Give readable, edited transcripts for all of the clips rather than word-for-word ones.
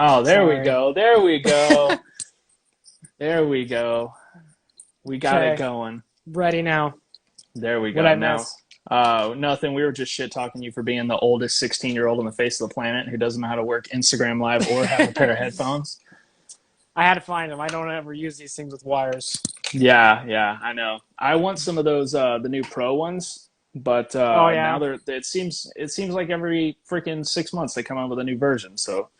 Oh, there we Sorry. go. There we go. There we go. We got it Okay, going. ready now. There we What go. I Now, miss? nothing. We were just shit talking you for being the oldest 16-year-old on the face of the planet who doesn't know how to work Instagram Live or have a pair of headphones. I had to find them. I don't ever use these things with wires. Yeah, yeah, I know. I want some of those the new Pro ones, but Oh now yeah, it seems like every freaking 6 months they come out with a new version. So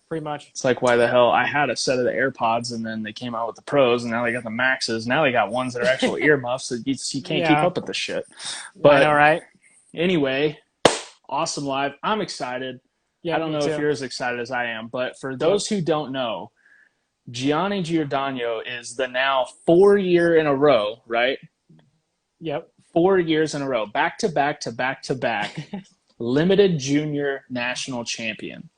pretty much. it's like, why the hell? I had a set of the AirPods, and then they came out with the Pros, and now they got the Maxes. Now they got ones that are actual earmuffs that you can't keep Yeah, up with this shit. I know, But right? anyway, awesome live. I'm excited. I Yep, don't me know if too. you're as excited as I am, but for Yep, those who don't know, Gianni Giordano is the now 4 year in a row, right? yep. 4 years in a row, back to back to back to back, limited junior national champion.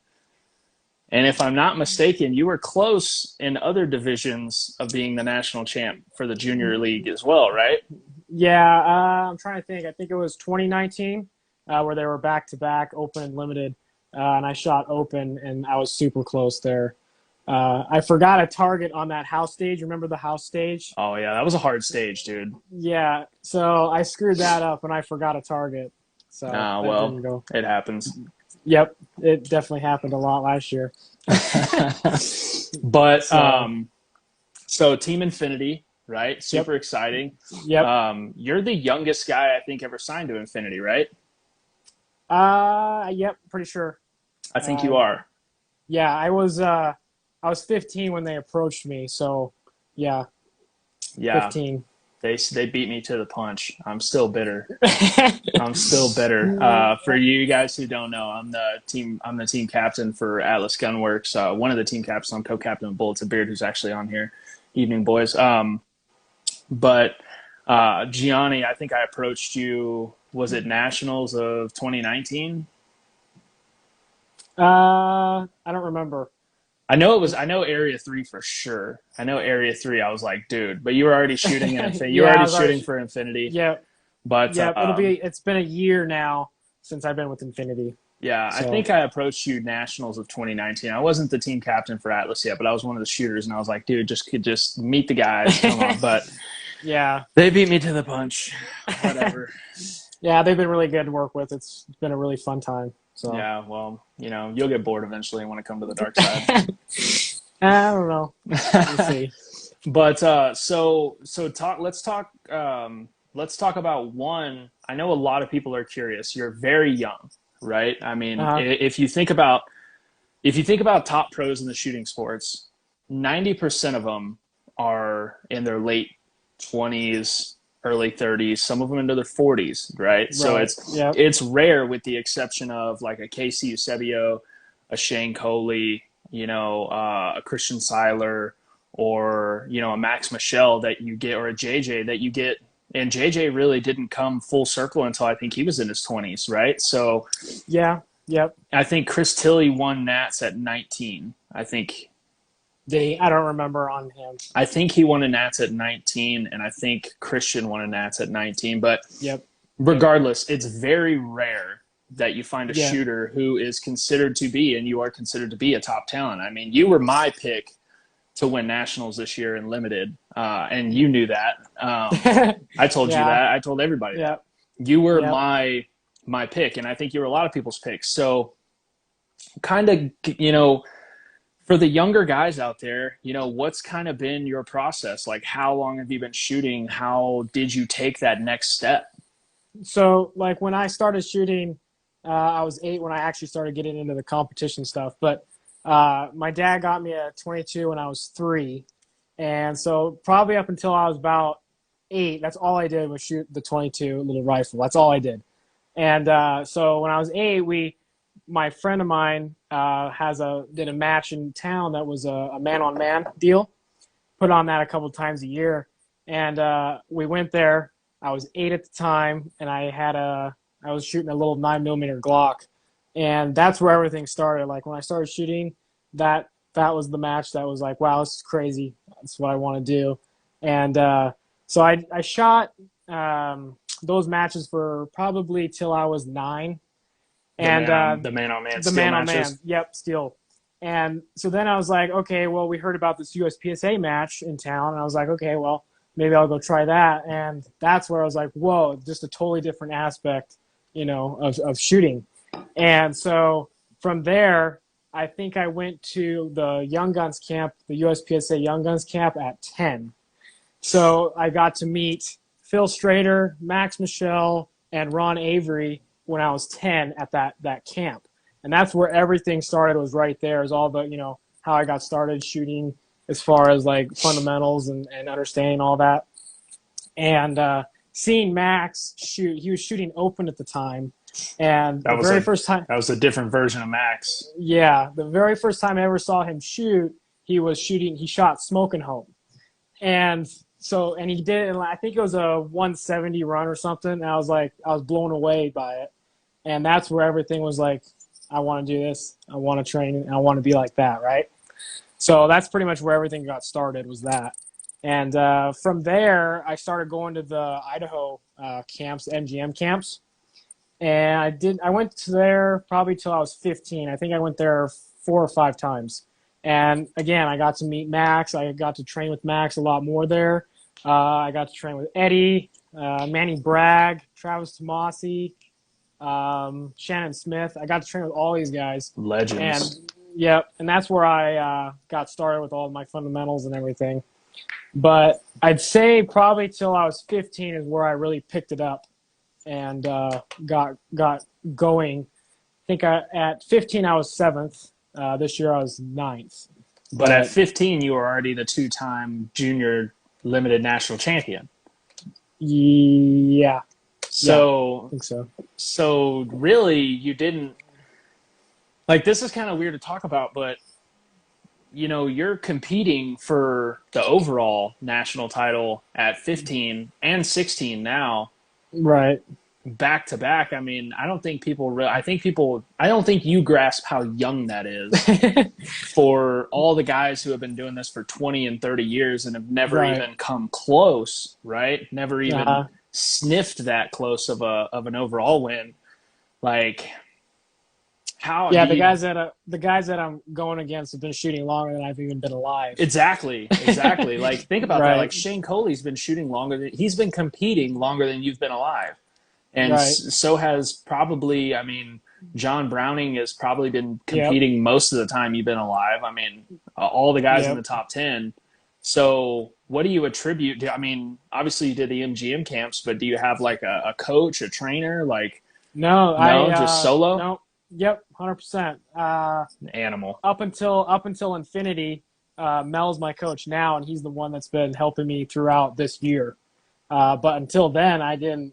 And if I'm not mistaken, you were close in other divisions of being the national champ for the junior league as well, right? Yeah, I'm trying to think. I think it was 2019 where they were back to back, open and limited, and I shot open, and I was super close there. I forgot a target on that house stage. Remember the house stage? Oh yeah, that was a hard stage, dude. Yeah, so I screwed that up, and I forgot a target, so Ah, that well, didn't go. it happens. Yep, it definitely happened a lot last year. But So, so Team Infinity, right? yep, Super exciting. yep. You're the youngest guy I think ever signed to Infinity, right? Yep, pretty sure. I think Uh, you are. yeah, I was 15 when they approached me, so yeah, Yeah, 15. they beat me to the punch. I'm still bitter. I'm still bitter. For you guys who don't know, I'm the team captain for Atlas Gunworks. One of the team captains. I'm co-captain of Bullets of Beard, who's actually on here. Evening, boys. But Gianni, I think I approached you. Was it Nationals of 2019? I don't remember. I know it was. I know Area 3 for sure. I know Area 3. I was like, dude, but you were already shooting in Infinity. You were Yeah, I already was already. shooting for Infinity. Yep, But yep. It's been a year now since I've been with Infinity. yeah, I So think I approached you Nationals of 2019. I wasn't the team captain for Atlas yet, but I was one of the shooters, and I was like, dude, just meet the guys. Come on. But yeah, they beat me to the punch. Whatever. yeah. They've been really good to work with. It's been a really fun time. So Yeah, well, you'll get bored eventually and want to come to the dark side. I don't know. We'll see. But so talk. Let's talk about one. I know a lot of people are curious. You're very young, right? I mean, Uh huh. if you think about top pros in the shooting sports, 90% of them are in their late 20s, early 30s, some of them into their 40s, right? So Right. it's Yep. it's rare with the exception of like a Casey Eusebio, a Shane Coley, a Christian Seiler, or a Max Michelle that you get, or a JJ that you get. And JJ really didn't come full circle until I think he was in his 20s, right? So Yeah. Yep. I think Chris Tilley won Nats at 19. I don't remember on him. I think he won a Nats at 19, and I think Christian won a Nats at 19. But Yep. Yep. regardless, it's very rare that you find a Yeah. shooter who is considered to be, and you are considered to be, a top talent. I mean, you were my pick to win nationals this year in limited, and you knew that. I told you Yeah. that. I told everybody that. Yep. You were Yep. my pick, and I think you were a lot of people's picks. So, kind of, for the younger guys out there, what's kind of been your process? Like, how long have you been shooting? How did you take that next step? So like when I started shooting, I was 8 when I actually started getting into the competition stuff. But my dad got me a 22 when I was 3, and so probably up until I was about 8, that's all I did was shoot the 22 little rifle. That's all I did. And so when I was 8, my friend of mine did a match in town that was a man on man deal. Put on that a couple times a year, and we went there. I was 8 at the time, and I was shooting a little 9 millimeter Glock, and that's where everything started. Like when I started shooting, that was the match that was like, wow, this is crazy. That's what I want to do, and so I shot those matches for probably till I was 9, The and man on the man on man the steel man on matches. man, yep, still. And so then I was like, okay, well, we heard about this USPSA match in town, and I was like, okay, well, maybe I'll go try that. And that's where I was like, whoa, just a totally different aspect, of shooting. And so from there, I think I went to the Young Guns camp, the USPSA Young Guns camp at 10. So I got to meet Phil Strader, Max Michelle, and Ron Avery when I was 10 at that camp. And that's where everything started, was right there, is all the, how I got started shooting as far as like fundamentals and understanding all that. And seeing Max shoot, he was shooting open at the time. And That the was very a first time, that was a different version of Max. yeah, the very first time I ever saw him shoot, he shot smoking home. And so, and he did it, I think it was a 170 run or something. And I was blown away by it. And that's where everything was like, I want to do this. I want to train, and I want to be like that, right? So that's pretty much where everything got started, was that. And from there, I started going to the Idaho camps, MGM camps. And I went to there probably till I was 15. I think I went there 4 or 5 times. And again, I got to meet Max. I got to train with Max a lot more there. I got to train with Eddie, Manny Bragg, Travis Tomasi, Shannon Smith. I got to train with all these guys. Legends. And yep, and that's where I got started with all my fundamentals and everything. But I'd say probably till I was 15 is where I really picked it up and got going. I think at 15 I was 7th. This year I was 9th. But at 15, you were already the two-time junior limited national champion. Yeah. So, I think so. So really, you didn't, like, this is kind of weird to talk about, but you're competing for the overall national title at 15 and 16 now, Right. back to back. I mean, I don't think I don't think you grasp how young that is for all the guys who have been doing this for 20 and 30 years and have never Right. even come close, right? Never even Uh-huh. sniffed that close of an overall win. Like, how Yeah, do you the guys that I'm going against have been shooting longer than I've even been alive. Exactly. Like, think about that. Right. Like, Shane Coley's been shooting he's been competing longer than you've been alive. And Right. so has probably, I mean, John Browning has probably been Yep. competing most of the time you've been alive. I mean, all the guys in Yep. the top 10. So what do you attribute to? I mean, obviously you did the MGM camps, but do you have like a coach, a trainer? Like, No, no, just solo? no. Yep, 100%. Animal. Up until Infinity, Mel's my coach now, and he's the one that's been helping me throughout this year. But until then, I didn't.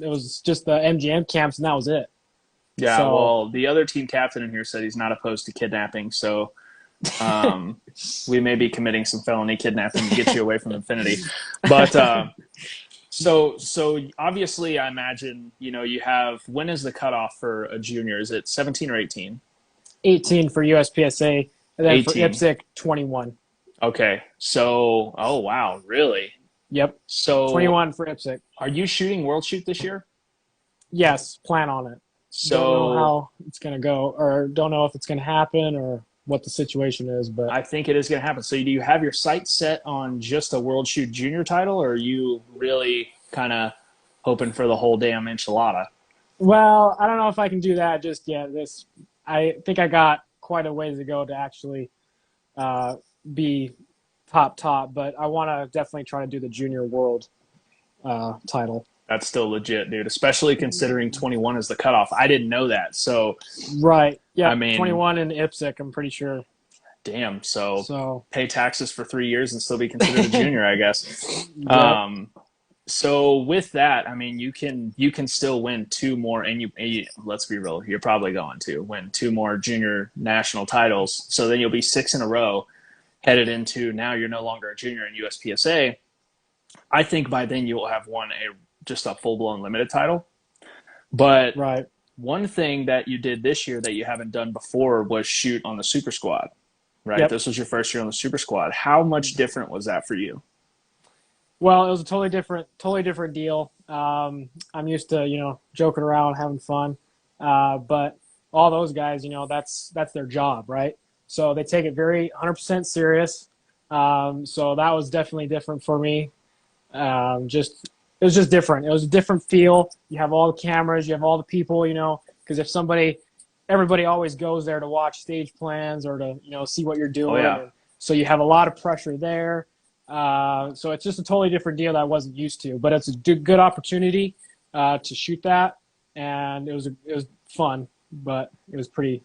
It was just the MGM camps, and that was it. Yeah, So, well, the other team captain in here said he's not opposed to kidnapping, so um, we may be committing some felony kidnapping to get you away from Infinity. But so obviously, I imagine you have, when is the cutoff for a junior? Is it 17 or 18? 18 for USPSA, and then 18. for IPSC, 21. Okay, so oh wow, really? Yep, So 21 for IPSC. are you shooting World Shoot this year? Yes, plan on it. Don't know So how it's going to go, or don't know if it's going to happen, or what the situation is. But I think it is going to happen. So do you have your sights set on just a World Shoot Junior title, or are you really kind of hoping for the whole damn enchilada? well, I don't know if I can do that just yet. I think I got quite a ways to go to actually uh, be top, but I want to definitely try to do the junior world title. That's still legit, dude, especially considering 21 is the cutoff. I didn't know that. So, Right. Yeah. I mean, 21 in IPSC, I'm pretty sure. damn. So So, pay taxes for 3 years and still be considered a junior, I guess. yep. So with that, I mean, you can still win two more, and let's be real, you're probably going to win two more junior national titles. So then you'll be 6 in a row, headed into, now you're no longer a junior in USPSA. I think by then you will have won just a full blown limited title. But Right. one thing that you did this year that you haven't done before was shoot on the Super Squad, right? Yep. This was your first year on the Super Squad. How much different was that for you? Well, it was a totally different deal. I'm used to, joking around, having fun. But all those guys, that's their job, right? So they take it very 100% serious. So that was definitely different for me. Just it was just different. It was a different feel. You have all the cameras, you have all the people, because if everybody always goes there to watch stage plans or to see what you're Oh doing, yeah. and so you have a lot of pressure there. So it's just a totally different deal that I wasn't used to, but it's a good opportunity to shoot that, and it was fun, but it was pretty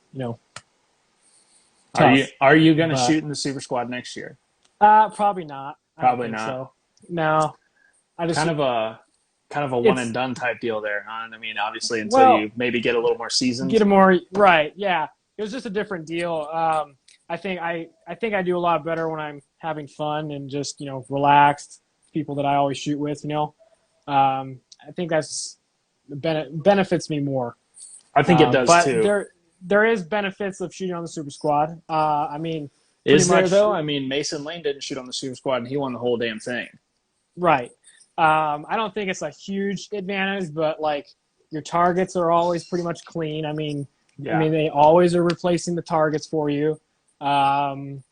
Are you tough. are you going to But shoot in the Super Squad next year? probably not. I don't Probably think not. so. No, I just Kind of a kind of a one and it's done type deal there, huh? I mean, obviously until well you maybe get a little more get seasoned. a more right. Yeah, it was just a different deal. I think I do a lot better when I'm having fun and just relaxed. People that I always shoot with. I think that's benefits me more. I think it does But too. there is benefits of shooting on the Super Squad. I mean, pretty Is there much though? I mean, Mason Lane didn't shoot on the Super Squad and he won the whole damn thing. right. I don't think it's a huge advantage, but like your targets are always pretty much clean. Yeah. They always are replacing the targets for you. Um,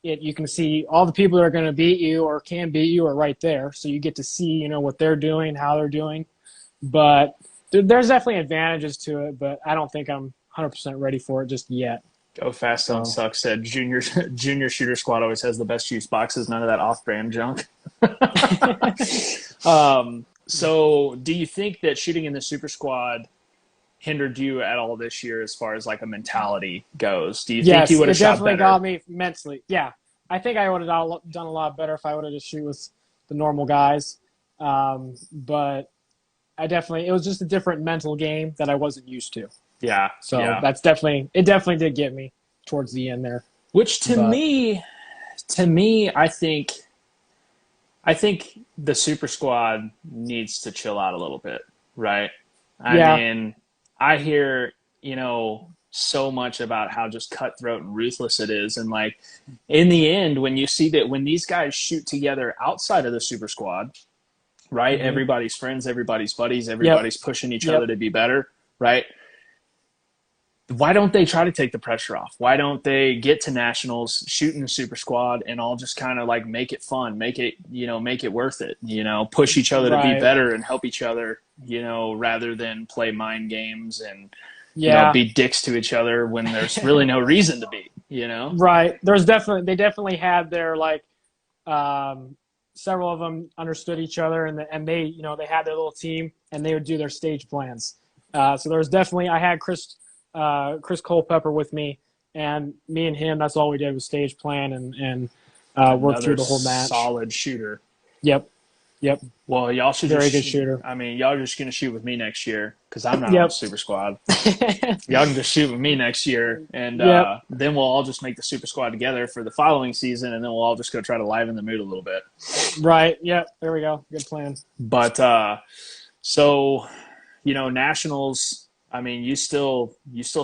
you can see all the people that are going to beat you or can beat you are right there, so you get to see what they're doing, how they're doing. But there's definitely advantages to it, but I don't think I'm 100% ready for it just yet. Go Fast Don't So Suck said junior shooter squad always has the best juice boxes, none of that off brand junk. So do you think that shooting in the Super Squad hindered you at all this year as far as like a mentality goes? Do you think you yes, would have it shot definitely better? got me mentally. Yeah, I think I would have done a lot better if I would have just shoot with the normal guys. But it was just a different mental game that I wasn't used to. Yeah, So yeah. it definitely did get me towards the end there. Which But to me, I think the Super Squad needs to chill out a little bit, right? I yeah, mean, I hear, so much about how just cutthroat and ruthless it is. And like in the end, when you see that when these guys shoot together outside of the Super Squad, right? hmm Everybody's friends, everybody's buddies, yep, everybody's pushing each other yep, to be better, right? Why don't they try to take the pressure off? Why don't they get to nationals, shoot in the super squad, and all just kind of like make it fun, make it worth it, push each other to be right, better and help each other, rather than play mind games and, yeah, be dicks to each other when there's really no reason to be. right. They definitely had their like um, several of them understood each other and they they had their little team and they would do their stage plans. So there was definitely I had Chris Culpepper with me, and me and him. That's all we did was stage plan and work through Another the whole match. solid shooter. Yep, yep, Well, y'all should very good just, shooter. I mean, y'all are just going to shoot with me next year because I'm not on the Yep, super squad. Y'all can just shoot with me next year, and yep, then we'll all just make the super squad together for the following season, and then we'll all just go try to liven the mood a little bit. right. Yep, there we go. Good plan. But so nationals. I mean, you still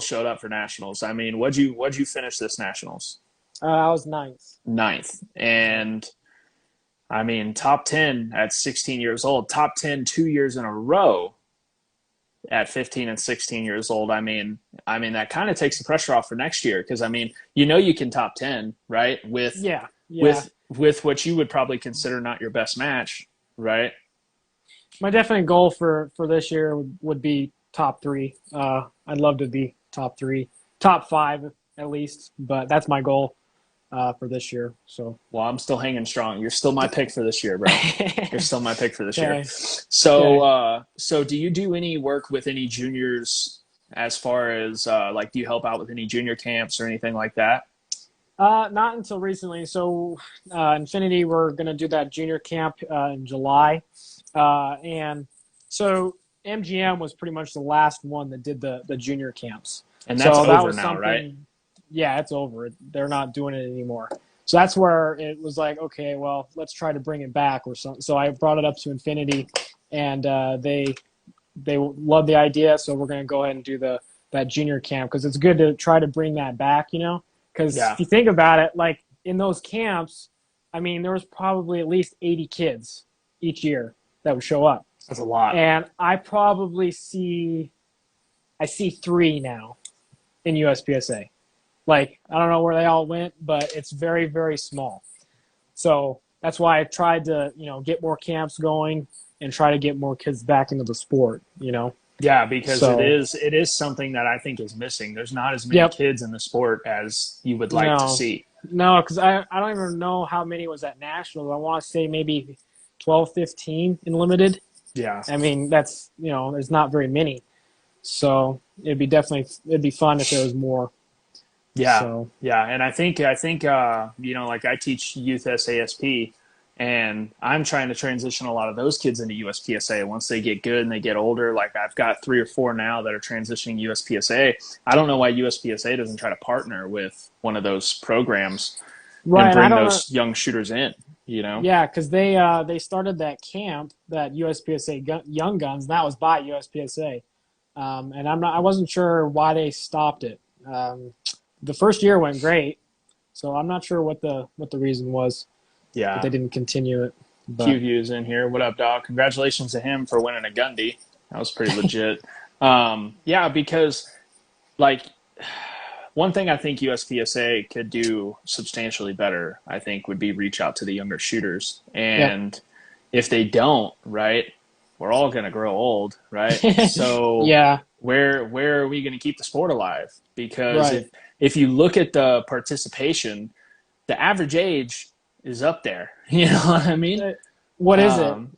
showed up for nationals. I mean, what'd you finish this nationals? I was ninth. Ninth, and I mean top 10 at 16 years old, top 10 2 years in a row at 15 and 16 years old. I mean that kind of takes the pressure off for next year because I mean you can top 10 right with Yeah, yeah. with with what you would probably consider not your best match, right? My definite goal for this year would be top three. I'd love to be top three, top five at least, but that's my goal for this year. So Well, I'm still hanging strong. You're still my pick for this year, bro. You're still my pick for this year. okay, So, okay. do you do any work with any juniors as far as like do you help out with any junior camps or anything like that? Not until recently. So, Infinity, we're going to do that junior camp in July. And so MGM was pretty much the last one that did the junior camps. And that's So that over was now, right? something, yeah, it's over. They're not doing it anymore. So that's where it was like, okay, well, let's try to bring it back or something. So I brought it up to Infinity, and they love the idea. So we're going to go ahead and do that junior camp because it's good to try to bring that back, because Yeah, if you think about it, like in those camps, I mean, there was probably at least 80 kids each year that would show up. that's a lot. And I see three now in USPSA. Like, I don't know where they all went, but it's very, very small. So that's why I tried to, get more camps going and try to get more kids back into the sport. Yeah, because it So, is it is something that I think is missing. There's not as many yep. kids in the sport as you would like to No, see. no, because I don't even know how many was at nationals. I want to say maybe 12, 15 in limited. Yeah. I mean, that's, there's not very many. So it'd be fun if there was more. Yeah, So, yeah, and I think like I teach youth SASP, and I'm trying to transition a lot of those kids into USPSA once they get good and they get older. Like I've got 3 or 4 now that are transitioning USPSA. I don't know why USPSA doesn't try to partner with one of those programs and right. And I bring don't know. those young shooters in. You know? Yeah, because they started that camp, that USPSA Young Guns, and that was by USPSA. And I wasn't sure why they stopped it. The first year went great, so I'm not sure what the reason was that Yeah. they didn't continue it. Q But Views in here. What up, dog? Congratulations to him for winning a Gundy. That was pretty legit. Yeah, because like one thing I think USPSA could do substantially better, I think, would be reach out to the younger shooters. yep, And if they don't, right, we're all going to grow old, right? So yeah, where are we going to keep the sport alive? Because right. if you look at the participation, the average age is up there. You know what I mean? Uh, What is it? Um,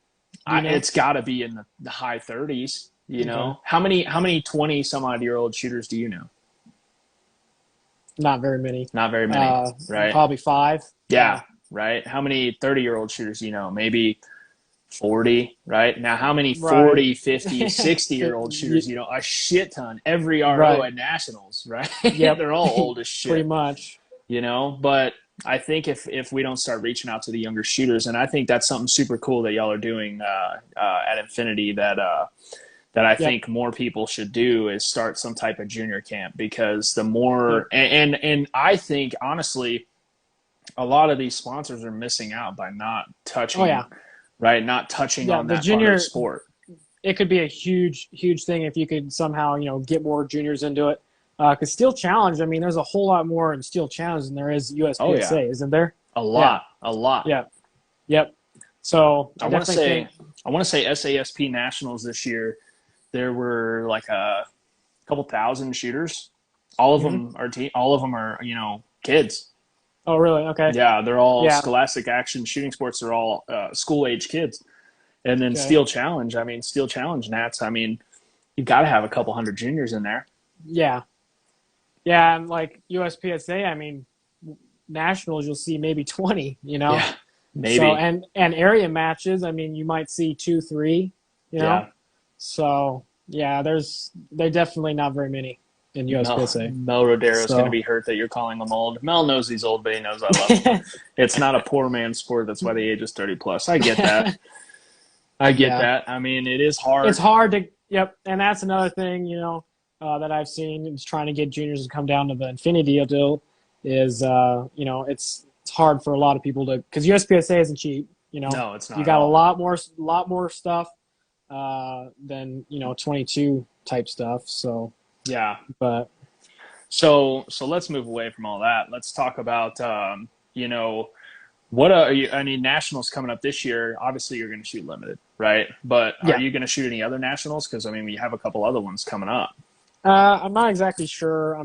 Do you know? it's got to be in the high 30s. You Okay, know, how many 20 some odd year old shooters do you know? not very many. Not very many, Uh, right? Probably five. Yeah, Yeah, right. How many 30-year-old shooters do you know? Maybe 40, right? Now, how many right. 40, 50, 60-year-old shooters? You know, a shit ton. Every RO Right. at nationals, right? Yep. They're all old as Pretty shit, much. but I think if we don't start reaching out to the younger shooters, and I think that's something super cool that y'all are doing at Infinity that I Yep. think more people should do is start some type of junior camp because the Yep. more and I think honestly a lot of these sponsors are missing out by not Oh touching yeah. right not touching Yeah. on The that part of the junior, sport. it could be a huge, huge thing if you could somehow, get more juniors into it. Because Steel Challenge, I mean, there's a whole lot more in Steel Challenge than there is Oh yeah, USPSA, isn't there? a Yeah. lot. Yeah. Yep. So I I want to definitely say think, I want to say SASP nationals this year there were like a couple thousand shooters. mhm. All of them are kids. Oh, really? Okay. Yeah, they're all Yeah. scholastic action shooting sports. They're all school age kids. And then Okay. Steel Challenge Nats. I mean, you've got to have a couple hundred juniors in there. Yeah. Yeah. And like USPSA, I mean, nationals, you'll see maybe 20. Yeah, So, maybe. and area matches, I mean, you might see 2, 3, you know? Yeah, So yeah, they're definitely not very many in USPSA. Mel Rodero's going to So be hurt that you're calling him old. Mel knows he's old, but he knows I love him. It's not a poor man's sport. That's why the age is 30 plus. I get that. I get yeah, that. I mean, it is it's hard. hard to yep, and that's another thing that I've seen is trying to get juniors to come down to the Infinity deal is it's hard for a lot of people to because USPSA isn't cheap. No, it's You not at got a all. lot more stuff than 22 type stuff. So, Yeah. but So let's move away from all that. Let's talk about what are you? I mean, nationals coming up this year. Obviously, you're going to shoot limited, right? But are yeah, you going to shoot any other nationals? Because I mean, we have a couple other ones coming up. I'm not exactly sure.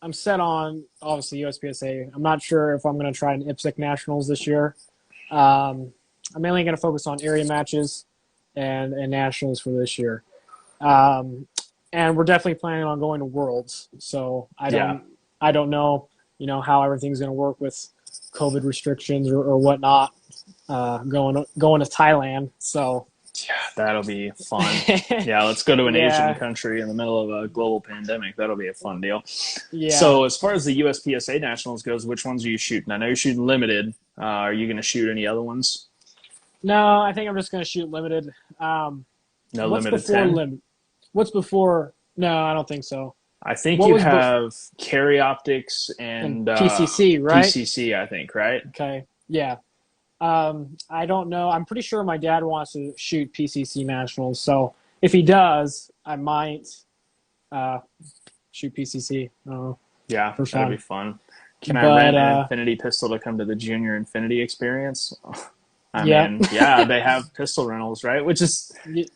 I'm set on obviously USPSA. I'm not sure if I'm going to try an IPSC nationals this year. I'm mainly going to focus on area matches and nationals for this year. And we're definitely planning on going to worlds. So Yeah, I don't know how everything's going to work with COVID restrictions or whatnot. Going to Thailand. So yeah, that'll be fun. Yeah, let's go to an Asian yeah, country in the middle of a global pandemic. That'll be a fun deal. yeah. So, as far as the USPSA nationals goes, which ones are you shooting? I know you're shooting limited. Are you going to shoot any other ones? No, I think I'm just going to shoot limited. No What's limited before 10. limit? What's before? No, I don't think so. I think What you was have carry optics and and PCC, right? PCC. I think right. Okay, yeah. I don't know. I'm pretty sure my dad wants to shoot PCC nationals, so if he does, I might uh, shoot PCC. I don't know. Yeah, for that'd be fun. fun. Can I But rent an infinity pistol to come to the junior infinity experience? I yeah, mean, yeah, they have pistol rentals, right? Which is,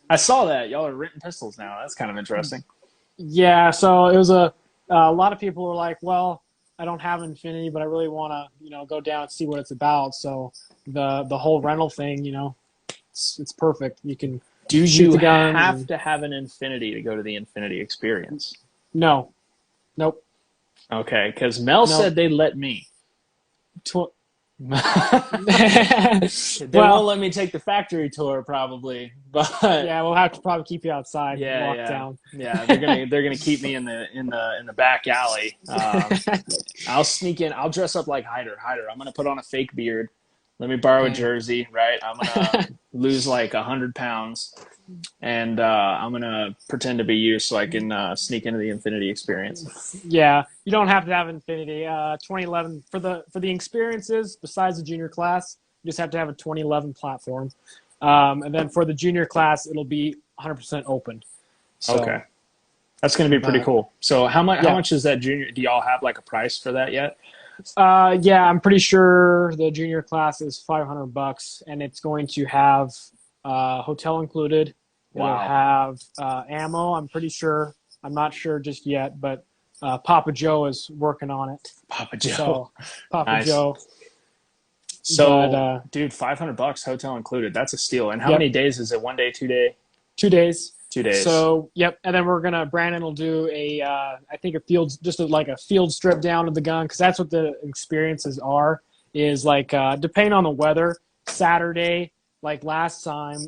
I saw that y'all are renting pistols now. That's kind of interesting. yeah. So it was a lot of people were like, well, I don't have Infinity, but I really want to, go down and see what it's about. So the whole rental thing, it's perfect. You can Do shoot you the guns have and to have an infinity to go to the infinity experience? no, nope, Okay, because Mel said nope. they let me. Tw- They won't well, let me take the factory tour probably, but yeah, we'll have to probably keep you outside, yeah, locked yeah, down. yeah. They're gonna keep me in the back alley. I'll sneak in. I'll dress up like Hyder. Hyder. I'm gonna put on a fake beard. Let me borrow a Hey. jersey. Right. I'm gonna lose like 100 pounds, and I'm gonna pretend to be you so I can sneak into the Infinity experience. Yeah, you don't have to have Infinity. 2011 for the experiences besides the junior class, you just have to have a 2011 platform, and then for the junior class, it'll be 100% open. Okay, So, that's gonna be pretty but cool. So how much? How yeah, much is that junior? Do y'all have like a price for that yet? yeah, I'm pretty sure the junior class is $500, and it's going to have hotel included. It'll Wow, have ammo. I'm pretty sure. I'm not sure just yet, but Papa Joe is working on it. Papa Joe. So, Papa Nice. Joe. But So, dude, $500, hotel included. That's a steal. And how many yep, days is it? 1 day, 2 day, 2 days. 2 days. So yep, and then Brandon will do I think a field, just like a field strip down of the gun, because that's what the experiences are. Is like depending on the weather. Saturday, like last time,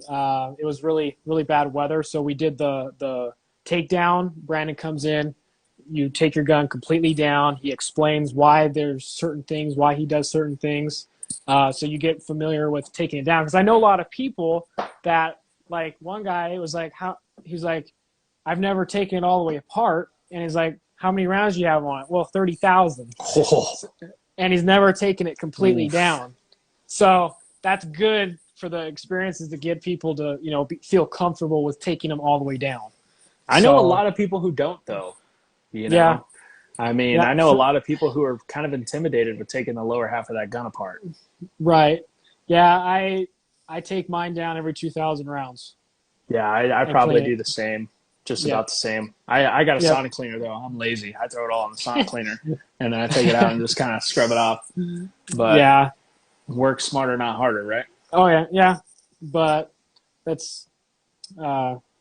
it was really really bad weather, so we did the takedown. Brandon comes in, you take your gun completely down. He explains why there's certain things, why he does certain things. So you get familiar with taking it down. Because I know a lot of people that, like, one guy was like, how he's like, I've never taken it all the way apart, and he's like, how many rounds do you have on it? Well, 30,000, Oh, and he's never taken it completely oof. down. So that's good for the experiences to get people to feel comfortable with taking them all the way down. I know a So lot of people who don't, though. You yeah, know, I mean, yeah, I know a lot of people who are kind of intimidated with taking the lower half of that gun apart. right. Yeah, I take mine down every 2,000 rounds. Yeah, I I probably clean do it. the same, just Yep. about the same. I got a Yep. sonic cleaner though. I'm lazy. I throw it all in the sonic cleaner, and then I take it out and just kind of scrub it off. But Yeah. work smarter, not harder, right? Oh yeah. Yeah. But that's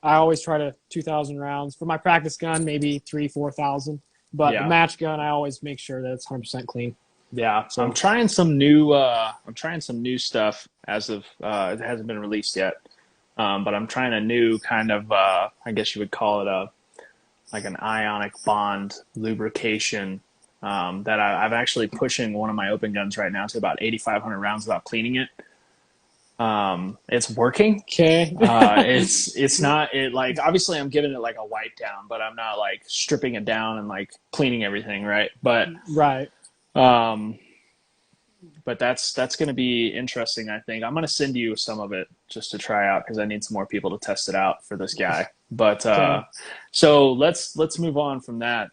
I always try to 2,000 rounds for my practice gun, maybe 3 4,000. But the Yeah. match gun, I always make sure that it's 100% clean. Yeah, I'm So trying some new. I'm trying some new stuff as of it hasn't been released yet. But I'm trying a new kind of. I guess you would call it a like an ionic bond lubrication. That I'm actually pushing one of my open guns right now to about 8,500 rounds without cleaning it. It's working. okay. It's not it like obviously I'm giving it like a wipe down, but I'm not like stripping it down and like cleaning everything right. Right. Um, but that's going to be interesting. I think I'm going to send you some of it just to try out because I need some more people to test it out for this guy. But Okay. so let's move on from that.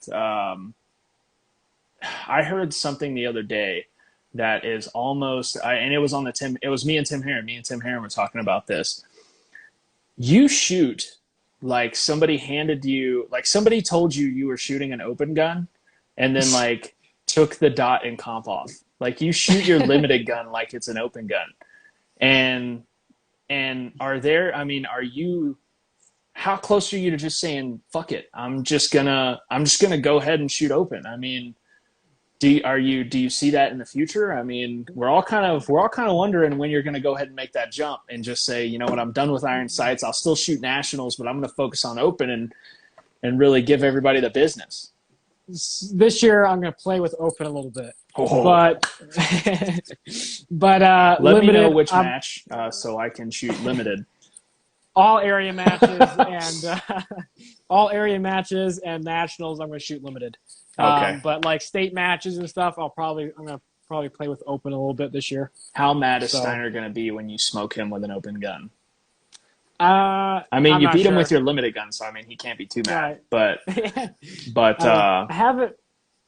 I heard something the other day that is almost, and it was on the Tim. It was me and Tim Heron. Me and Tim Heron were talking about this. You shoot like somebody handed you, like somebody told you you were shooting an open gun, and then like took the dot and comp off. Like you shoot your limited gun like it's an open gun, and are there? I mean, are you? How close are you to just saying fuck it? I'm just gonna go ahead and shoot open. I mean, do you see that in the future? I mean, we're all kind of wondering when you're going to go ahead and make that jump and just say, you know what, I'm done with iron sights. I'll still shoot nationals, but I'm going to focus on open and really give everybody the business. This year I'm going to play with open a little bit, Oh, but but let me know limited. which I'm match so I can shoot limited. all area matches and all area matches and nationals. I'm going to shoot limited. Okay. But like state matches and stuff, I'm going to probably play with open a little bit this year. How mad is So Steiner going to be when you smoke him with an open gun? I mean, I'm you not beat him with sure. your limited gun, so I mean, he can't be too mad. Right. But I don't know. I haven't.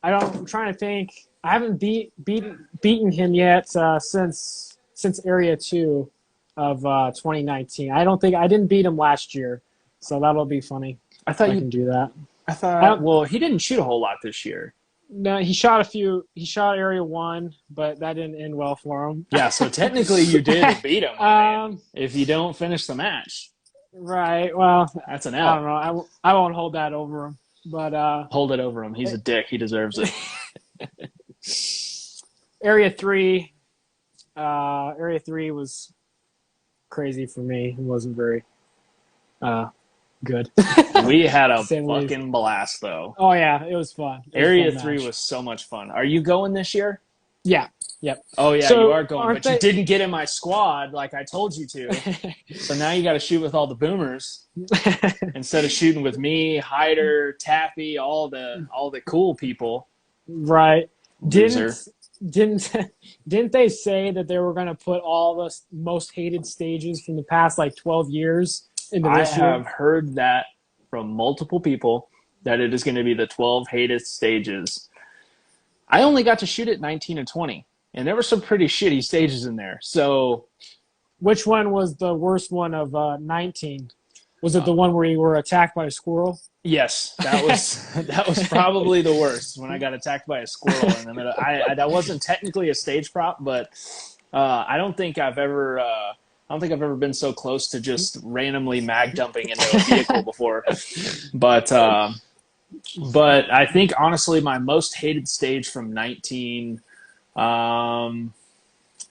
I'm trying to think. I haven't beaten him yet since Area 2 of 2019. I didn't beat him last year, so that'll be funny I if thought I you. can do that. I I thought. don't. Well, he didn't shoot a whole lot this year. No, he shot a few. He shot Area 1, but that didn't end well for him. Yeah, so technically you did beat him. I mean, um, if you don't finish the match, right. Well, that's an I don't L. know. I won't hold that over him. But Hold it over him. He's a dick. He deserves it. Area 3, Area 3 was crazy for me. It wasn't very uh, good. We had a Same ways. fucking blast though. Oh yeah, it was fun. It was a Area fun 3 match. was so much fun. Are you going this year? Yeah. Yep. Oh yeah, you So are going, aren't but you they? didn't get in my squad like I told you to. So now you got to shoot with all the boomers instead of shooting with me, Hyder, Taffy, all the cool people. Right. Loser. Didn't didn't they say that they were going to put all the most hated stages from the past like 12 years into I this year? have heard that from multiple people that it is going to be the 12 hated stages. I only got to shoot at 19 and 20, and there were some pretty shitty stages in there. So Which one was the worst one of 19? Was it uh, the one where you were attacked by a squirrel? yes, that was that was probably the worst when I got attacked by a squirrel in the middle. That wasn't technically a stage prop, but I don't think I've ever. I don't think I've ever been so close to just randomly mag dumping into a vehicle before. But I think honestly, my most hated stage from 19.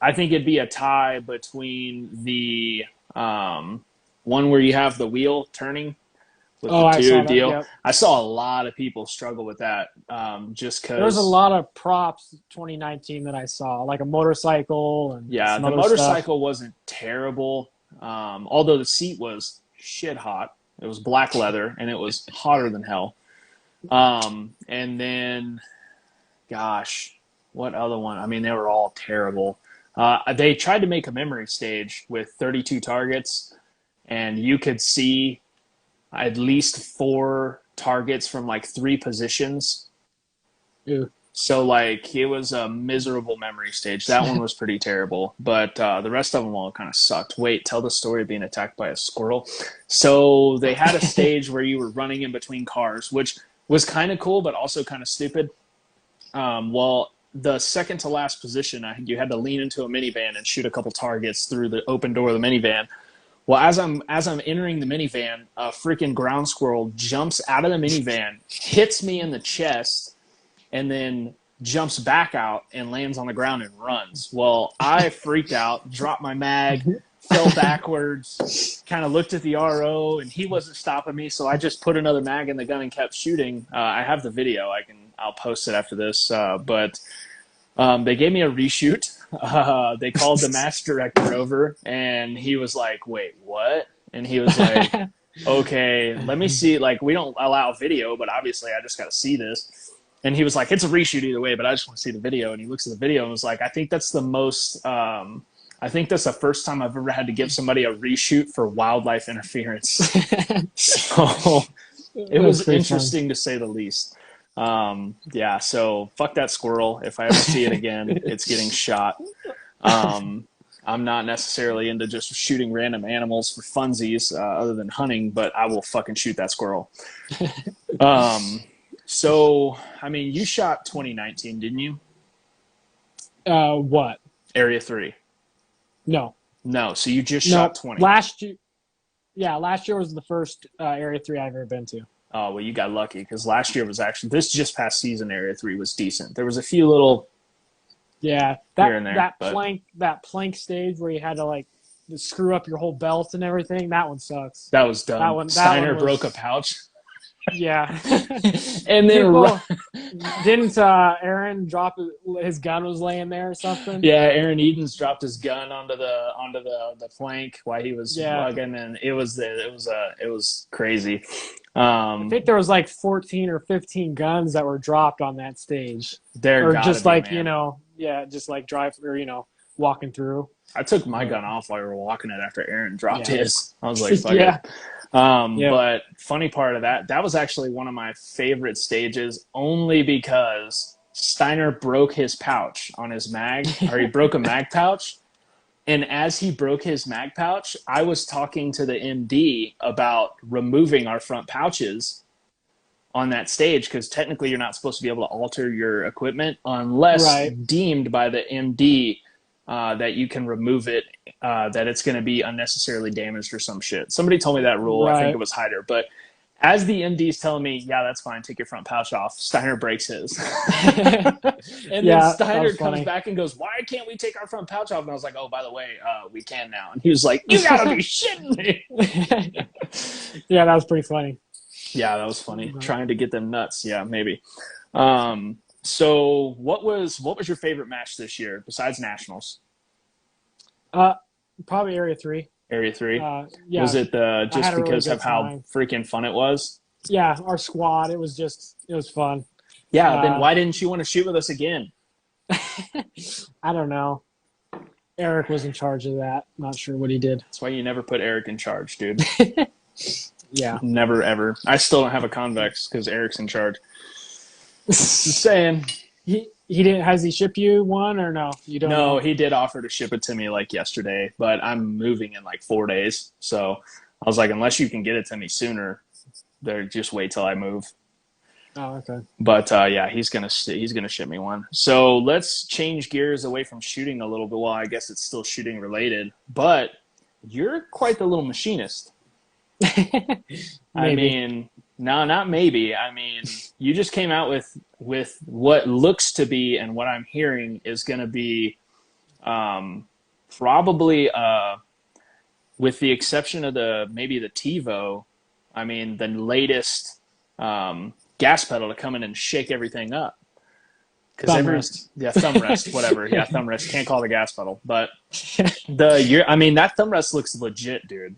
I think it'd be a tie between the one where you have the wheel turning with Oh, the I saw two that. deal. Yep. I saw a lot of people struggle with that just There was a because, lot of props 2019 that I saw, like a motorcycle and yeah, some the other stuff. motorcycle wasn't terrible, although the seat was shit hot. It was black leather and it was hotter than hell. And then, gosh, what other one? I mean, they were all terrible. They tried to make a memory stage with 32 targets, and you could see at least four targets from like three positions. Ew. So like it was a miserable memory stage. That one was pretty terrible, but the rest of them all kind of sucked. Wait, tell the story of being attacked by a squirrel. So they had a stage where you were running in between cars, which was kind of cool, but also kind of stupid. Well, the second to last position, you had to lean into a minivan and shoot a couple targets through the open door of the minivan. Well, as I'm entering the minivan, a freaking ground squirrel jumps out of the minivan, hits me in the chest, and then jumps back out and lands on the ground and runs. Well, I freaked out, dropped my mag, fell backwards, kind of looked at the RO, and he wasn't stopping me, so I just put another mag in the gun and kept shooting. I have the video. I'll post it after this. But they gave me a reshoot. They called the match director over, and he was like, "Wait, what?" And he was like, "Okay, let me see. Like, we don't allow video, but obviously, I just got to see this." And he was like, "It's a reshoot either way, but I just want to see the video." And he looks at the video and was like, "I think that's the most. I think that's the first time I've ever had to give somebody a reshoot for wildlife interference." So it was interesting to say the least. Yeah, so fuck that squirrel. If I ever see it again, it's getting shot. I'm not necessarily into just shooting random animals for funsies, other than hunting, but I will fucking shoot that squirrel. So, I mean, you shot 2019, didn't you? What? Area 3. No. No, so you just No. shot 20. Last year. Yeah, last year was the first Area 3 I've ever been to. Oh, well, you got lucky because last year was actually, this just past season, Area 3 was decent. There was a few little Yeah, here and there, that but plank stage where you had to like screw up your whole belt and everything. That one sucks. that was dumb. That Steiner one broke a was pouch. yeah. And then People didn't Aaron drop his gun was laying there or something. yeah, Aaron Edens dropped his gun onto the plank while he was Yeah, lugging, and it was crazy. I think there was like 14 or 15 guns that were dropped on that stage, There or gotta just be, like man. yeah, just like drive or walking through. I took my But gun off while we were walking it after Aaron dropped yeah, his. I was like, fuck it. yeah, yeah. But funny part of that was actually one of my favorite stages only because Steiner broke his pouch on his mag, or he broke a mag pouch. And as he broke his mag pouch, I was talking to the MD about removing our front pouches on that stage because technically you're not supposed to be able to alter your equipment unless Right, deemed by the MD that you can remove it, that it's going to be unnecessarily damaged or some shit. Somebody told me that rule. I think it right. was Hyder. But as the MD's telling me, yeah, that's fine, take your front pouch off, Steiner breaks his. And then Yeah, that Steiner was comes funny. back and goes, why can't we take our front pouch off? And I was like, oh, by the way, we can now. And he was like, you got to be shitting me. Yeah, that was pretty funny. Yeah, that was funny. But, Trying to get them nuts. Yeah, maybe. So what was your favorite match this year besides nationals? uh, probably Area 3. Area three. Was Yeah, it the I just had a really because of good how time. freaking fun it was? Yeah, our squad, it was fun. Yeah. Then Uh, why didn't you want to shoot with us again? I don't know. Eric was in charge of that. Not sure what he did. That's why you never put Eric in charge, dude. Yeah. Never ever. I still don't have a convex because Eric's in charge. Just saying. He didn't. Has he shipped you one or no? You don't No, know. he did offer to ship it to me like yesterday, but I'm moving in like 4 days. So I was like, unless you can get it to me sooner, there just wait till I move. Oh, okay. But yeah, he's gonna ship me one. So let's change gears away from shooting a little bit. Well, I guess it's still shooting related, but you're quite the little machinist. I Maybe. mean, no, not maybe. I mean, you just came out with what looks to be, and what I'm hearing is going to be probably, with the exception of the maybe the TiVo. I mean, the latest gas pedal to come in and shake everything up. Because Thumb every rest. yeah, thumb rest, whatever. Yeah, thumb rest. Can't call the gas pedal, but I mean, that thumb rest looks legit, dude.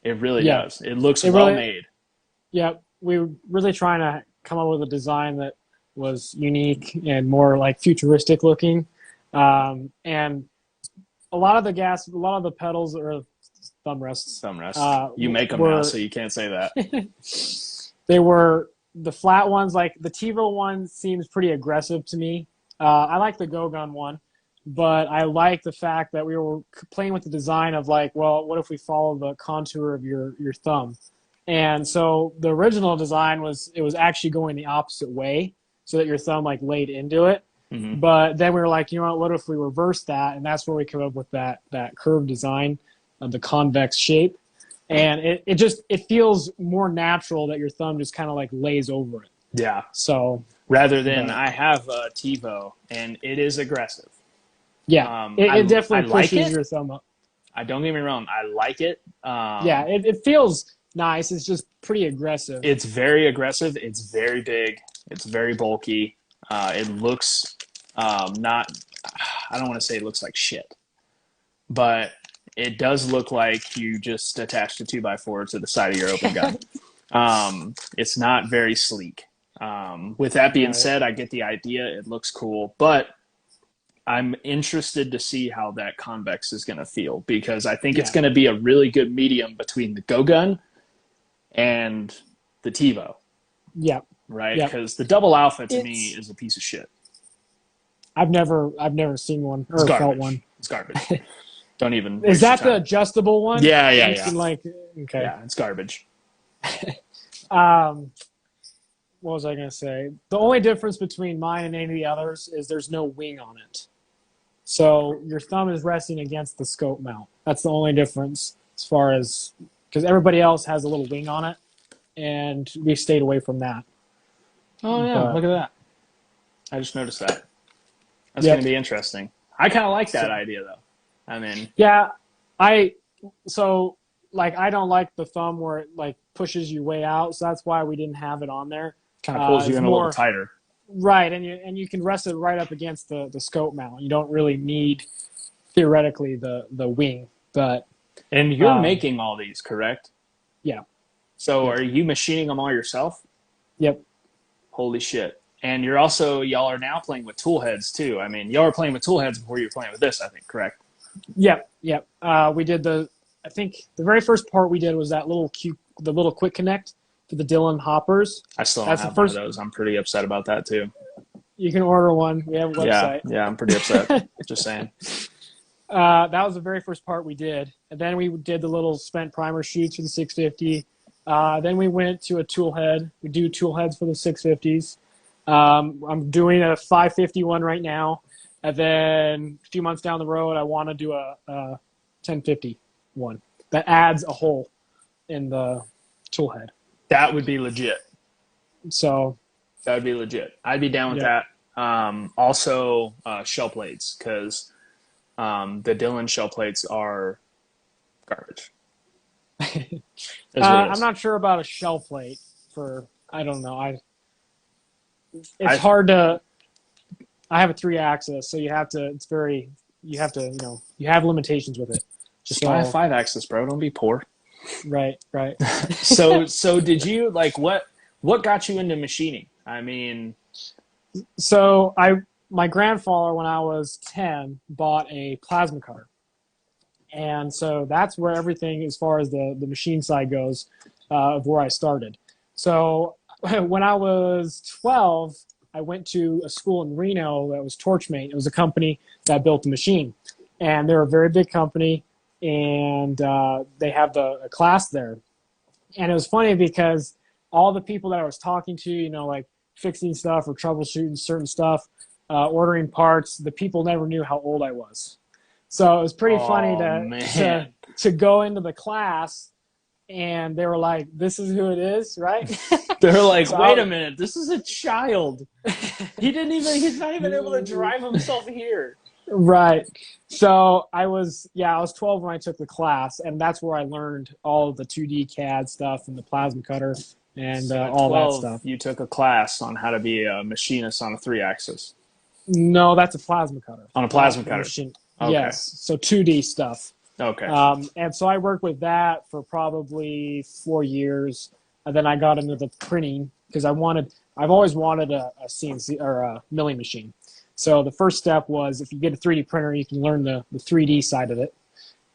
It really Yeah. does. It looks It well really. made. Yeah. We were really trying to come up with a design that was unique and more like futuristic looking. And a lot of the pedals or thumb rests, Thumb rest. You make them now, were so you can't say that. they were the flat ones. Like the TiVo one seems pretty aggressive to me. I like the Go Gun one, but I like the fact that we were playing with the design of like, well, what if we follow the contour of your thumb? And so the original design was it was actually going the opposite way, so that your thumb like laid into it. Hmm. But then we were like, you know what if we reverse that? And that's where we came up with that curved design of the convex shape. And it feels more natural that your thumb just kind of like lays over it. Yeah. So, Rather than but I have a TiVo and it is aggressive. yeah, it I definitely like pushes it. your thumb up. I don't get me wrong. I like it. Yeah, it feels nice. It's just pretty aggressive. It's very aggressive. It's very big. It's very bulky. It looks not. I don't want to say it looks like shit, but it does look like you just attached a 2x4 to the side of your open gun. It's not very sleek. With that being Right. said, I get the idea. It looks cool, but I'm interested to see how that convex is going to feel because I think it's Yeah. going to be a really good medium between the Go Gun and the TiVo, Yep. right? Yep. Because the double alpha to me It's is a piece of shit. I've never seen one It's or felt garbage. one. It's garbage. Don't even Is waste your that the time. adjustable one? Yeah, yeah, You yeah. can like okay. Yeah, it's garbage. Um, what was I gonna say? The only difference between mine and any of the others is there's no wing on it. So your thumb is resting against the scope mount. That's the only difference as far as because everybody else has a little wing on it, and we stayed away from that. Oh, yeah. But Look at that. I just noticed that. That's going yep. to be interesting. I kind of like that So, idea, though. I mean, yeah, I so like I don't like the thumb where it like pushes you way out, so that's why we didn't have it on there. kind of pulls you It's in a little more tighter. right, and you can rest it right up against the scope mount. You don't really need theoretically the wing, but And you're um, making all these, correct? yeah, So yep, are you machining them all yourself? yep, Holy shit. And y'all are now playing with tool heads too. I mean, y'all were playing with tool heads before you were playing with this, I think, correct? Yep, yep. We did I think the very first part we did was that the little quick connect for the Dylan hoppers. I still don't That's the have one of first. those. I'm pretty upset about that too. You can order one. We have a Yeah, website. yeah, I'm pretty upset. Just saying. That was the very first part we did, and then we did the little spent primer sheets for the 650. Then we went to a tool head. We do tool heads for the 650s. I'm doing a 550 one right now, and then a few months down the road, I want to do a 1050 one that adds a hole in the tool head. That would be legit. So That would be legit. I'd be down with yeah. that. Also, shell plates, because the Dylan shell plates are garbage. I'm not sure about a shell plate for. I don't know. It's I hard to. I have a 3-axis, so you have to. It's very. You have to. You have limitations with it. just buy a 5-axis, bro. Don't be poor. Right. So did you like what got you into machining? I mean, So my grandfather, when I was 10, bought a plasma cutter, and so that's where everything, as far as the machine side goes, of where I started. So when I was 12, I went to a school in Reno that was Torchmate. It was a company that built the machine, and they're a very big company, and they have a class there. And it was funny because all the people that I was talking to, like fixing stuff or troubleshooting certain stuff, ordering parts, the people never knew how old I was. So it was pretty funny oh man. to go into the class, and they were like, "This is who it is, right?" They're like, So wait a minute, this is a child. He's not even able to drive himself here. Right. So I was 12 when I took the class, and that's where I learned all of the 2D CAD stuff and the plasma cutter and So at all that 12, stuff. you took a class on how to be a machinist on a 3-axis. No, that's a plasma cutter. On a plasma The cutter. machine. Okay. Yes. So 2D stuff. Okay. And so I worked with that for probably 4 years, and then I got into the printing because I've always wanted a CNC or a milling machine. So the first step was, if you get a 3D printer, you can learn the 3D side of it.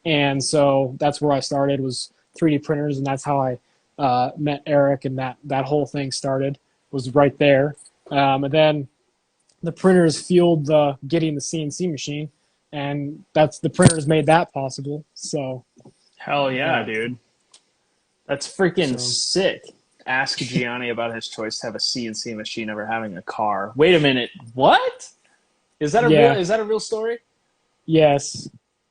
And so that's where I started, was 3D printers, and that's how I met Eric, and that whole thing started, was right there. And then the printers fueled getting the CNC machine, and the printers made that possible. So Hell yeah, dude. That's freaking So sick. Ask Gianni about his choice to have a CNC machine over having a car. Wait a minute. What? yeah, Is that a real story? yes,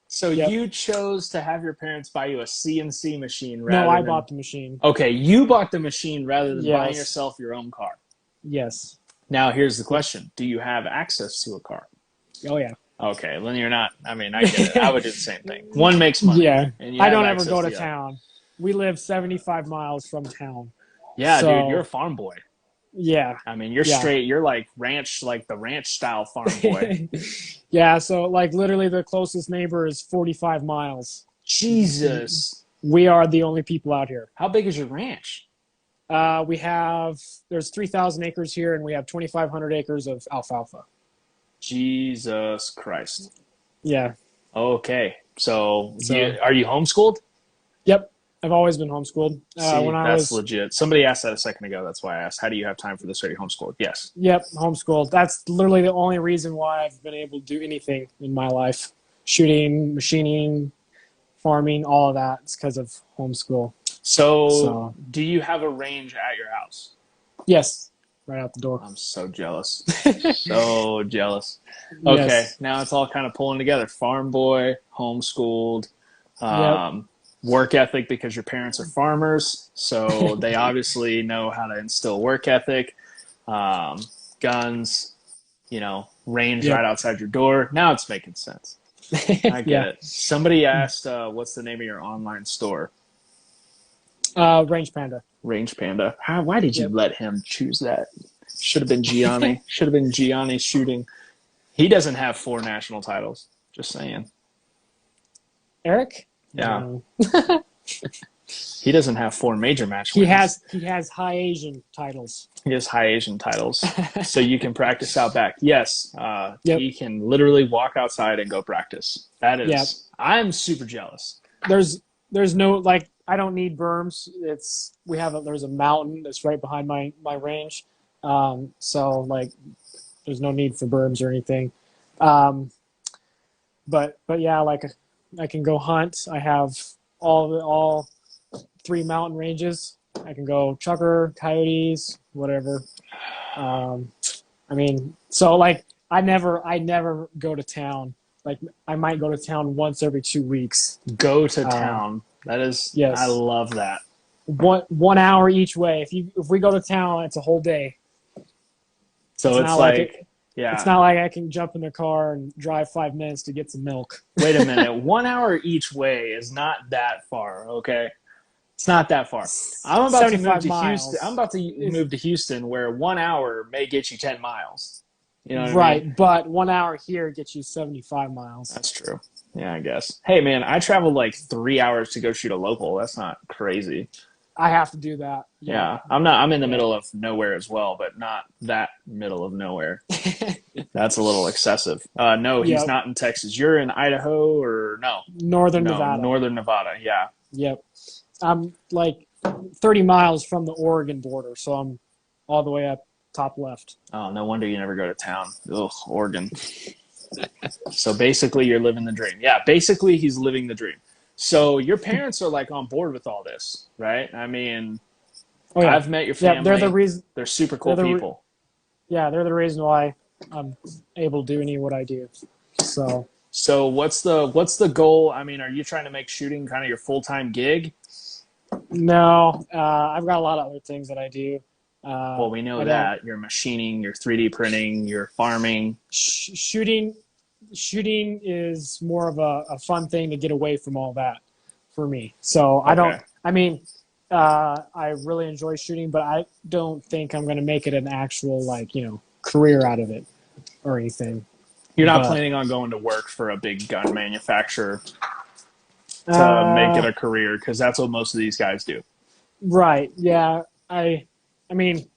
So yep. you chose to have your parents buy you a CNC machine No, rather I than bought the machine. Okay, you bought the machine rather than buying Yes, yourself your own car. yes, Now here's the question. Do you have access to a car? oh yeah, Okay, then you're not. I mean, I get it. I would do the same thing. One makes money, yeah. and you I have don't ever access go to to the other. town. We live 75 miles from town, Yeah, dude, you're a so farm boy. yeah, I mean, you're yeah. straight. You're like ranch, like the ranch style farm boy. Yeah, so like literally the closest neighbor is 45 miles. Jesus, We are the only people out here. how big is your ranch? There's 3,000 acres here, and we have 2,500 acres of alfalfa. Jesus Christ. Yeah. Okay, so So, are you homeschooled? yep. I've always been homeschooled. When See, I that's was, legit. Somebody asked that a second ago. That's why I asked. How do you have time for this? Are you homeschooled? Yes. yep, homeschooled. That's literally the only reason why I've been able to do anything in my life. Shooting, machining, farming, all of that. It's because of homeschool. So, So, do you have a range at your house? yes, right out the door. I'm so jealous. So jealous. Okay, Yes. now it's all kind of pulling together. Farm boy, homeschooled, Yep. um, work ethic because your parents are farmers, so they obviously know how to instill work ethic. Guns, range right Yep. outside your door. Now it's making sense. I get Yeah. it. Somebody asked, what's the name of your online store? Range Panda. Range Panda. Why did you Yep. let him choose that? Should have been Gianni. Should have been Gianni shooting. He doesn't have 4 national titles. Just saying. Eric? Yeah. No. He doesn't have 4 major match He wins. has high Asian titles. He has high Asian titles, so you can practice out back. Yes, Yep. he can literally walk outside and go practice. That Yep. is, I'm super jealous. There's no like I don't need berms. There's a mountain that's right behind my range. So like there's no need for berms or anything. Um, but yeah, like I can go hunt. I have all 3 mountain ranges. I can go chukar, coyotes, whatever. Um, I mean, so like I never go to town. Like I might go to town once every 2 weeks. Go to Um, town. That is, I yes, love that. 1 hour each way. If we go to town, it's a whole day. So It's it's not like it. like, It's yeah. not like I can jump in the car and drive 5 minutes to get some milk. Wait a minute. 1 hour each way is not that far. Okay, it's not that far. I'm about to move 75 to Houston. I'm miles. about to Is move to Houston, where 1 hour may get you 10 miles. You know what I mean? right, but 1 hour here gets you 75 miles. That's true. Yeah, I guess. Hey, man, I traveled like 3 hours to go shoot a local. That's not crazy. I have to do that. Yeah, Yeah, I'm not. I'm in the yeah. middle of nowhere as well, but not that middle of nowhere. That's a little excessive. No, he's Yep. not in Texas. You're in Idaho, or no? Northern No, Nevada. Northern Nevada. Yeah. Yep. I'm like 30 miles from the Oregon border, so I'm all the way up top left. Oh, no wonder you never go to town. Ugh, Oregon. So basically, you're living the dream. Yeah, basically, he's living the dream. So your parents are like on board with all this, right? I mean, Oh yeah, I've met your yeah. They're the family. reason. They're super They're cool the people. yeah. They're the reason why I'm able to do any of what I do. So So what's the goal? I mean, are you trying to make shooting kind of your full-time gig? no, I've got a lot of other things that I do. Well, we know I don't that you're machining, you're 3D printing, you're farming. shooting. Shooting is more of a fun thing to get away from all that for me. So I don't. Okay. I mean, I really enjoy shooting, but I don't think I'm going to make it an actual like career out of it or anything. You're not But planning on going to work for a big gun manufacturer to make it uh, a career, because that's what most of these guys do. right, yeah, I mean,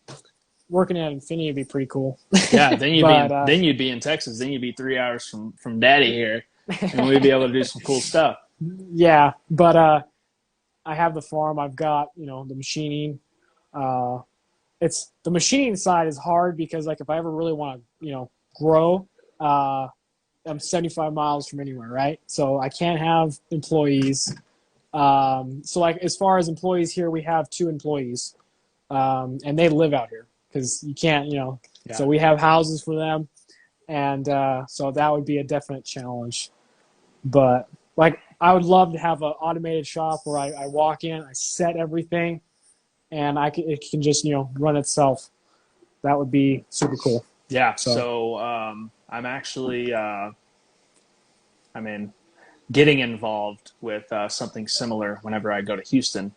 working at Infinity would be pretty cool. Yeah, then you'd be but in, then you'd be in Texas. Then you'd be 3 hours from Daddy here, and we'd be able to do some cool stuff. yeah, but I have the farm. I've got the machining. Uh, it's the machining side is hard because like if I ever really want to grow, I'm 75 miles from anywhere, right? So I can't have employees. So like as far as employees here, we have 2 employees, and they live out here because you can't. Yeah. So we have houses for them, and so that would be a definite challenge. But like I would love to have an automated shop where I walk in, I set everything, and it can just run itself. That would be super cool. Yeah. So So I'm actually, I mean, getting involved with something similar whenever I go to Houston.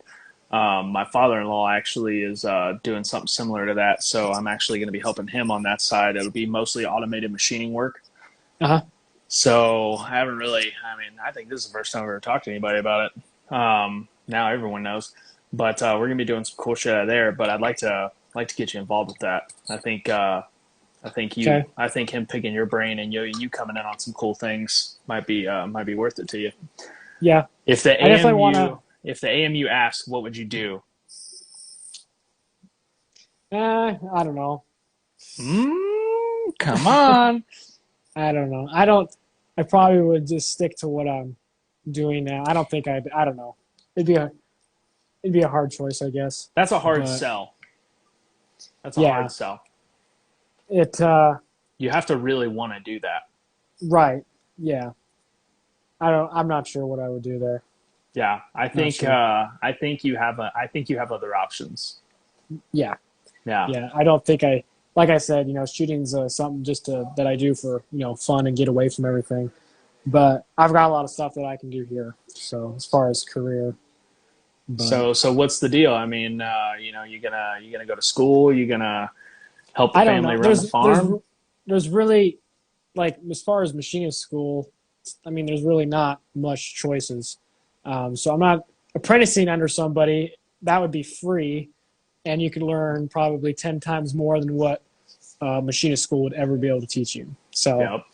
My father-in-law actually is doing something similar to that, so I'm actually going to be helping him on that side. It'll be mostly automated machining work. uh-huh. So I haven't really. I mean, I think this is the first time I've ever talked to anybody about it. Now everyone knows, but we're gonna be doing some cool shit out there. But I'd like to get you involved with that. Okay. I think him picking your brain and you coming in on some cool things might be worth it to you. Yeah, If the I definitely want to. AMU asks, what would you do? I don't know. Come on. I don't know. I don't. I probably would just stick to what I'm doing now. I don't think I'd. I don't know. It'd be a. It'd be a hard choice, I guess. That's a hard But sell. That's a yeah, hard sell. it. You have to really want to do that. Right. Yeah. I don't. I'm not sure what I would do there. Yeah, Not sure. I think you have other options. Yeah. Yeah. Yeah. I don't think I. Like I said, shooting's something just that I do for fun and get away from everything. But I've got a lot of stuff that I can do here. So as far as career, but So what's the deal? I mean, you gonna go to school? You gonna help the I don't family know. run the farm? There's really like as far as machinist school. I mean, there's really not much choices. So I'm not. apprenticing under somebody, that would be free, and you could learn probably 10 times more than what machinist school would ever be able to teach you. So Yep.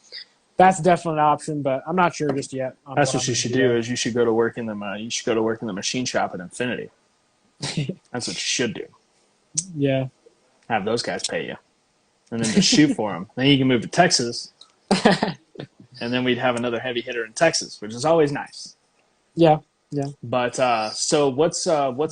that's definitely an option, but I'm not sure just yet. On That's what what I'm you gonna should do do. there. Is you should go to work in the machine shop at Infinity. That's what you should do. Yeah. Have those guys pay you, and then just shoot for them. Then you can move to Texas, and then we'd have another heavy hitter in Texas, which is always nice. Yeah. Yeah. But so what's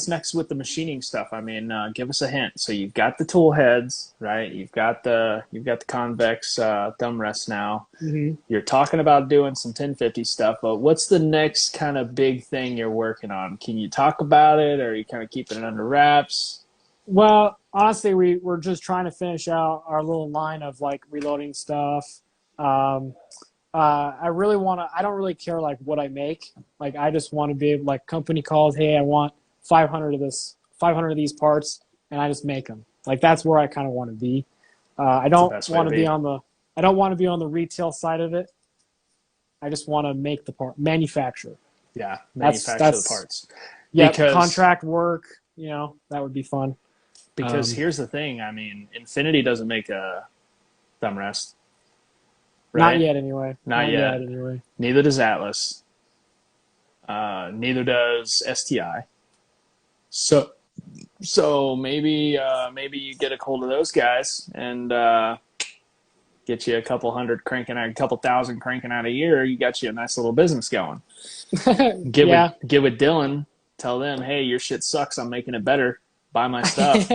next with the machining stuff? I mean, give us a hint. So you've got the tool heads, right? You've got the convex thumb rest now. Mm-hmm. You're talking about doing some 1050 stuff, but what's the next kind of big thing you're working on? Can you talk about it, or are you kind of keeping it under wraps? Well, honestly, we're just trying to finish out our little line of like reloading stuff. Um, I really want to. I don't really care like what I make. Like I just want to be able, like company calls, hey, I want 500 of this, 500 of these parts, and I just make them. Like that's where I kind of want to be. I That's the don't best way want to to be be. on the. I don't want to be on the retail side of it. I just want to make the part, manufacture. Yeah, That's manufacture the parts. yeah, Because contract work. That would be fun. here's the thing. I mean, Infinity doesn't make a thumb rest, Not right? yet, anyway. Not yet. Anyway. Neither does Atlas. Neither does STI. So maybe you get a hold of those guys and get you a couple hundred cranking out, a couple thousand cranking out a year. You got you a nice little business going. Get Yeah. with Dylan. Tell them, hey, your shit sucks. I'm making it better. Buy my stuff.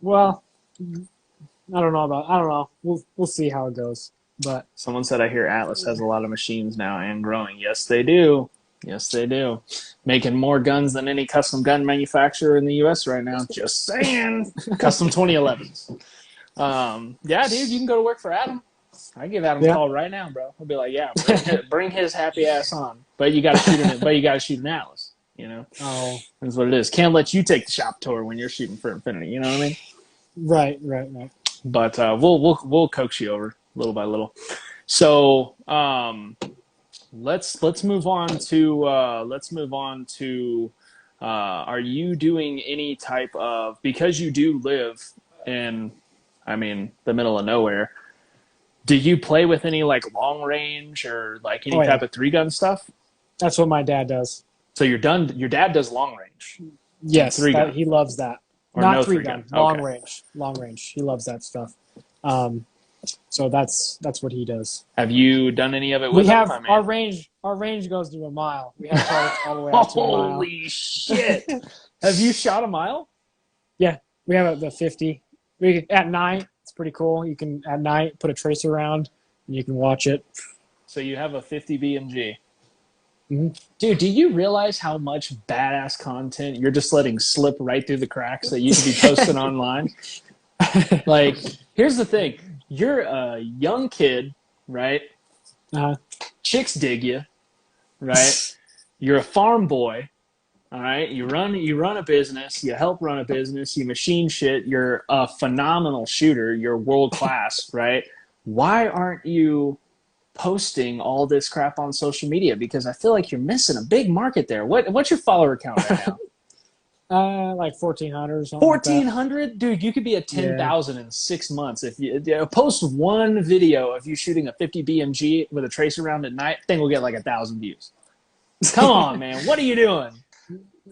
Well, I don't know. We'll see how it goes. But Someone said I hear Atlas has a lot of machines now and growing. Yes, they do. Yes, they do. Making more guns than any custom gun manufacturer in the U.S. right now. Just saying. Custom 2011s. Yeah, dude, you can go to work for Adam. I give Adam a call right now, bro. He'll be like, yeah, bring his happy ass on. But you got to shoot an. But you got to shoot an Atlas. Oh, That's what it is. Can't let you take the shop tour when you're shooting for Infinity. You know what I mean? right. But we'll coax you over little by little. So let's move on to are you doing any type of, because you do live in, I mean, the middle of nowhere, do you play with any like long range or like any type of 3-gun stuff? That's what my dad does. So your dad does long range. Yes, 3-gun. he loves that. Or Not no 3-gun, 3-gun. Okay. long range. He loves that stuff. So that's what he does. Have you done any of it with him? I mean, our range goes to a mile. We have targets all the way out to a mile. holy shit! Have you shot a mile? Yeah, we have the 50. At night, it's pretty cool. You can at night put a tracer around and you can watch it. So you have a 50 BMG. Mm-hmm. Dude, do you realize how much badass content you're just letting slip right through the cracks that you could be posting online? Like, here's the thing. You're a young kid, right? Chicks dig you, right? You're a farm boy, all right? You run a business. You help run a business. You machine shit. You're a phenomenal shooter. You're world class, right? Why aren't you posting all this crap on social media? Because I feel like you're missing a big market there. What's your follower count right now? Like 1,400 or something. 1,400, dude. You could be at 10,000 in 6 months if you post one video of you shooting a 50 BMG with a tracer round at night. Thing will get like 1,000 views. Come on, man. What are you doing?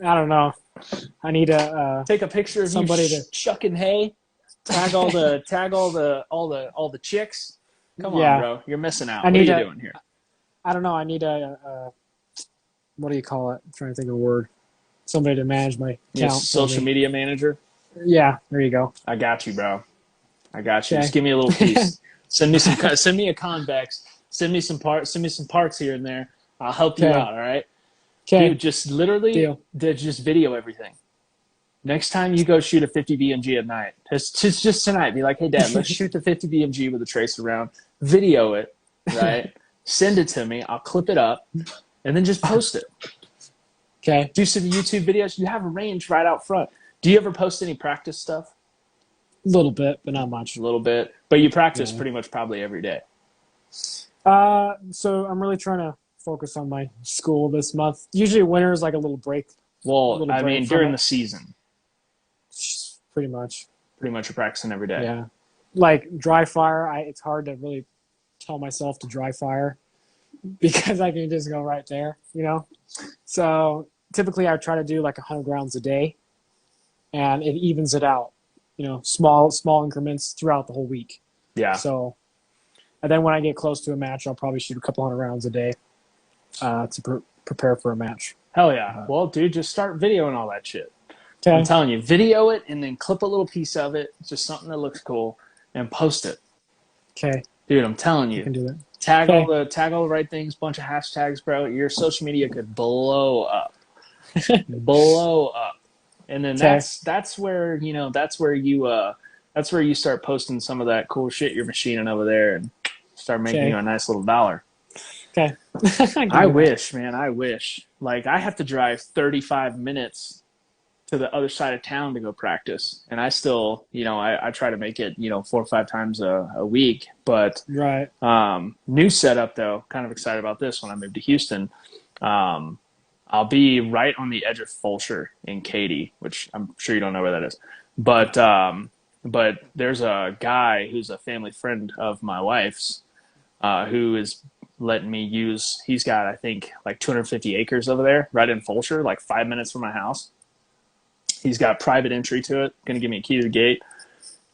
I don't know. I need to take a picture of somebody you chucking hay. Tag all the chicks. Come on, bro. You're missing out. What are you doing here? I don't know. I need a what do you call it? I'm trying to think of a word. Somebody to manage my account. Social media manager. Yeah, there you go. I got you, bro. I got you. Okay. Just give me a little piece. Send me a convex. Send me some parts here and there. I'll help you out. All right. Okay. Dude, just literally, just video everything. Next time you go shoot a 50 BMG at night, just tonight, be like, hey, Dad, let's shoot the 50 BMG with a tracer round. Video it, right? Send it to me. I'll clip it up, and then just post it. Okay. Do some YouTube videos. You have a range right out front. Do you ever post any practice stuff? A little bit, but not much. A little bit. But you practice pretty much probably every day. So I'm really trying to focus on my school this month. Usually winter is like a Well, little I break mean, from during it. the season, Pretty much. pretty much you're practicing every day. Yeah. Like dry fire, it's hard to really tell myself to dry fire because I can just go right there, you know? So typically I try to do like 100 rounds a day and it evens it out, you know, small increments throughout the whole week. Yeah. So, and then when I get close to a match, I'll probably shoot a couple hundred rounds a day prepare for a match. Hell yeah. Well, dude, just start videoing all that shit. I'm Okay. telling you, video it and then clip a little piece of it, just something that looks cool, and post it. Okay. Dude, I'm telling I you. can do that. Tag all the right things, bunch of hashtags, bro. Your social media could blow up. Blow up. And then Okay. that's where, that's where you start posting some of that cool shit you're machining over there and start making you a nice little dollar. Okay. I wish, man, I wish. Like I have to drive 35 minutes to the other side of town to go practice. And I still, I try to make it, 4 or 5 times a week. But Right. new setup though, kind of excited about this when I moved to Houston. I'll be right on the edge of Fulshire in Katy, which I'm sure you don't know where that is. But there's a guy who's a family friend of my wife's who is letting me use. He's got, I think, like 250 acres over there, right in Fulshire, like 5 minutes from my house. He's got private entry to it. Going to give me a key to the gate.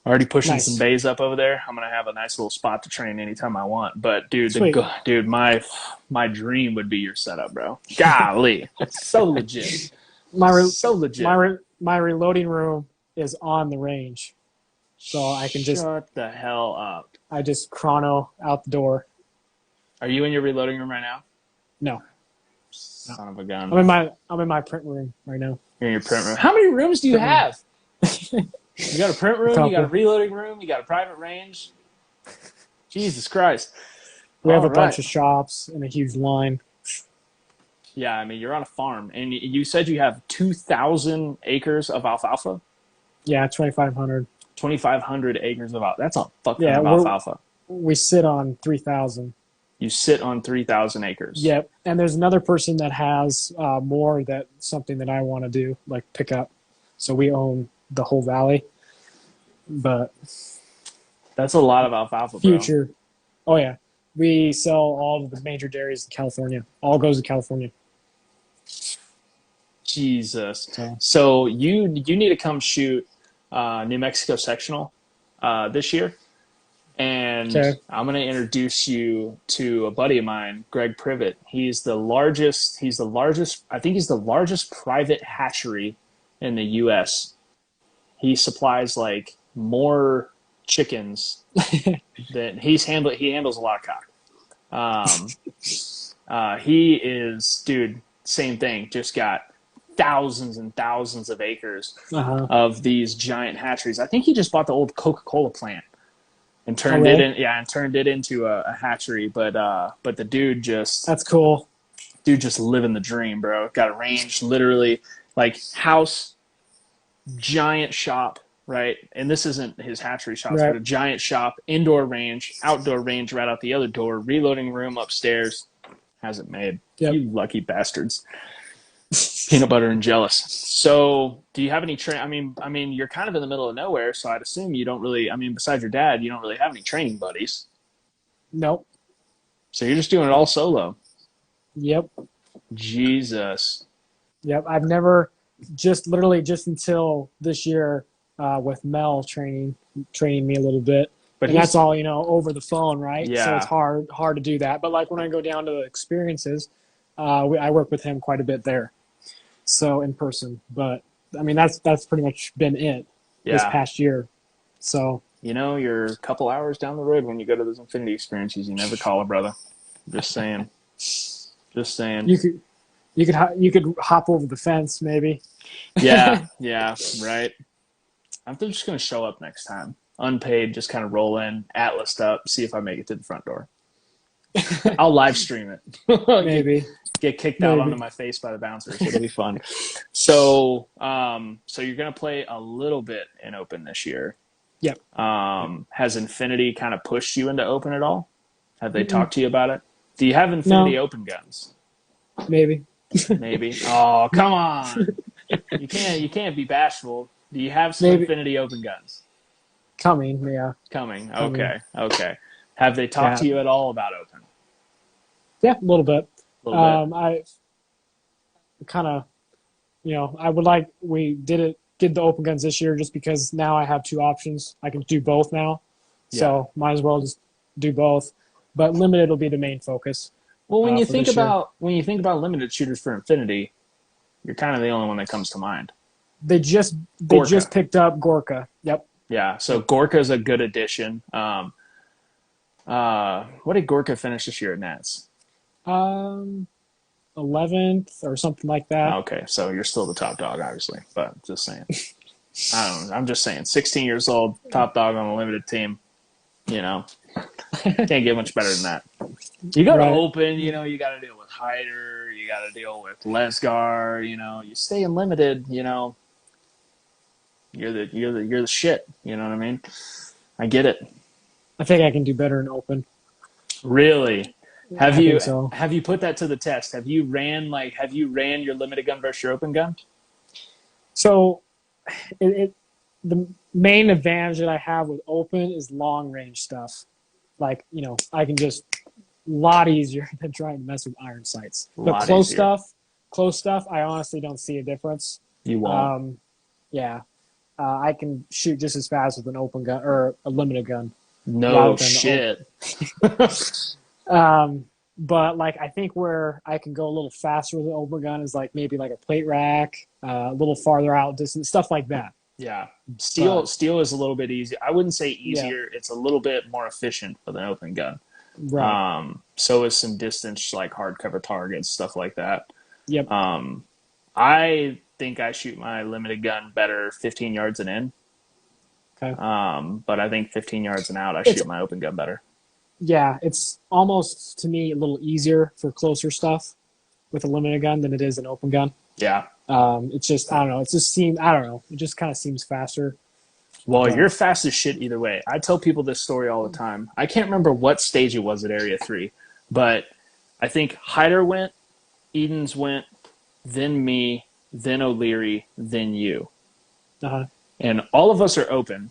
Already pushing some bays up over there. I'm gonna have a nice little spot to train anytime I want. But dude, my dream would be your setup, bro. Golly, so legit, so legit. My reloading room is on the range, so I can just shut the hell up. I just chrono out the door. Are you in your reloading room right now? No. Son of a gun. I'm in my print room right now. You're in your print room. How many rooms do you have? You got a print room, you got a reloading room, you got a private range. Jesus Christ. We have a bunch of shops and a huge line. Yeah, I mean, you're on a farm. And you said you have 2,000 acres of alfalfa? Yeah, 2,500. 2,500 acres of alfalfa. That's a fuck ton of alfalfa. We sit on 3,000. You sit on 3,000 acres. Yep. And there's another person that has more something that I want to do, like pick up. So we own the whole valley. But that's a lot of alfalfa, future. Bro. Oh yeah. We sell all of the major dairies in California. All goes to California. Jesus. So you need to come shoot New Mexico sectional this year. And I'm going to introduce you to a buddy of mine, Greg Privet. He's the largest private hatchery in the US. He supplies like more chickens than he handles a lot of cock. He is, dude, same thing, just got thousands and thousands of acres of these giant hatcheries. I think he just bought the old Coca-Cola plant and turned it into a hatchery. But the dude just, that's cool. Dude just living the dream, bro. Got a range, literally, like house, giant shop, right? And this isn't his hatchery shop, but a giant shop, indoor range, outdoor range right out the other door, reloading room upstairs. Has it made. Yep. You lucky bastards. Peanut butter and jealous. So do you have any I mean, you're kind of in the middle of nowhere, so I'd assume you don't really, besides your dad, you don't really have any training buddies. Nope. So you're just doing it all solo. Yep. Jesus. Yep. I've never just until this year with Mel training me a little bit. But that's all, over the phone, right? Yeah. So it's hard to do that. But like when I go down to the experiences, I work with him quite a bit there. So in person. But I mean that's pretty much been it this past year. So you're a couple hours down the road when you go to those Infinity experiences. You never call a brother. Just saying. Just saying. You could hop over the fence maybe. Yeah, right. I'm just gonna show up next time, unpaid, just kind of roll in, atlased up, see if I make it to the front door. I'll live stream it. Maybe get kicked out onto my face by the bouncers. It'll be fun. So you're gonna play a little bit in Open this year. Yep. Has Infinity kind of pushed you into Open at all? Have they talked to you about it? Do you have Infinity No, open guns? maybe. Maybe. Oh, come on. You can't be bashful. Do you have some Maybe Infinity open guns coming. Yeah, coming? coming. Okay. Okay. Have they talked Yeah, to you at all about open? yeah, a little bit. A little bit. I kind of, I would like we did the open guns this year just because now I have two options. I can do both now, Yeah. so might as well just do both. But limited will be the main focus Well, when you for think this year. about limited shooters for Infinity, you're kind of the only one that comes to mind. They just Gorka. picked up Gorka. Yep. Yeah. So Yep. Gorka is a good addition. What did Gorka finish this year at Nats? Um, 11th or something like that. Okay, so you're still the top dog, obviously. But just saying. I don't know. I'm just saying. 16 years old, top dog on a limited team. You know, can't get much better than that. You go to Right. open, you got to deal with Hyder, you got to deal with Lesgar. You stay in limited. You're the shit. You know what I mean? I get it. I think I can do better in open. Really. Have I you think so. have you put that to the test? Have you ran your limited gun versus your open gun? So the main advantage that I have with open is long range stuff. Like, I can just a lot easier than trying to mess with iron sights. A But lot easier. close stuff, I honestly don't see a difference. You won't. Um, yeah, I can shoot just as fast with an open gun or a limited gun No rather than the open. shit. But like I think where I can go a little faster with an open gun is like maybe like a plate rack, a little farther out distance, stuff like that. Yeah. Steel But steel is a little bit easier. I wouldn't say yeah, easier. It's a little bit more efficient with an open gun. right. So is some distance like hardcover targets, stuff like that. Yep. I think I shoot my limited gun better 15 yards and in. Okay. But I think 15 yards and out, I It's shoot my open gun better. Yeah, it's almost to me a little easier for closer stuff with a limited gun than it is an open gun. Yeah. It's just I don't know. I don't know. It just kind of seems faster. Well, But you're fast as shit either way. I tell people this story all the time. I can't remember what stage it was at Area 3, but I think Hyder went, Edens went, then me, then O'Leary, then you. uh And all of us are open.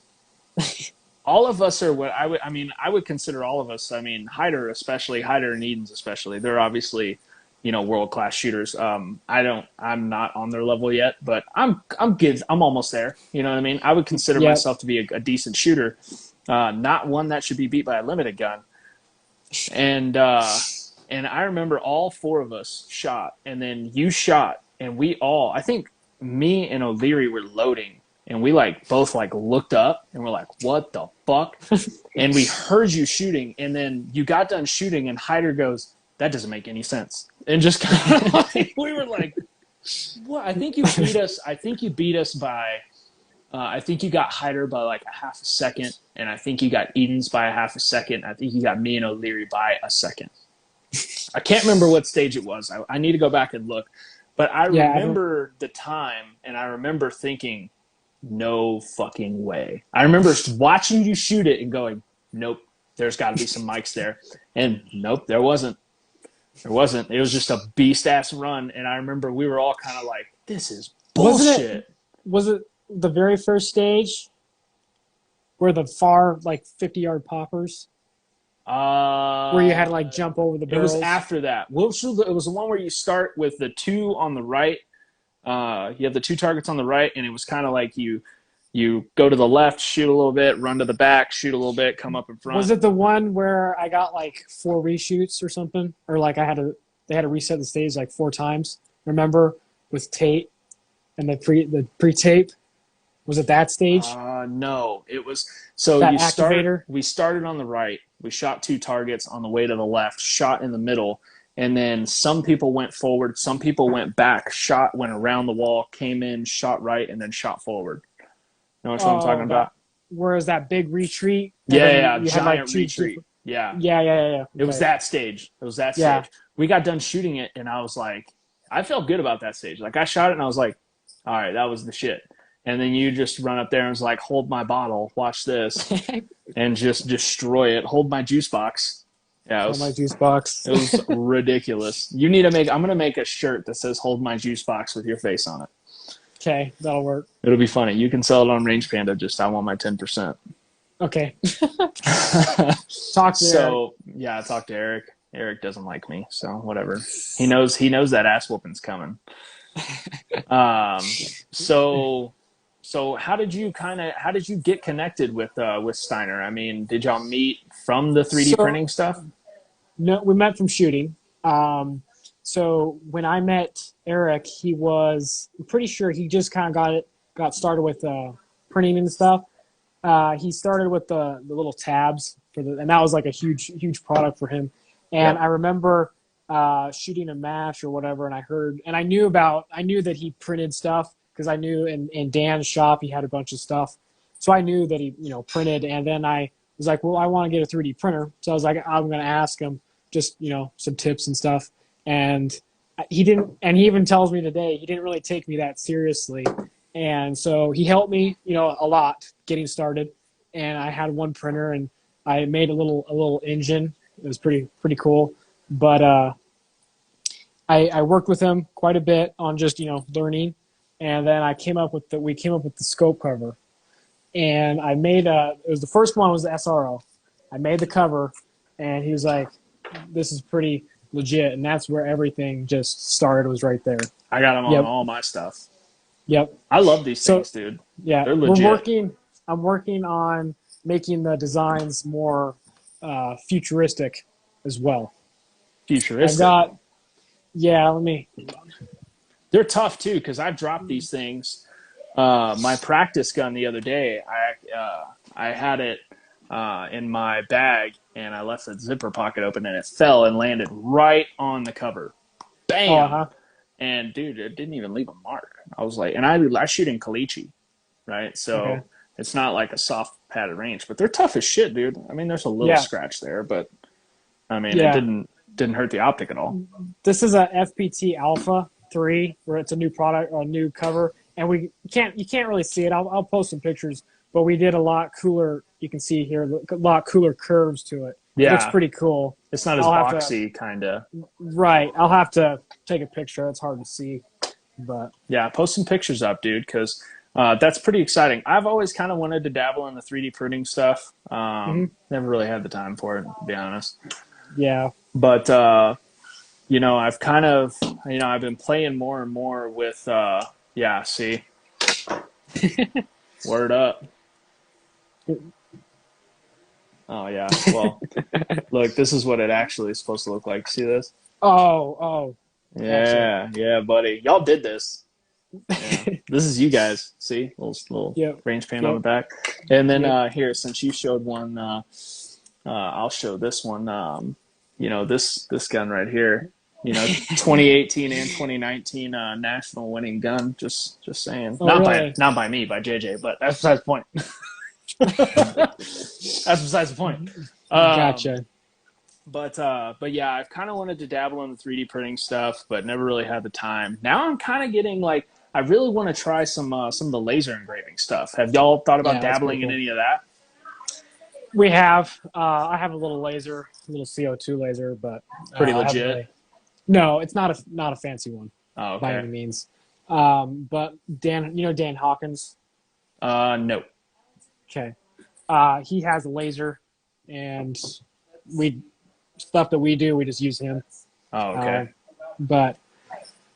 All of us are what I would consider all of us. I mean, Hyder especially, Hyder and Edens especially. They're obviously, world class shooters. I'm not on their level yet, but I'm good. I'm almost there. You know what I mean? I would consider yeah, myself to be a decent shooter, not one that should be beat by a limited gun. And I remember all four of us shot, and then you shot, and I think me and O'Leary were loading, and we both looked up, and we're like, "What the fuck?" And we heard you shooting, and then you got done shooting, and Hyder goes, "That doesn't make any sense," and just kind of we were like, "What?" I think you beat us. I think you beat us by. I think you got Hyder by a half a second, and I think you got Edens by a half a second. I think you got me and O'Leary by a second. I can't remember what stage it was. I need to go back and look. But I yeah. I don't. remember the time, and I remember thinking, no fucking way. I remember watching you shoot it and going, nope, there's got to be some mics there. And nope, there wasn't. There wasn't. It was just a beast-ass run, and I remember we were all kind of like, this is Wasn't it? bullshit. Was it the very first stage where the far 50-yard poppers where you had to jump over the It was barrels? after that. It was the one where you start with the two on the right. You have the two targets on the right, and it was kind of like you go to the left, shoot a little bit, run to the back, shoot a little bit, come up in front. Was it the one where I got 4 reshoots or something, or they had to reset the stage 4 times? Remember with Tate and the pre-tape? Was it that stage? No, it was. So that you activator? We started on the right. We shot 2 targets on the way to the left, shot in the middle, and then some people went forward, some people went back, went around the wall, came in, shot right, and then shot forward. You know what I'm talking about? Whereas that big retreat? Yeah, you giant had retreat. Yeah. Yeah. Okay. It was that stage. Yeah. We got done shooting it, and I was like, I felt good about that stage. I shot it, and I was like, all right, that was the shit. And then you just run up there and was like, hold my bottle, watch this, and just destroy it. Hold my juice box, Yeah, Hold my juice box. it was ridiculous. You need to make. I'm gonna make a shirt that says "Hold my juice box" with your face on it. Okay, that'll work. It'll be funny. You can sell it on Range Panda. Just I want my 10%. Okay. Talk to Eric. So yeah, I talked to Eric. Eric doesn't like me, so whatever. He knows that ass whooping's coming. Um, so how did you get connected with Steiner? I mean, did y'all meet from the 3D So printing stuff? no, we met from shooting. So when I met Eric, I'm pretty sure he just kind of got started with printing and stuff. He started with the little tabs and that was like a huge product for him. And Yep. I remember shooting a match or whatever, and I knew that he printed stuff because I knew in Dan's shop he had a bunch of stuff, so I knew that he printed. And then I was like, well, I want to get a 3D printer, so I was like, I'm going to ask him just some tips and stuff. And he didn't, and he even tells me today he didn't really take me that seriously. And so he helped me, a lot getting started. And I had one printer, and I made a little engine. It was pretty cool. But I worked with him quite a bit on just learning, and then we came up with the scope cover, and I made it was the first one was the SRO. I made the cover, and he was like, "This is pretty legit," and that's where everything just started. Was right there. I got them on Yep. all my stuff. Yep. I love these So things, dude. yeah, They're legit. I'm working on making the designs more futuristic as well. I've Futuristic. got yeah. Let me. They're tough too because I've dropped these things. My practice gun the other day, I had it in my bag and I left the zipper pocket open and it fell and landed right on the cover. Oh, Bam! huh. And dude, it didn't even leave a mark. I was like, and I shoot in caliche, right? Okay. So it's not like a soft padded range, but they're tough as shit, dude. I mean, there's a little Yeah. scratch there, but I mean, it Yeah. didn't hurt the optic at all. This is a FPT Alpha 3, where it's a new product or a new cover, and you can't really see it. I'll post some pictures, but we did a lot cooler. You can see here a lot cooler curves to it. It looks Yeah, pretty cool. it's not as I'll have to boxy, kind of. right. I'll have to take a picture. It's hard to see, but Yeah, post some pictures up, dude, because that's pretty exciting. I've always kind of wanted to dabble in the 3D printing stuff. mhm. Never really had the time for it, to be honest. Yeah. But I've kind of, I've been playing more and more with, yeah, see, word up. Oh yeah. Well, look, this is what it actually is supposed to look like. See this? Oh, gotcha. Yeah, yeah, buddy. Y'all did this. Yeah, this is you guys. See, little Yep. range pan on the Yep. back, and then Yep. here, since you showed one, I'll show this one. This gun right here. 2018 and 2019 national winning gun. Just saying. Oh, really? Not by me, by JJ, but that's besides the point. That's besides the point. Gotcha. But yeah, I've kind of wanted to dabble in the 3D printing stuff, but never really had the time. Now I'm kind of getting like I really want to try some of the laser engraving stuff. Have y'all thought about Yeah, that's pretty dabbling in cool. any of that? We have. I have a little laser, a little CO2 laser, but Pretty I haven't legit. really. No, it's not a fancy one Oh, by okay. any means. But Dan Hawkins. No. Okay. He has a laser, and we stuff that we do, we just use him. Oh, okay. But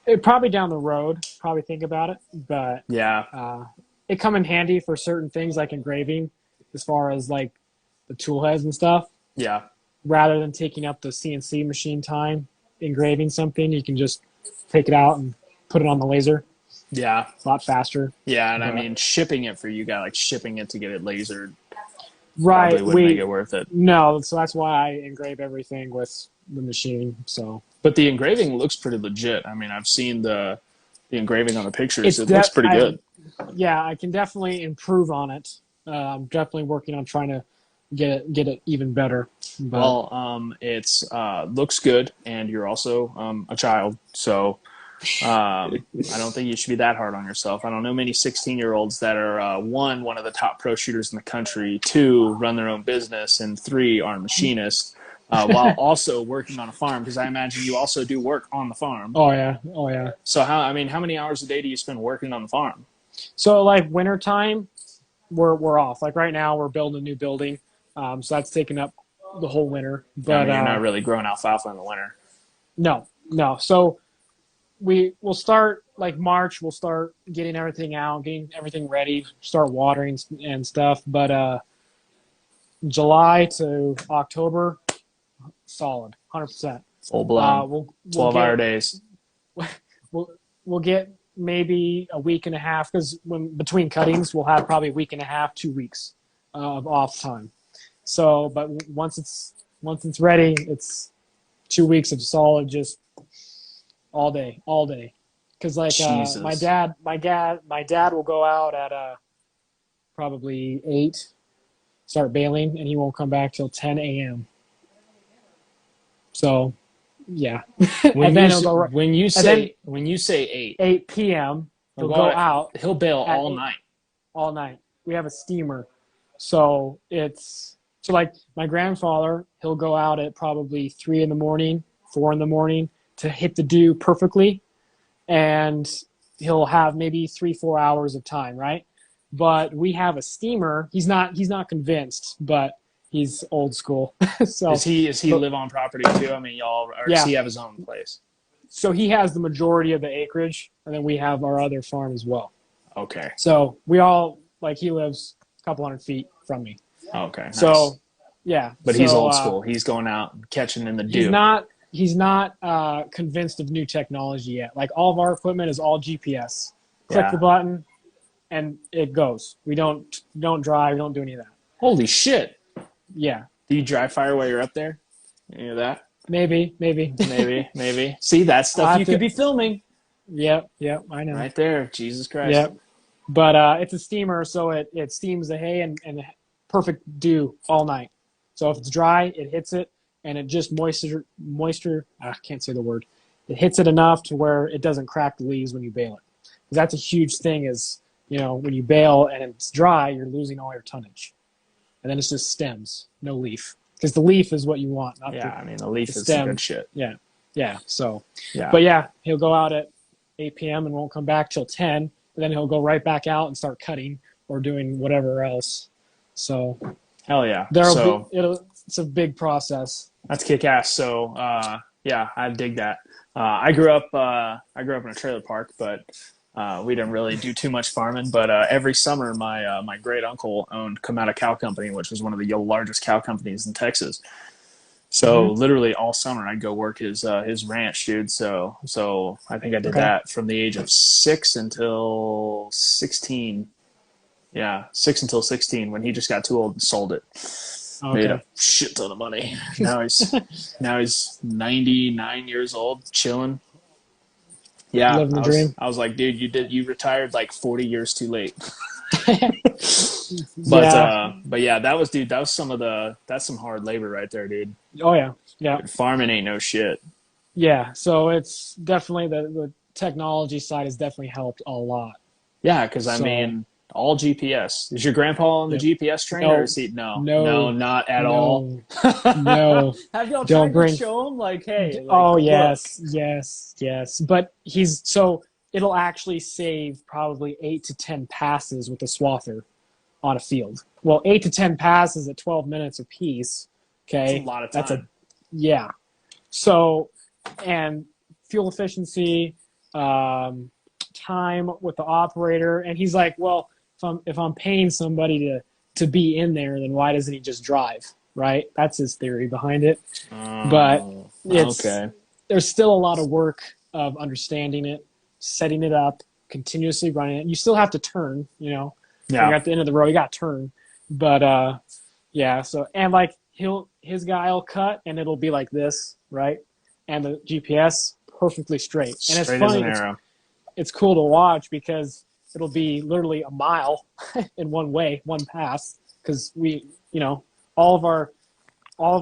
it probably down the road, probably think about it. But Yeah. it come in handy for certain things like engraving, as far as like the tool heads and stuff. Yeah. Rather than taking up the CNC machine time engraving something, you can just take it out and put it on the laser. Yeah. A lot faster. Yeah. And I But, mean, shipping it for you guys, like shipping it to get it lasered, right. probably wouldn't make it worth it. No, so that's why I engrave everything with the machine. So But the engraving looks pretty legit. I mean, I've seen the engraving on the pictures. It looks pretty good. Yeah, I can definitely improve on it. I'm definitely working on trying to get it even better. But, Well, it's looks good, and you're also a child, so I don't think you should be that hard on yourself. I don't know many 16-year-olds that are one of the top pro shooters in the country, two run their own business, and three are machinists. while also working on a farm? Because I imagine you also do work on the farm. Oh yeah, oh yeah. So how many hours a day do you spend working on the farm? So like wintertime, we're off. Like right now, we're building a new building, so that's taking up the whole winter. I But mean, you're not really growing alfalfa in the winter. no, no. So we'll start like March. We'll start getting everything out, getting everything ready, start watering and stuff. But July to October, solid, 100%. Full blown, We'll 12-hour get days. we'll we'll get maybe a week and a half because when between cuttings we'll have probably a week and a half, 2 weeks of off time. So, but once it's ready, it's 2 weeks of solid just all day. Because like Jesus. my dad will go out at probably 8, start baling, and he won't come back till 10 a.m. So yeah, When and you then he'll go right, and then when you say 8, 8 p.m. he'll he'll go out he'll bail at all 8 night. all night. We have a steamer, so it's so like my grandfather, he'll go out at probably 3 in the morning, 4 in the morning to hit the dew perfectly, and he'll have maybe 3-4 hours of time, right? But we have a steamer. He's not convinced, but he's old school. So, Is he but live on property too? I mean, y'all, or does yeah, he have his own place? so he has the majority of the acreage, and then we have our other farm as well. Okay. So we all like he lives a couple hundred feet from me. Okay. Nice. So yeah, But he's so old school. He's going out and catching in the he's dew. not he's not convinced of new technology yet. Like all of our equipment is all GPS. Click the Yeah. button and it goes. We don't drive. We don't do any of that. Holy shit. Yeah, Do you dry fire while you're up there? Any of that? maybe. Maybe. See, that's I stuff have you could to. be filming Yep. I know. right there. Jesus Christ. Yep. But it's a steamer, so it steams the hay and perfect dew all night. So if it's dry, it hits it, and it just moisture. I can't say the word. It hits it enough to where it doesn't crack the leaves when you bale it. Because that's a huge thing. Is when you bale and it's dry, you're losing all your tonnage, and then it's just stems, no leaf. Because the leaf is what you want, not Yeah, the, I mean, the leaf the is some stem. good shit. Yeah. So, Yeah. but yeah, he'll go out at 8 p.m. and won't come back till 10. And then he'll go right back out and start cutting or doing whatever else. So Hell yeah. it's a big process. That's kick ass. So, yeah, I dig that. I grew up in a trailer park, but we didn't really do too much farming. But every summer, my great uncle owned Kamada Cow Company, which was one of the largest cow companies in Texas. So Mm-hmm. literally all summer I'd go work his ranch, dude. So I think I did Okay. that from the age of 6 until 16. Yeah, 6 until 16 when he just got too old and sold it. Made Okay. a shit ton of money. Now he's 99 years old, chilling. Yeah, Living the dream. I was like, dude, you retired like 40 years too late. Yeah. But yeah, that's some hard labor right there, dude. Oh yeah. Yeah. Dude, farming ain't no shit. Yeah. So it's definitely the technology side has definitely helped a lot. Yeah, because I So mean, all GPS. Is your grandpa on the yep. GPS train, or No. is he? No, no, No. not at all. No. No. Have y'all Don't tried to bring show him, like, hey, like, Oh look? yes. But it'll actually save probably 8 to 10 passes with a swather on a field. Well, 8 to 10 passes at 12 minutes apiece. That's a Okay, lot of that's a time. yeah. So and fuel efficiency, time with the operator, and he's like, well, if I'm paying somebody to be in there, then why doesn't he just drive? Right? That's his theory behind it. But Oh, it's okay. there's still a lot of work of understanding it, setting it up, continuously running it. You still have to turn, Like Yeah, at the end of the row, you got to turn. But yeah. So and like his guy will cut, and it'll be like this, right? And the GPS perfectly straight. And it's straight as an funny. arrow. It's cool to watch because it'll be literally a mile in one way, one pass. Because all of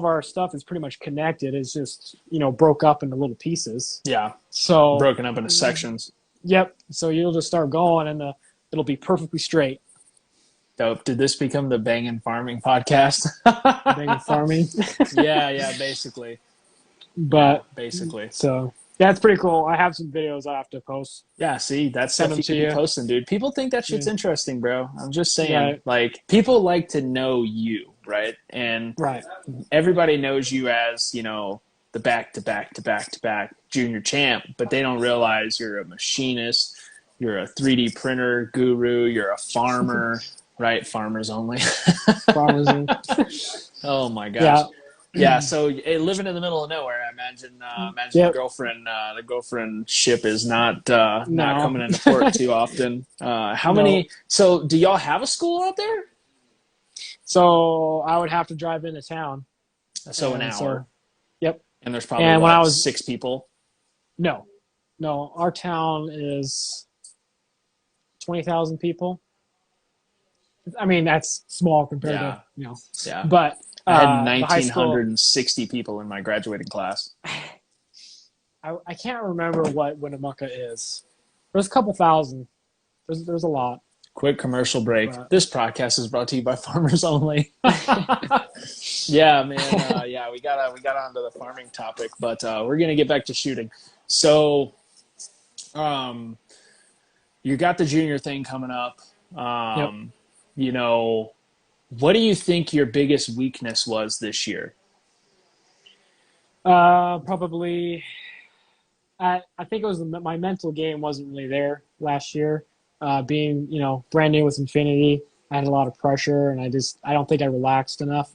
our stuff is pretty much connected. It's just broke up into little pieces. Yeah, So broken up into sections. yep. So you'll just start going, and it'll be perfectly straight. Dope. Did this become the Bangin farming podcast? Bangin farming. Yeah, basically. Yeah, But basically. so that's pretty cool. I have some videos I have to post. Yeah, see, that's Send stuff them you to could be you. posting, dude. People think that shit's Yeah. interesting, bro. I'm just saying, Right. like, people like to know you, right? And Right. everybody knows you as, the back to back to back to back junior champ, but they don't realize you're a machinist, you're a 3D printer guru, you're a farmer, right? Farmers only. Farmers. Oh my gosh. Yeah. Yeah, so living in the middle of nowhere, I imagine Yep. the girlfriend ship is not No. coming into port too often. How No. many? So, do y'all have a school out there? So I would have to drive into town. So an And hour, so, yep. and there's probably And when I what, was, 6 people. no, no, our town is 20,000 people. I mean, that's small compared Yeah, to, yeah. but I had the high school, 1,960 people in my graduating class. I can't remember what Winnemucca is. There's a couple thousand. There's a lot. Quick commercial break. But, This podcast is brought to you by Farmers Only. Yeah, man. Yeah, we got onto the farming topic, but we're gonna get back to shooting. So, um, you got the junior thing coming up. yep. You know, what do you think your biggest weakness was this year? Probably. I think it was my mental game wasn't really there last year. Being brand new with Infinity, I had a lot of pressure, and I don't think I relaxed enough.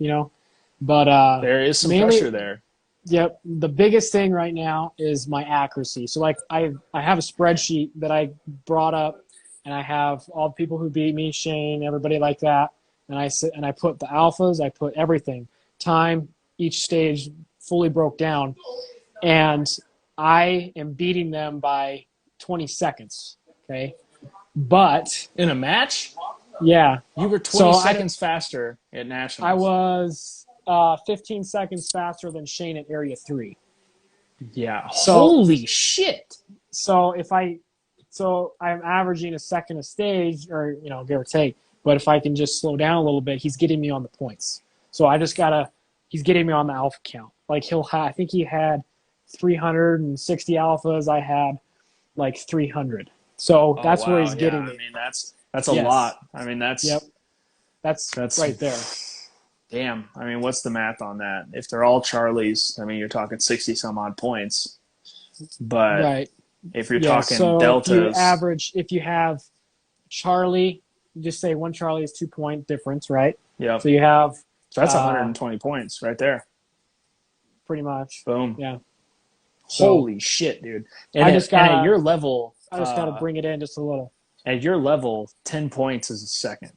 But There is some mainly, pressure there. yep. The biggest thing right now is my accuracy. So like I have a spreadsheet that I brought up, and I have all the people who beat me, Shane, everybody like that, and I put the alphas, I put everything, time, each stage fully broke down, and I am beating them by 20 seconds. Okay, but In a match, yeah, you were so 20 seconds faster at nationals. I was 15 seconds faster than Shane at Area 3. Yeah. So Holy shit. so I'm averaging a second a stage, or give or take. But if I can just slow down a little bit, he's getting me on the points. So I just gotta. He's getting me on the alpha count. Like I think he had 360 alphas. I had like 300. So Oh that's where wow. he's Yeah. getting I me. mean that's a Yes. lot. I mean that's Yep. That's that's right there. damn. I mean what's the math on that? If they're all Charlies, I mean you're talking 60 some odd points. But Right. if you're Yeah. talking So deltas, if you have Charlie, you just say one Charlie is 2 point difference, right? yep. So you have So that's uh, 120 points right there. pretty much. Boom. Yeah. So Holy shit, dude. I just And at gotta your level, I just gotta bring it in just a little. 10 points is a second,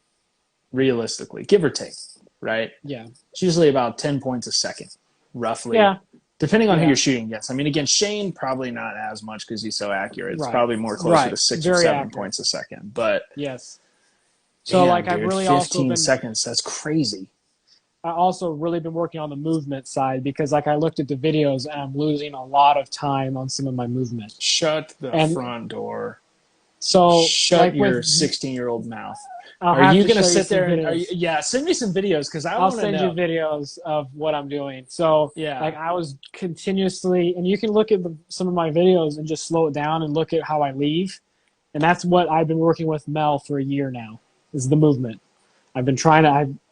realistically, give or take, right? Yeah. It's usually about 10 points a second, roughly, Yeah. depending on who Yeah. you're shooting against. I mean, again, Shane, probably not as much because he's so accurate. It's Right. probably more closer Right. to 6 or 7 Very points accurate. a second. But Yes. So damn, like I've dude, really also 15 been seconds. That's crazy. I also really been working on the movement side, because like I looked at the videos and I'm losing a lot of time on some of my movement. Shut the And front door. so Shut like your with 16-year-old mouth. I'll Are have you to going to show you sit some there and videos. yeah, send me some videos because I I'll want to send you know. videos of what I'm doing. So Yeah. like I was continuously, and you can look at some of my videos and just slow it down and look at how I leave. And that's what I've been working with Mel for a year now, is the movement. I'm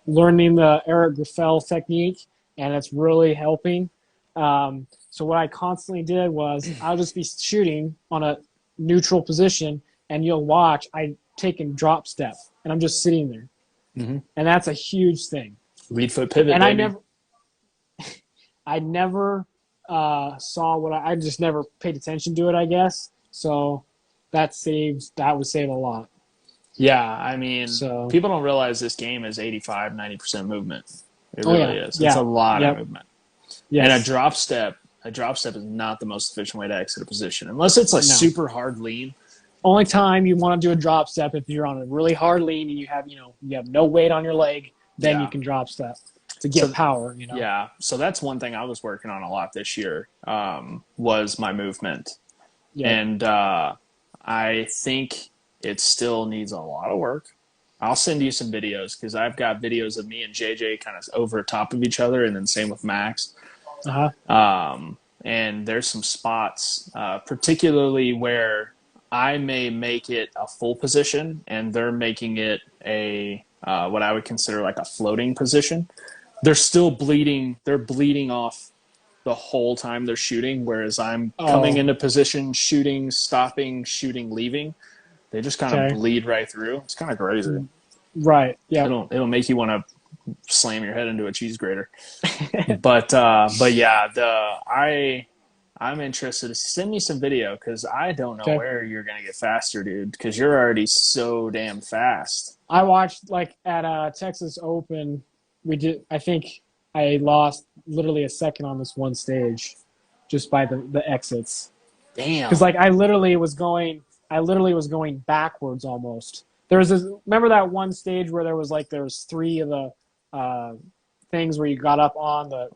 learning the Eric Graffel technique, and it's really helping. So what I constantly did was I'll just be shooting on a neutral position, and you'll watch I take and drop step, and I'm just sitting there. Mhm. And that's a huge thing. Lead foot pivot, And baby. I never saw I just never paid attention to it, I guess. So that would save a lot. Yeah, I mean, So people don't realize this game is 85-90% movement. It oh really yeah, is. It's yeah, a lot of yep, movement. And yes, a drop step is not the most efficient way to exit a position unless it's a no. super hard lean. Only time you want to do a drop step if you're on a really hard lean and you have no weight on your leg, then you Yeah. can drop step to get So power. yeah, so that's one thing I was working on a lot this year, was my movement. Yeah. And I think it still needs a lot of work. I'll send you some videos because I've got videos of me and JJ kind of over top of each other, and then same with Max. Uh-huh. And there's some spots, particularly where I may make it a full position, and they're making it a what I would consider like a floating position. They're still bleeding. They're bleeding off the whole time they're shooting, whereas I'm coming Oh, into position, shooting, stopping, shooting, leaving. They just kind of okay. bleed right through. It's kind of crazy. Right. Yep. It'll make you want to slam your head into a cheese grater. But yeah, I'm interested. Send me some video because I don't know Okay. where you're gonna get faster, dude. Because you're already so damn fast. I watched like at Texas Open, we did. I think I lost literally a second on this one stage, just by the exits. Because Damn. like I literally was going backwards almost. There was this. Remember that one stage where there was three of the uh, things where you got up on the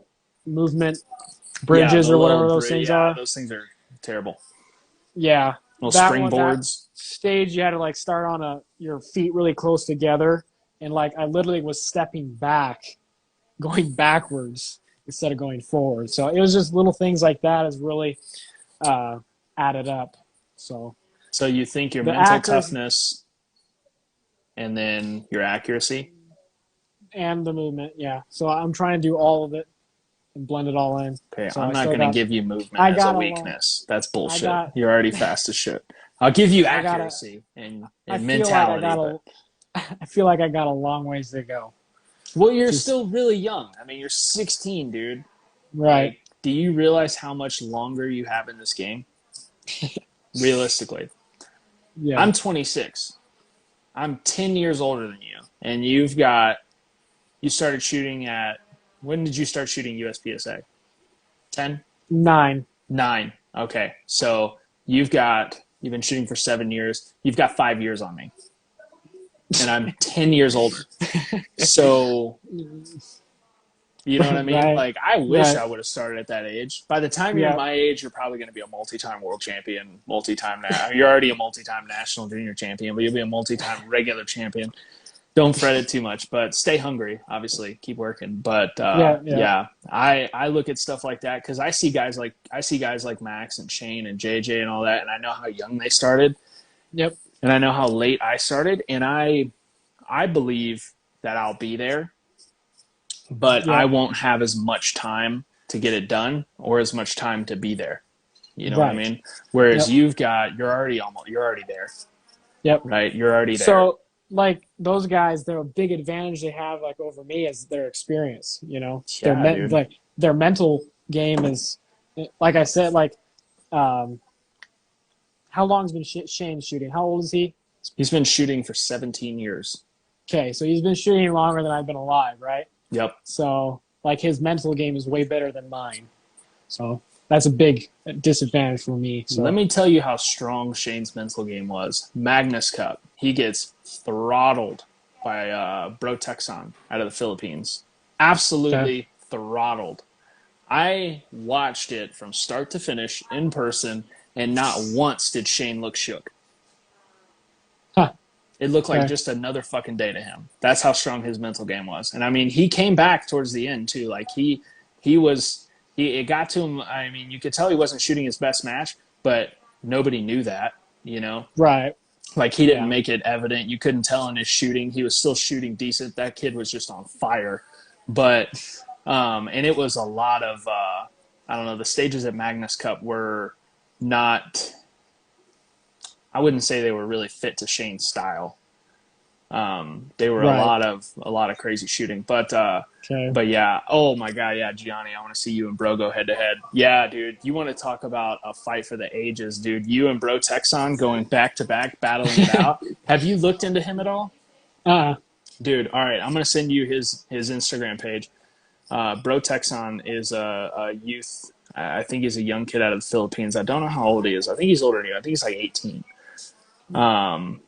movement Yeah, the bridges or little whatever those things yeah, are. those things are terrible. Yeah, Little that springboards. stage you had to like start on your feet really close together, and like I literally was stepping back, going backwards instead of going forward. So it was just little things like that has really uh, added up. So So you think your the mental accuracy toughness and then your accuracy. and the movement, yeah. So I'm trying to do all of it and blend it all in. Okay, So I'm I not still gonna got give you movement I as a got a long weakness. That's I bullshit. got You're already fast as shit. I'll give you I got a accuracy I and feel like I mentality, got but a I feel like I got a long ways to go. well, you're Just still really young. I mean, you're 16, dude. right. Like, do you realize how much longer you have in this game? Realistically, Yeah. I'm 26. I'm 10 years older than you, and you started shooting at when did you start shooting USPSA? 10, 9. 9. Okay, so you've been shooting for 7 years. You've got 5 years on me, and I'm 10 years older. So you know what I mean? Right. Like, I wish Right. I would have started at that age. By the time you're Yeah. my age, you're probably going to be a multi-time world champion, multi-time now. You're already a multi-time national junior champion, but you'll be a multi-time regular champion. Don't fret it too much, but stay hungry. Obviously, keep working. But Yeah. Yeah. yeah, I look at stuff like that because I see guys like Max and Shane and JJ and all that, and I know how young they started, Yep. and I know how late I started, and I believe that I'll be there, but I Yep. won't have as much time to get it done or as much time to be there. You know what I Right. mean? Whereas Yep. you're already there, Yep. right? You're already there. So like those guys, their big advantage they have like over me is their experience. You know, Yeah, dude. their mental game is like I said. Like, um, how long's been Shane shooting? How old is he? He's been shooting for 17 years. Okay, so he's been shooting longer than I've been alive, right? Yep. So like his mental game is way better than mine. So that's a big disadvantage for me. Let So me tell you how strong Shane's mental game was. Magnus Cup. He gets throttled by Bro Texan out of the Philippines. okay. Absolutely throttled. I watched it from start to finish in person, and not once did Shane look shook. Huh. It looked like Okay. just another fucking day to him. That's how strong his mental game was. And I mean, he came back towards the end too. Like he was it got to him. I mean, you could tell he wasn't shooting his best match, but nobody knew that, you know. Right. Like he didn't Yeah. make it evident. You couldn't tell in his shooting. He was still shooting decent. That kid was just on fire. But and it was a lot of I don't know, the stages at Magnus Cup were not I wouldn't say they were really fit to Shane's style. They were Right. a lot of crazy shooting, Okay. but yeah. Oh my god, yeah, Gianni, I want to see you and Bro go head to head. Yeah, dude, you want to talk about a fight for the ages, dude? You and Bro Texon going back to back, battling it out. Have you looked into him at all, uh. dude? All right, I'm gonna send you his Instagram page. Bro Texon is a youth. I think he's a young kid out of the Philippines. I don't know how old he is. I think he's older than you. I think he's like 18.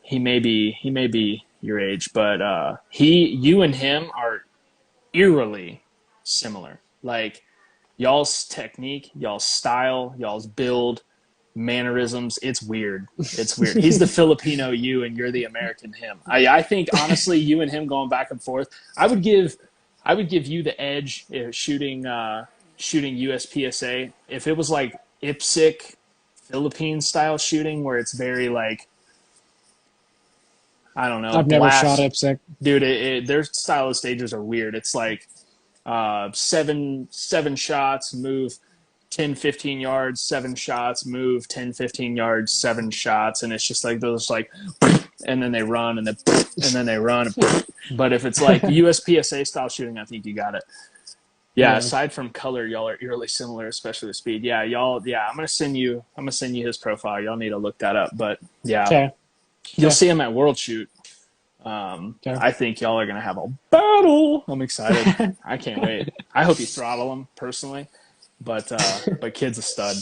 He may be your age, but you and him are eerily similar. Like y'all's technique, y'all's style, y'all's build, mannerisms. It's weird. It's weird. He's the Filipino you, and you're the American him. I think honestly, you and him going back and forth. I would give you the edge shooting USPSA. If it was like IPSC Philippine style shooting, where it's very like, I don't know, I've never shot blast, IPSC. dude. Their style of stages are weird. It's like seven shots, move 10, 15 yards, 7 shots, move 10, 15 yards, 7 shots, and it's just like those like, and then they run and then they run. But if it's like USPSA style shooting, I think you got it. Yeah, aside from color, y'all are eerily similar, especially with speed. Yeah, y'all. Yeah, I'm gonna send you his profile. Y'all need to look that up. But yeah, Okay. you'll see him at World Shoot. Okay. I think y'all are gonna have a battle. I'm excited. I can't wait. I hope you throttle him personally, but kid's a stud.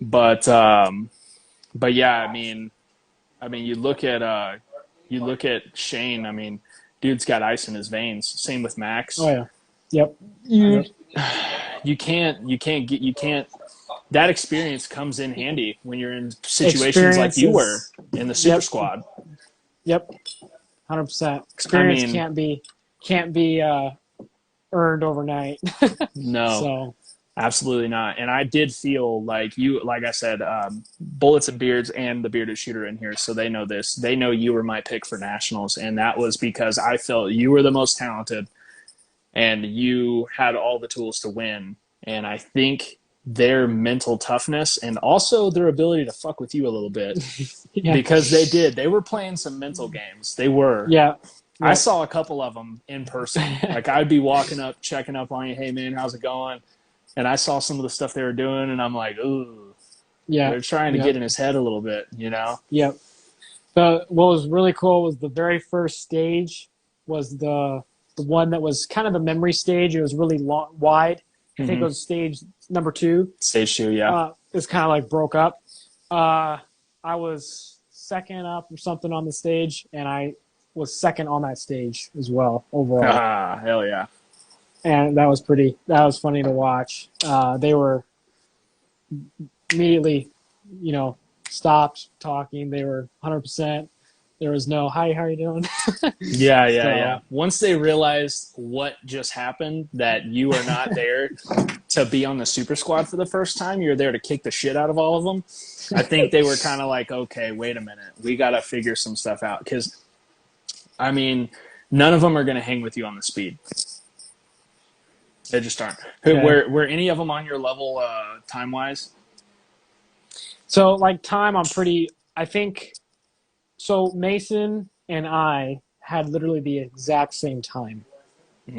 But yeah, I mean, you look at Shane. I mean, dude's got ice in his veins. Same with Max. Oh yeah. Yep. You can't. That experience comes in handy when you're in situations like you were in the super squad. Yep. 100%. Experience can't be earned overnight. No. So. Absolutely not. And I did feel like you, like I said, Bullets and Beards and the Bearded Shooter in here, so they know this. They know you were my pick for nationals, and that was because I felt you were the most talented and you had all the tools to win. And I think their mental toughness and also their ability to fuck with you a little bit because they were playing some mental games. They were. Yeah. I saw a couple of them in person. Like I'd be walking up, checking up on you. Hey man, how's it going? And I saw some of the stuff they were doing, and I'm like, ooh. Yeah. They're trying to get in his head a little bit, you know? Yep. What was really cool was the very first stage was the one that was kind of the memory stage. It was really long, wide. I think it was stage number 2. Stage 2, yeah. It's kind of like broke up. I was second up or something on the stage, and I was second on that stage as well overall. Ah, hell yeah. And that was funny to watch. They were immediately, stopped talking. They were 100%. There was no, hi, how are you doing? Yeah. Once they realized what just happened, that you are not there to be on the super squad for the first time, you're there to kick the shit out of all of them. I think they were kind of like, okay, wait a minute. We got to figure some stuff out. Because, I mean, none of them are going to hang with you on the speed. They just aren't. Okay. Were any of them on your level time-wise? So, like, time, I think, so Mason and I had literally the exact same time.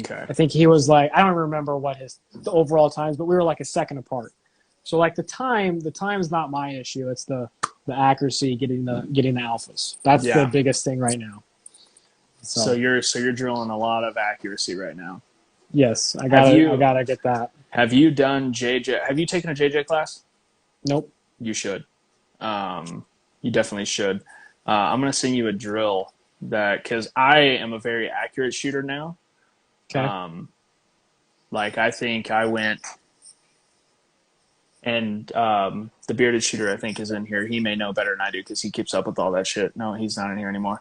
Okay. I think he was like, I don't remember what the overall times, but we were like a second apart. So, like, the time is not my issue. It's the accuracy, getting the alphas. That's the biggest thing right now. So you're drilling a lot of accuracy right now. Yes, I gotta get that. Have you done JJ? Have you taken a JJ class? Nope. You should. You definitely should. I'm gonna send you a drill because I am a very accurate shooter now. Okay. Like I think I went, and the Bearded Shooter I think is in here. He may know better than I do because he keeps up with all that shit. No, he's not in here anymore.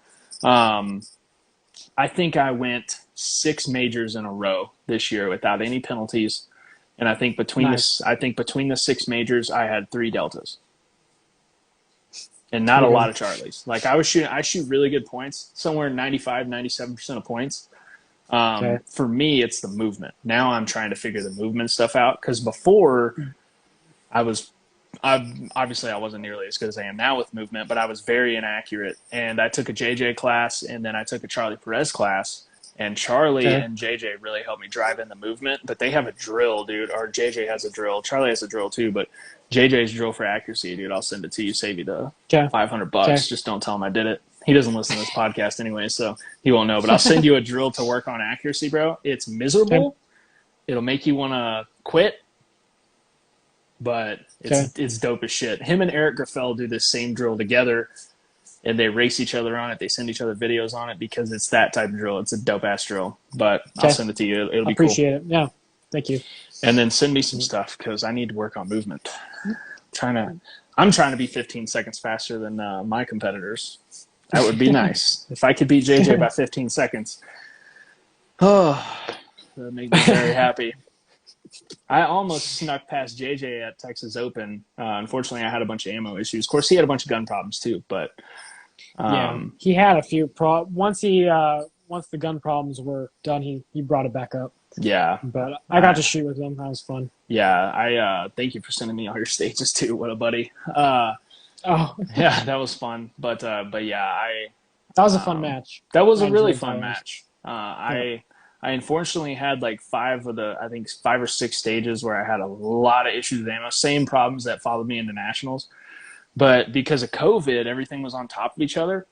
I think I went 6 majors in a row this year without any penalties, and I think between the 6 majors I had 3 deltas, and not a lot of Charlies. Like I shoot really good points, somewhere 95, 97% of points. For me, it's the movement. Now I'm trying to figure the movement stuff out because before obviously I wasn't nearly as good as I am now with movement, but I was very inaccurate. And I took a JJ class, and then I took a Charlie Perez class. And Charlie and JJ really helped me drive in the movement. But they have a drill, dude. Or JJ has a drill. Charlie has a drill too, but JJ's drill for accuracy, dude. I'll send it to you. Save you the $500. Just don't tell him I did it. He doesn't listen to this podcast anyway, so he won't know. But I'll send you a drill to work on accuracy, bro. It's miserable. It'll make you want to quit. But it's dope as shit. Him and Eric Graffel do this same drill together, and they race each other on it. They send each other videos on it because it's that type of drill. It's a dope-ass drill. But I'll send it to you. It'll be cool. Appreciate it. Yeah. Thank you. And then send me some stuff because I need to work on movement. I'm trying to be 15 seconds faster than my competitors. That would be nice. If I could beat JJ by 15 seconds, oh, that would make me very happy. I almost snuck past JJ at Texas Open. Unfortunately, I had a bunch of ammo issues. Of course, he had a bunch of gun problems too. But Yeah, he had a few once the gun problems were done, he brought it back up. yeah, But I got to shoot with him. That was fun. yeah. I thank you for sending me all your stages too. What a buddy. Oh, Yeah, that was fun. But yeah, that was a fun match. that was I a really enjoyed fun that one. match. Yeah. I unfortunately had like five or six stages where I had a lot of issues with ammo. Same problems that followed me into nationals. But because of COVID, everything was on top of each other.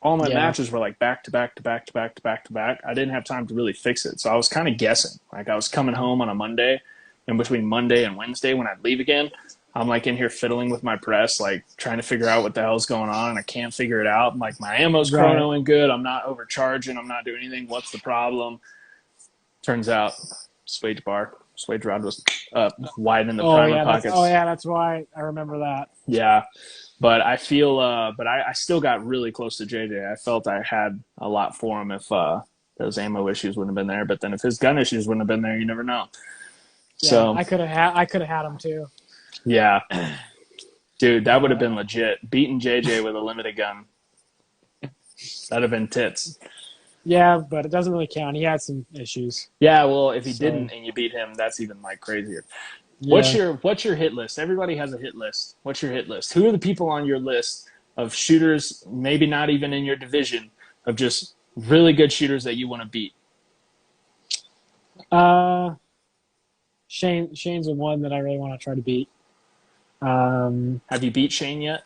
All my Yeah. matches were like back to back to back to back to back to back. I didn't have time to really fix it. So I was kind of guessing. Like I was coming home on a Monday, and between Monday and Wednesday when I'd leave again, I'm like in here fiddling with my press, like trying to figure out what the hell's going on, and I can't figure it out. I'm like, my ammo's Right. chronoing good. I'm not overcharging. I'm not doing anything. What's the problem? Turns out, swage rod was up, wide in the Oh primer yeah. pockets. That's why I remember that. Yeah, but I feel, but I still got really close to JJ. I felt I had a lot for him if those ammo issues wouldn't have been there. But then if his gun issues wouldn't have been there, you never know. Yeah, So I could have had him too. yeah, dude, that would have been legit. Beating JJ with a limited gun, that'd have been tits. Yeah, but it doesn't really count. He had some issues. Yeah, well, if he So didn't and you beat him, that's even like crazier. yeah. What's your hit list? Everybody has a hit list. What's your hit list? Who are the people on your list of shooters, maybe not even in your division, of just really good shooters that you want to beat? Uh, Shane's the one that I really want to try to beat. Have you beat Shane yet?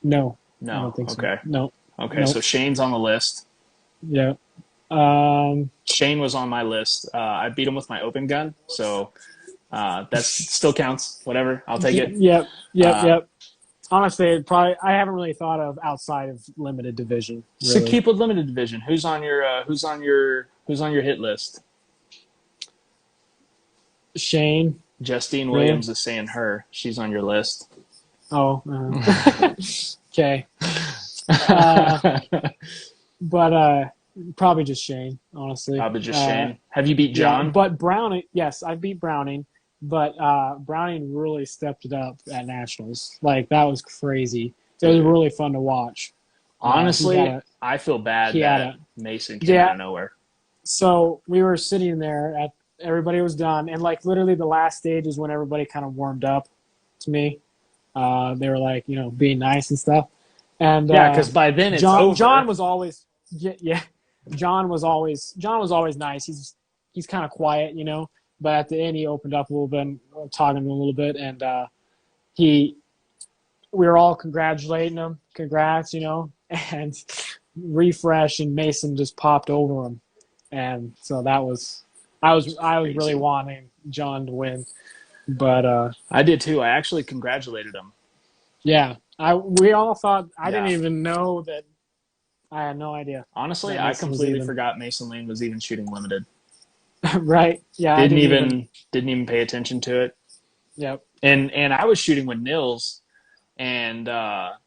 No, I No. don't think so. Okay. No, Okay. nope. So Shane's on the list. Yeah. Shane was on my list. I beat him with my open gun, so that still counts. Whatever, I'll take it. Yep. Uh, Honestly, I haven't really thought of outside of limited division. So Really. keep with limited division. Who's on your hit list? Shane. Justine Really? Williams is saying her. She's on your list. Oh. Okay. But probably just Shane, honestly. Probably just Shane. Have you beat John? Yeah, but Browning, yes, I beat Browning, but Browning really stepped it up at nationals. Like that was crazy. It was really fun to watch. Honestly, I feel bad that Mason came out of nowhere. So we were sitting there everybody was done, and like literally the last stage is when everybody kind of warmed up to me. They were like, being nice and stuff. And yeah, because by then it's over. John was always John was always nice. He's kind of quiet, but at the end he opened up a little bit, talking to him a little bit, and we were all congratulating him, congrats, and Refresh and Mason just popped over him, and so I was really wanting John to win, but I did too. I actually congratulated him. Yeah, we all thought I didn't even know that. I had no idea. Honestly, I completely forgot Mason Lane was even shooting limited. Right? Yeah, didn't even pay attention to it. Yep. And I was shooting with Nils, and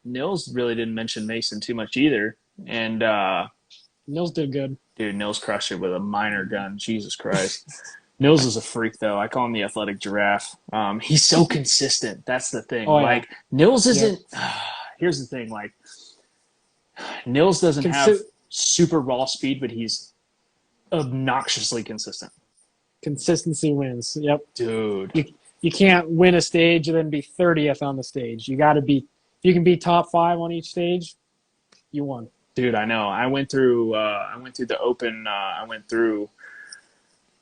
Nils really didn't mention Mason too much either. And Nils did good. Dude, Nils crushed it with a minor gun. Jesus Christ. Nils is a freak, though. I call him the athletic giraffe. He's so consistent. That's the thing. Oh, yeah. Like, Nils isn't here's the thing. Like, Nils doesn't have super raw speed, but he's obnoxiously consistent. Consistency wins. Yep. Dude. You can't win a stage and then be 30th on the stage. You got to be – if you can be top 5 on each stage, you won. Dude, I know. I went through the open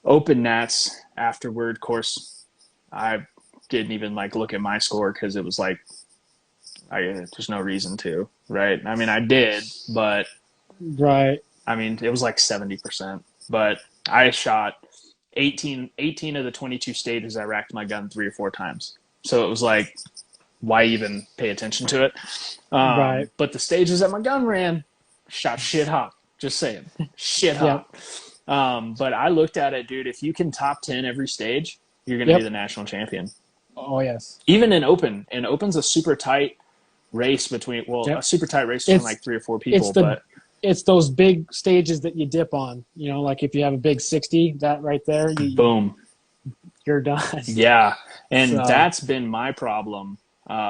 open Nats afterward. Of course, I didn't even look at my score because it was there's no reason to, right? I mean, I did, but right. I mean, it was 70%. But I shot 18 of the 22 stages. I racked my gun 3 or 4 times. So it was why even pay attention to it? Right. But the stages that my gun ran, shot shit hot. Just saying, shit hot. Yep. But I looked at it, dude. If you can top 10 every stage, you're going to be the national champion. Oh yes. Even in open, and open's a super tight race between, well, a Yep. super tight race between It's like 3 or 4 it's people, the but it's those big stages that you dip on. Like if you have a big 60, that right there, boom. you're done. Yeah. And So that's been my problem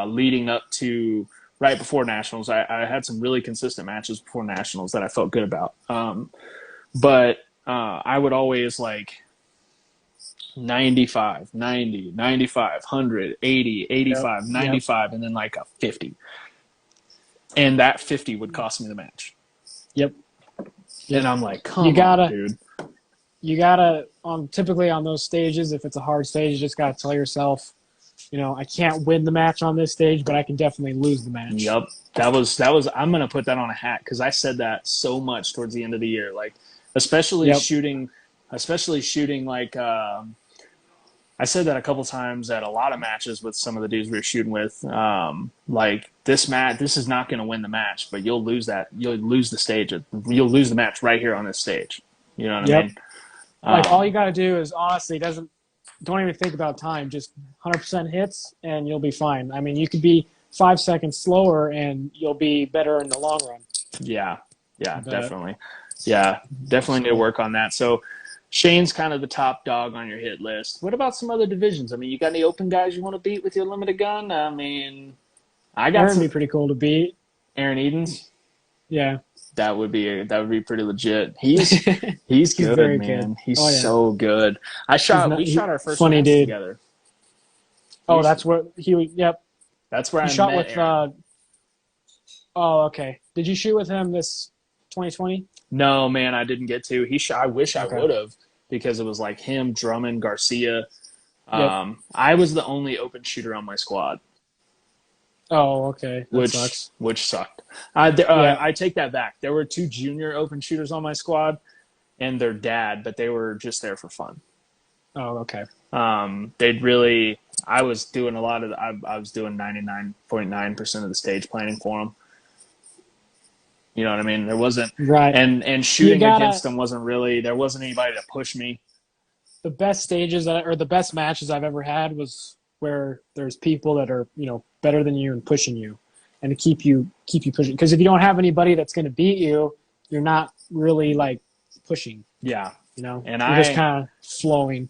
leading up to right before nationals. I had some really consistent matches before nationals that I felt good about. But I would always like 95, 90, 95, 100, 80, yep, 85, yep, 95, and then like a 50. And that 50 would cost me the match. yep, And yep. I'm like, You come on, gotta dude. you gotta on typically on those stages, if it's a hard stage, you just gotta tell yourself, I can't win the match on this stage, but I can definitely lose the match. Yep. That was I'm gonna put that on a hat because I said that so much towards the end of the year. Like especially Yep. shooting like I said that a couple times at a lot of matches with some of the dudes we were shooting with. Like this is not going to win the match, but you'll lose that. You'll lose the stage. You'll lose the match right here on this stage. You know what I Yep. mean? Like all you Um, gotta do is honestly don't even think about time. Just 100% hits, and you'll be fine. I mean, you could be 5 seconds slower, and you'll be better in the long run. yeah, yeah, But definitely. Yeah, definitely need to so work on that. So Shane's kind of the top dog on your hit list. What about some other divisions? I mean, you got any open guys you want to beat with your limited gun? I mean, I got Aaron would be some pretty cool to beat. Aaron Edens. Yeah, That would be pretty legit. He's he's good, very good. man. He's Oh yeah, so good. We shot our first funny match dude. together. Oh, We that's what he. Yep, that's where he I shot met with. Aaron. Oh, okay. Did you shoot with him this 2020? No, man, I didn't get to. I wish I Okay. would have because it was like him, Drummond, Garcia. Yep. I was the only open shooter on my squad, Oh, okay. That which sucks. which sucked. Yeah. I take that back. There were 2 junior open shooters on my squad and their dad, but they were just there for fun. Oh, okay. They'd really. I was doing a lot of. I was doing 99.9% of the stage planning for them. You know what I mean? There wasn't, Right. and You shooting against gotta them wasn't really. There wasn't anybody to push me. the best stages or the best matches I've ever had was where there's people that are better than you and pushing you, and to keep you pushing. Because if you don't have anybody that's going to beat you, you're not really like pushing. Yeah, and You're just kind of flowing.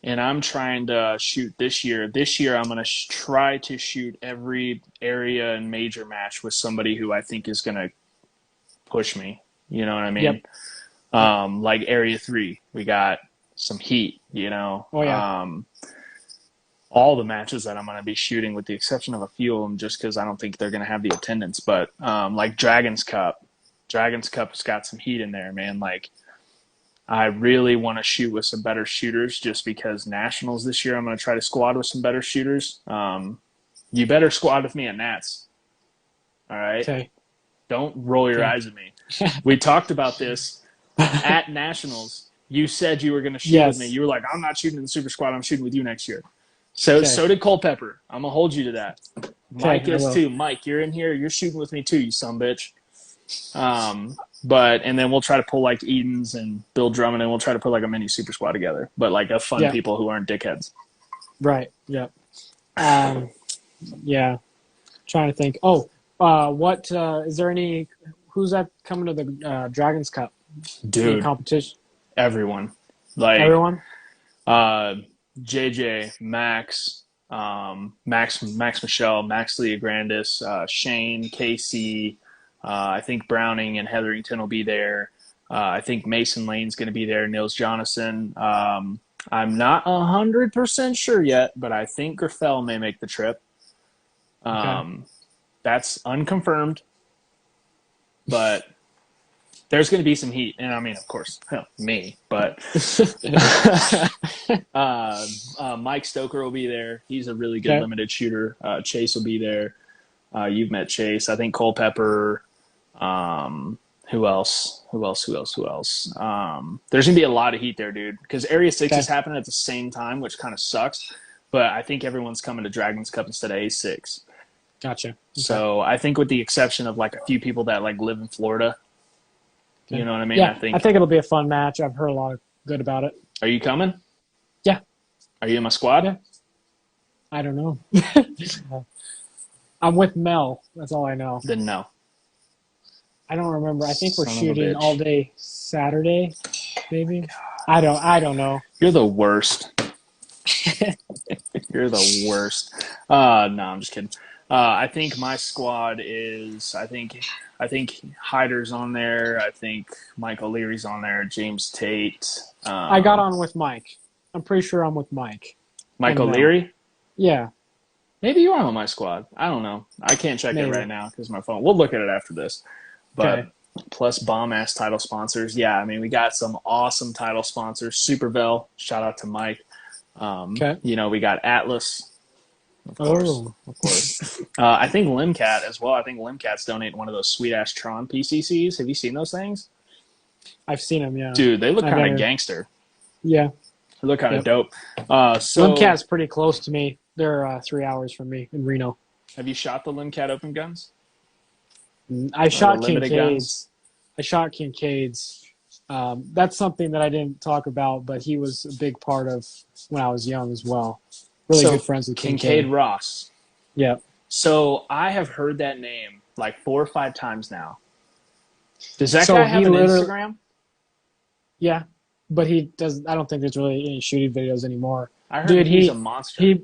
I'm trying to shoot this year. This year, I'm going to try to shoot every area and major match with somebody who I think is going to push me. You know what I mean? Yep. Yep. Like Area 3, we got some heat, Oh yeah. All the matches that I'm going to be shooting, with the exception of a few of them, just because I don't think they're going to have the attendance. But like Dragon's Cup's got some heat in there, man. Like I really want to shoot with some better shooters, just because nationals this year, I'm going to try to squad with some better shooters. You better squad with me at Nats. All right. Okay. Don't roll your Okay. eyes at me. We talked about this at nationals. You said you were going to shoot with me. Yes. You were like, I'm not shooting in the super squad. I'm shooting with you next year. So Okay. so did Culpepper. I'm gonna hold you to that. Okay. Mike I is will. too. Mike, you're in here. You're shooting with me too, you son bitch. But and then we'll try to pull like Edens and Bill Drummond, and we'll try to put like a mini super squad together. But like of fun Yeah. people who aren't dickheads. Right. Yep. Yeah. Trying to think. Oh, what is there any? Who's that coming to the Dragons Cup? Any Dude, competition? everyone. Like Everyone? uh JJ, Max Michelle, Max Leograndis, Shane, Casey, I think Browning and Hetherington will be there. I think Mason Lane's going to be there. Nils Jonasson. I'm not 100% sure yet, but I think Griffel may make the trip. Okay. That's unconfirmed, but there's going to be some heat. And I mean, of course, me, but Mike Stoker will be there. He's a really good Okay. limited shooter. Chase will be there. You've met Chase. I think Culpepper. Who else? There's going to be a lot of heat there, dude, because Area 6 Okay. is happening at the same time, which kind of sucks. But I think everyone's coming to Dragons Cup instead of A6. Gotcha. Okay. So I think with the exception of like a few people that like live in Florida, Okay. you know what I mean? Yeah, I think. it'll be a fun match. I've heard a lot of good about it. Are you coming? Yeah. Are you in my squad? Yeah. I don't know. I'm with Mel. That's all I know. Then no. I don't remember. I think we're Son of a shooting all bitch. day Saturday, maybe. I don't know. You're the worst. You're the worst. No, I'm just kidding. I think my squad is. I think Hyder's on there. I think Mike O'Leary's on there. James Tate. I got on with Mike. I'm pretty sure I'm with Mike Mike and Mel. O'Leary. Yeah, Maybe you are on my squad. I don't know. I can't check it right maybe. now because my phone. We'll look at it after this. But Okay. plus bomb ass title sponsors. Yeah, I mean we got some awesome title sponsors. Supervel. Shout out to Mike. Okay. We got Atlas, of course, Oh, of course. I think Limcat as well. I think Limcat's donating one of those sweet ass Tron PCCs. Have you seen those things? I've seen him. Yeah. Dude, they look I've kind of never. gangster. Yeah. They look kind of Yep. dope. So, Limcat's pretty close to me. They're 3 hours from me in Reno. have you shot the Limcat open guns I or the shot limited guns? Kincaid's. I shot Kincaid's. That's something that I didn't talk about, but he was a big part of when I was young as well. Really So good friends with Kincaid Kincaid. Ross. Yeah. So I have heard that name like 4 or 5 times now. Does that So guy have he an literally, Instagram? yeah, but he does. I don't think there's really any shooting videos anymore. I heard Dude, he's a monster.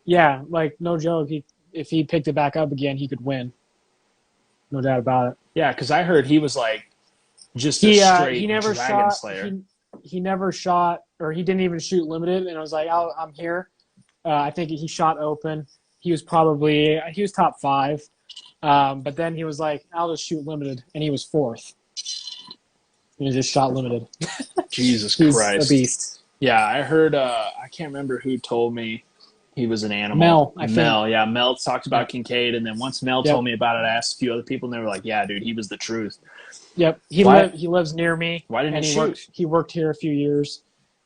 yeah, like no joke. If he picked it back up again, he could win. No doubt about it. Yeah, because I heard he was like just a He straight never dragon shot. slayer. He never shot, or he didn't even shoot limited. And I was like, I'm here. I think he shot open. He was top five. But then he was like, I'll just shoot limited, and he was fourth. And he just shot limited. Jesus He's a Christ. beast. Yeah, I heard. I can't remember who told me he was an animal. Mel, I think. Mel, yeah, Mel talked about Yep. Kincaid, and then once Mel told Yep. me about it, I asked a few other people, and they were like, "Yeah, dude, he was the truth." Yep. Why? He lives near me, Why didn't and he shoot? he worked here a few years.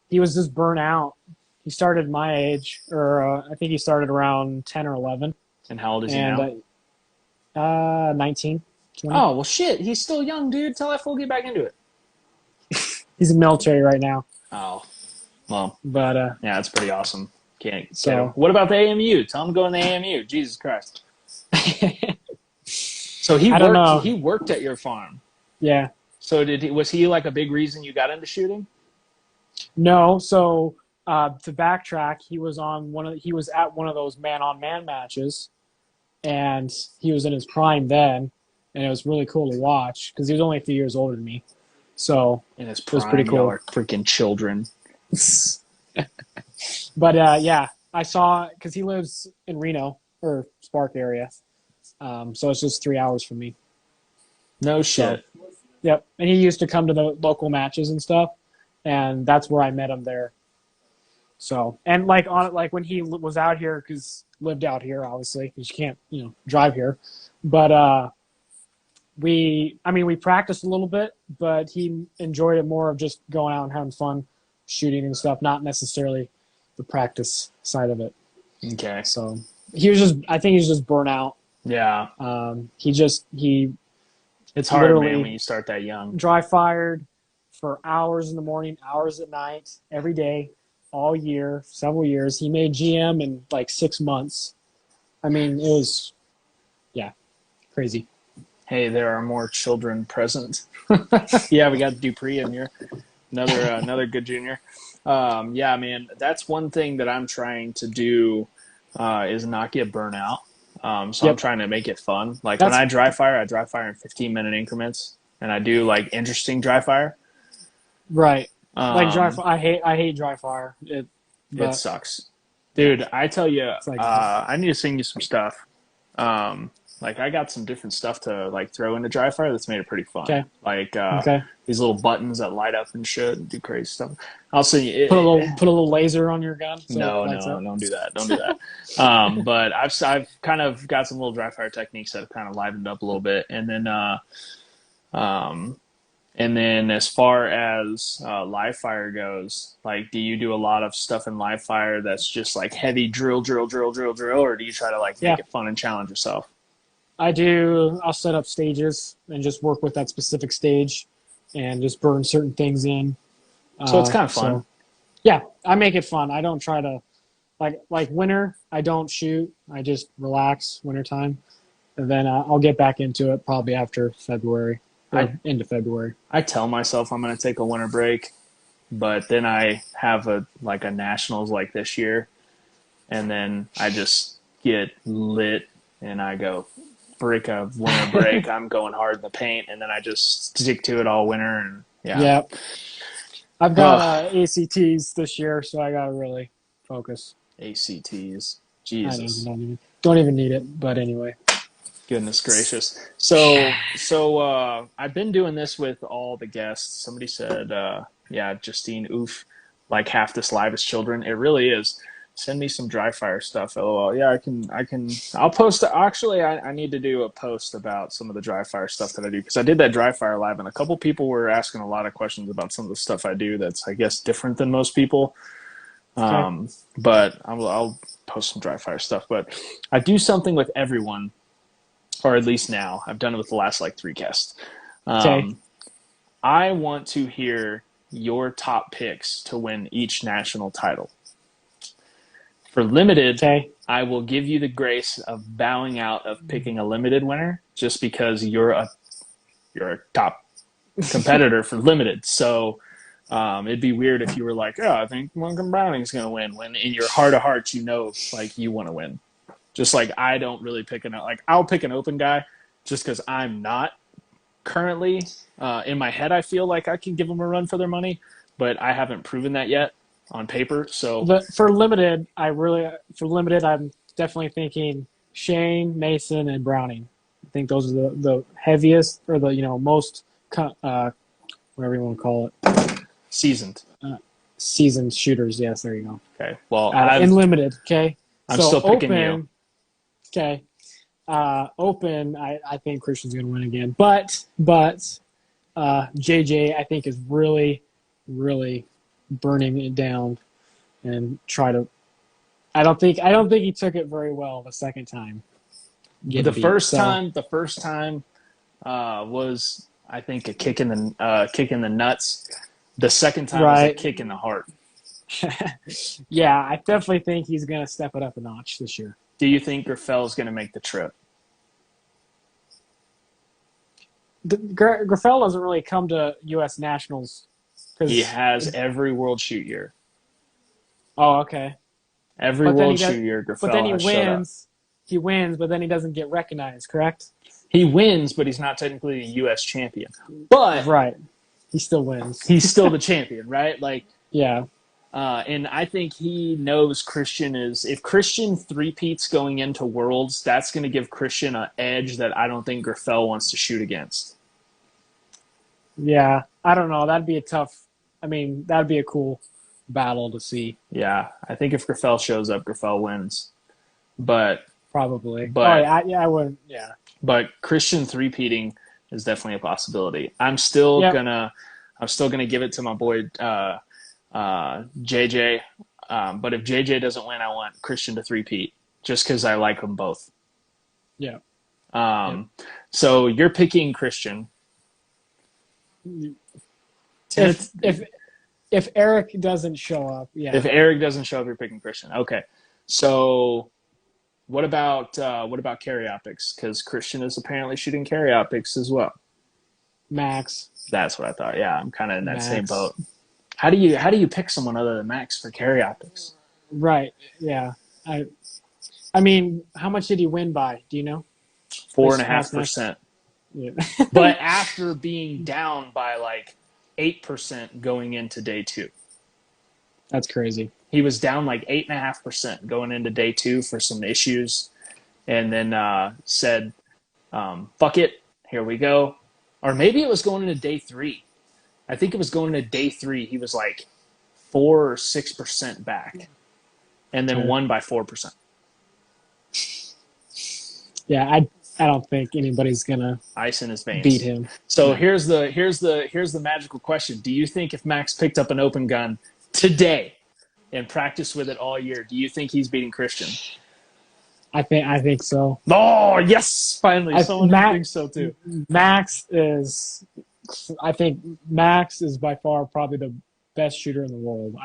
He was just burnt out. He started my age, or I think he started around 10 or 11, And how old is he and now? 19, 20. Oh well, shit. He's still young, dude. Tell that fool get back into it. He's in the military right now, Oh, well, but yeah, that's pretty awesome. Can't get him. so What about the AMU? Tell him to go in the AMU. Jesus Christ. So he I don't worked. know. He worked at your farm. Yeah. So did he? Was he like a big reason you got into shooting? No, so to backtrack, he was at one of those man-on-man matches, and he was in his prime then, and it was really cool to watch because he was only a few years older than me. So In his it was pretty prime, y'all cool. are freaking children. But yeah, I saw because he lives in Reno or Spark area, so it's just 3 hours from me. No So shit. yep, and he used to come to the local matches and stuff, and that's where I met him there. So and like when he was out here because lived out here obviously because you can't drive here, but we practiced a little bit, but he enjoyed it more of just going out and having fun, shooting and stuff, not necessarily the practice side of it. Okay. So I think he's just burnt out. Yeah. He It's hard, man, literally when you start that young. dry fired for hours in the morning, hours at night, every day, all year, several years. He made GM in like 6 months. I mean, it was, yeah, crazy. Hey, there are more children present. Yeah, we got Dupree in here. Another good junior. Yeah, man, that's one thing that I'm trying to do is not get burnt out. So I'm Yep. trying to make it fun. Like when That's I dry fire in 15-minute increments, and I do like interesting dry fire. right. Like dry. Um, I hate dry fire. it But sucks, dude. I tell you, it's like I need to sing you some stuff. Like I got some different stuff to like throw into dry fire that's made it pretty fun. okay, Like okay. these little buttons that light up and shit and do crazy stuff. I'll send you. Put a little laser on your gun. So No, it lights no, up. don't do that. Don't do that. But I've kind of got some little dry fire techniques that have kind of livened up a little bit, and then as far as live fire goes, like, do you do a lot of stuff in live fire that's just like heavy drill, drill, drill, drill, drill, or do you try to like Yeah, make it fun and challenge yourself? I do. I'll set up stages and just work with that specific stage, and just burn certain things in. So it's kind of fun. So yeah, I make it fun. I don't try to like winter, I don't shoot. I just relax wintertime, and then I'll get back into it probably after February or I into February. I tell myself I'm going to take a winter break, but then I have a nationals like this year, and then I just get lit and I go break a winter break. I'm going hard in the paint, and then I just stick to it all winter. And yeah, Yeah, I've got oh, ACTs this year, so I gotta really focus. ACTs, I don't, Jesus, don't even need it, but anyway. goodness gracious. So I've been doing this with all the guests. Somebody said, yeah, Justine, oof, like half this live is children. It really is. Send me some dry fire stuff. LOL. Yeah, I'll post. Actually, I need to do a post about some of the dry fire stuff that I do because I did that dry fire live, and a couple people were asking a lot of questions about some of the stuff I do that's, I guess, different than most people. Okay. But I'll post some dry fire stuff. But I do something with everyone, or at least now. I've done it with the last like 3 guests. Okay. Um, I want to hear your top picks to win each national title. For limited, Okay. I will give you the grace of bowing out of picking a limited winner just because you're a top competitor for limited. So it'd be weird if you were like, oh, I think Montgomery Browning's going to win, when in your heart of hearts, like you want to win. Just like I don't really pick I'll pick an open guy just because I'm not currently in my head. I feel like I can give them a run for their money, but I haven't proven that yet on paper. So For limited, I'm definitely thinking Shane, Mason, and Browning. I think those are the heaviest or the most whatever you want to call it, seasoned. seasoned shooters. Yes, there you go. Okay. Well, In limited. Okay. I'm So still picking you. open. Okay. Open. I think Christian's going to win again, but JJ I think is really really burning it down and try to. I don't think he took it very well the second time. The Beat. first So time, was I think a kick in the nuts. The second time was a right. kick in the heart. Yeah, I definitely think he's going to step it up a notch this year. Do you think Graffel's going to make the trip? Graffel doesn't really come to U.S. Nationals He because. has every World Shoot year. Oh, okay. Every But then he World does. Shoot year, But then Graffel has showed up. He wins, but then he doesn't get recognized. Correct? He wins, but he's not technically a U.S. champion. But Right. He still wins. he's still the champion, right? Like, Yeah. and I think he knows Christian is. If Christian three-peats going into Worlds, that's going to give Christian an edge that I don't think Graffel wants to shoot against. Yeah. I don't know. That'd be a tough. I mean, that'd be a cool battle to see. Yeah, I think if Graffel shows up, Graffel wins. But Probably. Oh but yeah. I would. Yeah. but Christian three-peating is definitely a possibility. I'm still gonna give it to my boy JJ. But if JJ doesn't win, I want Christian to three-peat just because I like them both. Yeah. So you're picking Christian. If Eric doesn't show up, yeah. If Eric doesn't show up, you're picking Christian. Okay. So what about carry optics? Because Christian is apparently shooting carry optics as well. Max. That's what I thought. Yeah, I'm kind of in that Max. same boat. How do you pick someone other than Max for carry optics? Right. Yeah. I mean, how much did he win by? Do you know? 4.5%. Yeah. But after being down by like 8% going into day 2. That's crazy. He was down like 8.5% going into day 2 for some issues, and then said, "Fuck it, here we go." Or maybe it was going into day 3. I think it was going into day 3. He was like 4 or 6% back, and then won by 4%. Yeah, I don't think anybody's gonna Ice in his veins. beat him. So here's the magical question: do you think if Max picked up an open gun today and practiced with it all year, do you think he's beating Christian? I think so. Oh yes, finally someone who thinks so too. I think Max is by far probably the best shooter in the world.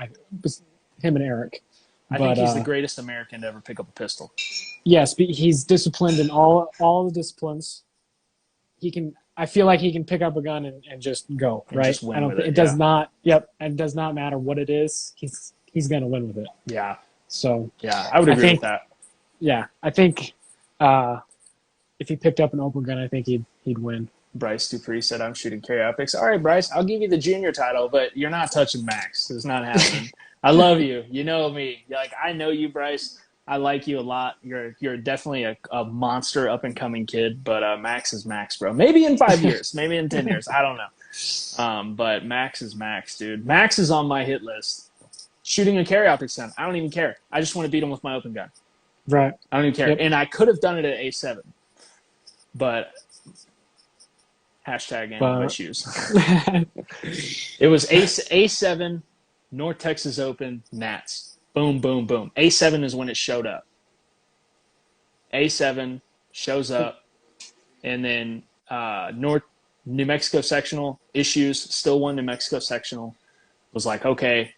Him and Eric. I think But he's the greatest American to ever pick up a pistol. yes, he's disciplined in all the disciplines. He can. I feel like he can pick up a gun and just go And right. just win I don't. with it. It does not. Yep. It does not matter what it is. He's gonna win with it. Yeah. So Yeah. I would agree with that. Yeah, I think if he picked up an open gun, I think he'd win. Bryce Dupree said, I'm shooting carry optics. All right, Bryce, I'll give you the junior title, but you're not touching Max. It's not happening. I love you. You know me. Like, I know you, Bryce. I like you a lot. You're definitely a monster up and coming kid, but Max is Max, bro. Maybe in 5 years, maybe in 10 years. I don't know. But Max is Max, dude. Max is on my hit list. Shooting a carry optics gun. I don't even care. I just want to beat him with my open gun. Right. I don't even care. Yep. And I could have done it at A7, but hashtag animal issues. It was A7, North Texas Open, Nats. Boom, boom, boom. A7 is when it showed up. A7 shows up, and then New Mexico sectional issues, still won New Mexico sectional. Was like, okay,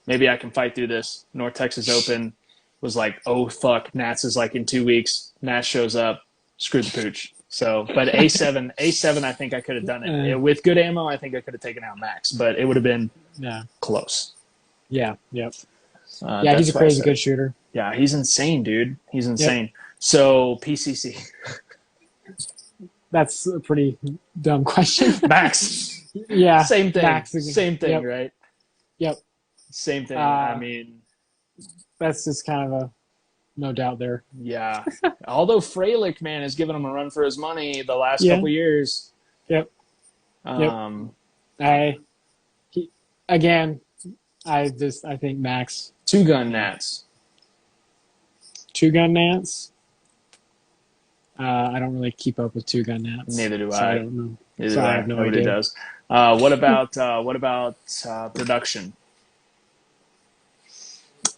maybe I can fight through this. North Texas Open was like, oh, fuck, Nats is like in 2 weeks. Nats shows up, screw the pooch. So, but A7, I think I could have done it. With good ammo, I think I could have taken out Max, but it would have been close. Yeah, yep. He's a crazy good shooter. Yeah, he's insane, dude. He's insane. Yep. So, PCC. That's a pretty dumb question. Max. Yeah. Same thing. Max. Same thing, right? Yep. Same thing. I mean, that's just kind of a no doubt there. Yeah. Although Freilich, man, has given him a run for his money the last couple years. Yep. I think Max. Two-gun Nats. Two-gun Nats? I don't really keep up with two-gun Nats. Neither do I. So I don't know. Neither do I. I have no Nobody idea. does. What about production?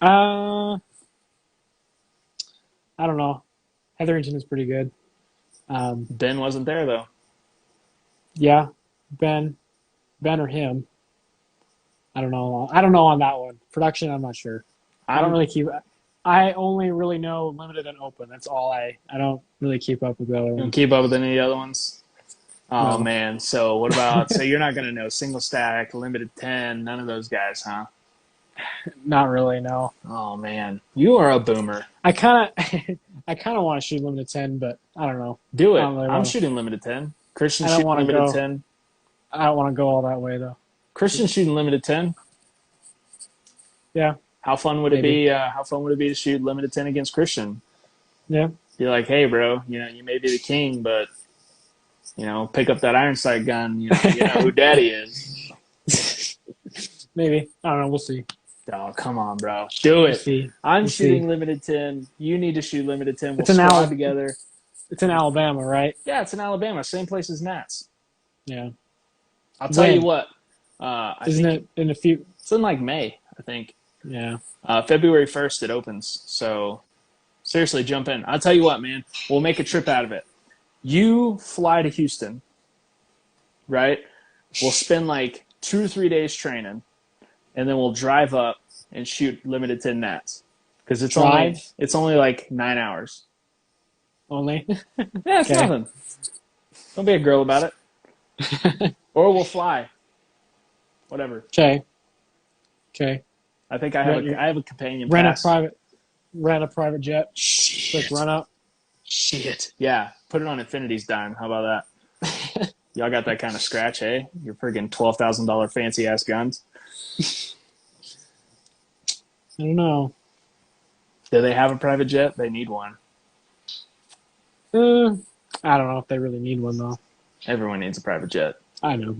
I don't know. Hetherington is pretty good. Ben wasn't there though. Yeah, Ben or him. I don't know. I don't know on that one. Production, I'm not sure. I don't really keep. I only really know limited and open. That's all I don't really keep up with the other ones. You don't keep up with any of the other ones? Oh, No. Man. So what about, so you're not going to know single stack, limited 10, none of those guys, huh? Not really, no. Oh, man. You are a boomer. I kind of want to shoot limited 10, but I don't know. Do it. I'm shooting limited 10. Christian's shooting limited 10. I don't want to go all that way, though. Christian's shooting limited 10. Yeah. How fun would it be? How fun would it be to shoot limited 10 against Christian? Yeah. Be like, hey, bro, you may be the king, but pick up that iron sight gun. You know who daddy is. Maybe. I don't know. We'll see. Oh, come on, bro. Do it. I'm shooting limited 10. You need to shoot limited 10. We'll squad together. It's in Alabama, right? Yeah, it's in Alabama. Same place as Nats. Yeah. I'll tell you what. Isn't it in a few? It's in like May, I think. Yeah. February 1st it opens. So seriously, jump in. I'll tell you what, man. We'll make a trip out of it. You fly to Houston, right? We'll spend like 2 or 3 days training, and then we'll drive up and shoot limited 10 Nats. Because it's only like 9 hours. Only? Yeah, it's nothing. Don't be a girl about it. Or we'll fly. Whatever. Okay. I think I have a companion pass. Rent a private jet. Shit. Quick run up. Shit. Yeah. Put it on Infinity's dime. How about that? Y'all got that kind of scratch, eh? Your friggin' $12,000 fancy ass guns. I don't know. Do they have a private jet? They need one. I don't know if they really need one though. Everyone needs a private jet. I know.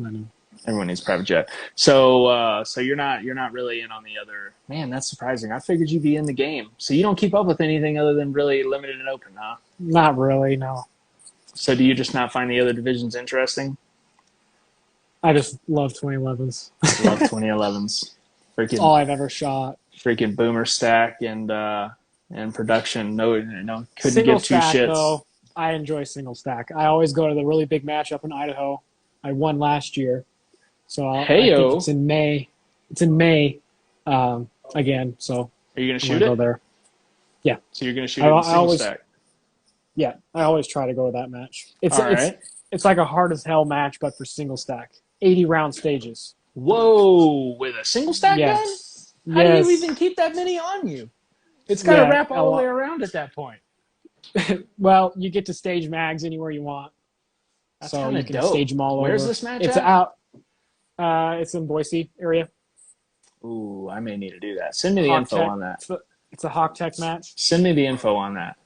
Everyone needs a private jet. So you're not really in on the other. Man, that's surprising. I figured you'd be in the game. So you don't keep up with anything other than really limited and open, huh? Not really, no. So do you just not find the other divisions interesting? I just love 2011s. Love 2011s. That's all I've ever shot. Freaking boomer stack and production. No, couldn't Single give two stack, shits. Though, I enjoy single stack. I always go to the really big match up in Idaho. I won last year. So I think it's in May. It's in May again. So Are you gonna I'm shoot gonna go it? there. Yeah, So you're gonna shoot I, it in I single always stack. yeah I always try to go to that match. It's All it's right. it's like a hard as hell match, but for single stack. 80 round stages. Whoa, with a single stack gun? Yes, How do you even yes, keep that many on you? It's got to yeah. wrap A all the way lot. around at that point. Well, you get to stage mags anywhere you want, That's so kind you of can stage dope. them all Where's over. this match It's at? out. It's in Boise area. Ooh, I may need to do that. Send me the Hawk info Tech. on that. It's a Hawk Tech match. Send me the info on that.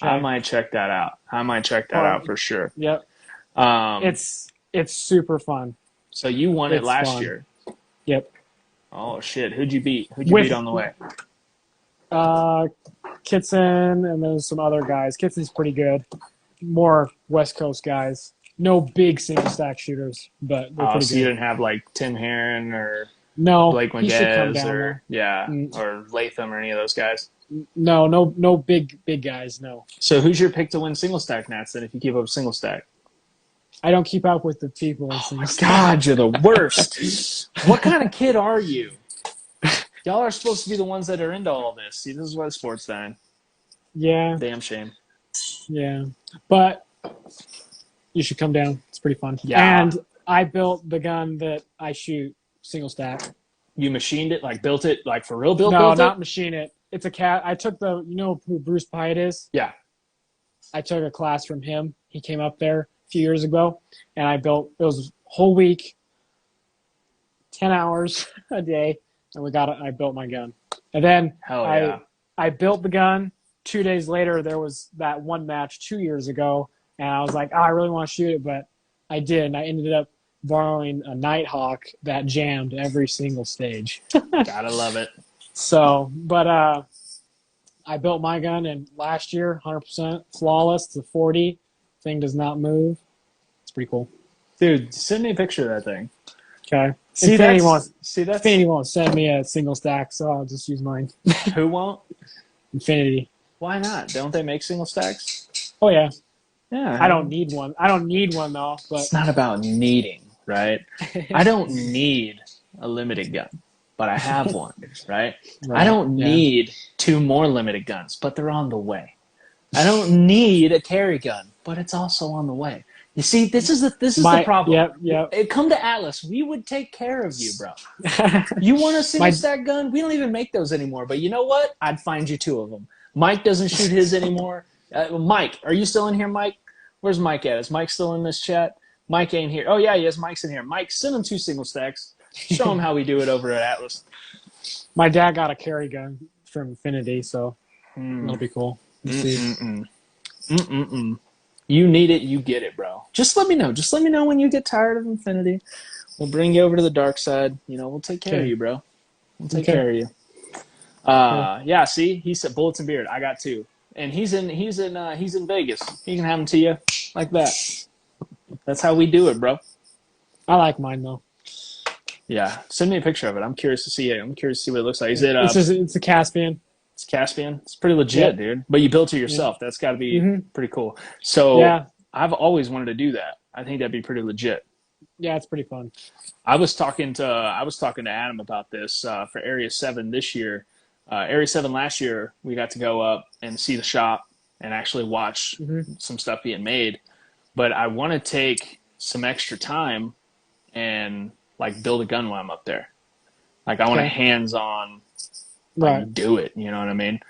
I Okay. might check that out. I might check that Or out for sure. yep. Um, It's super fun. so you won it It's last fun. year. Yep. Oh shit! Who'd you beat? Who'd you beat With on the way? uh Kitson and there's some other guys. Kitson's pretty good. More West Coast guys. No big single stack shooters, but they're Oh, pretty so you good. didn't have like Tim Heron or No, Blake he should come Maguez down or there. yeah, Mm, or Latham or any of those guys. no big guys. No, So who's your pick to win single stack, Nats? Then if you keep up single stack. I don't keep up with the people in Oh my single stack. God, you're the worst. What kind of kid are you? Y'all are supposed to be the ones that are into all this. See, this is why the sports dying. Yeah, Damn shame. yeah, but you should come down. It's pretty fun. Yeah, And I built the gun that I shoot single stack. you machined it, like built it, like for real, No, built it. not machine it. It's a cat. I took you know who Bruce Pyatt is? Yeah. I took a class from him. He came up there a few years ago, and it was a whole week, 10 hours a day, and I built my gun. And then Hell I yeah. I built the gun. 2 days later, there was that one match 2 years ago, and I was like, oh, I really want to shoot it, but I didn't. I ended up borrowing a Nighthawk that jammed every single stage. Gotta love it. So, but I built my gun, and last year, 100% flawless. It's a 40. Thing does not move. It's pretty cool. Dude, send me a picture of that thing. Okay. See that's Infinity won't send me a single stack, so I'll just use mine. who won't? Infinity. Why not? Don't they make single stacks? Oh yeah. Yeah. I don't need one. I don't need one though. But It's not about needing, right? I don't need a limited gun, but I have one, right? right. I don't need 2 more limited guns, but they're on the way. I don't need a carry gun, but it's also on the way. You see, this is the problem. Yep. Come to Atlas, we would take care of you, bro. You want a single stack gun? We don't even make those anymore. But you know what? I'd find you 2 of them. Mike doesn't shoot his anymore. Mike, are you still in here, Mike? Where's Mike at? Is Mike still in this chat? Mike ain't here. Oh yeah, yes, Mike's in here. Mike, send him 2 single stacks. Show him how we do it over at Atlas. My dad got a carry gun from Infinity, so that'll be cool. You need it, you get it, bro. Just let me know. Just let me know when you get tired of Infinity. We'll bring you over to the dark side. You know, we'll take care of you, bro. We'll take care of you. Yeah. See, he said bullets and beard. I got 2, and he's in Vegas. He can have them to you like that. That's how we do it, bro. I like mine though. Yeah, send me a picture of it. I'm curious to see it. I'm curious to see what it looks like. Is it? It's a Caspian. It's Caspian. It's pretty legit, dude. But you built it yourself. That's got to be pretty cool. So yeah. I've always wanted to do that. I think that'd be pretty legit. Yeah, it's pretty fun. I was talking to Adam about this for Area 7 this year. Area 7 last year, we got to go up and see the shop and actually watch some stuff being made. But I want to take some extra time and like build a gun while I'm up there. Like I want to hands-on do it. You know what I mean?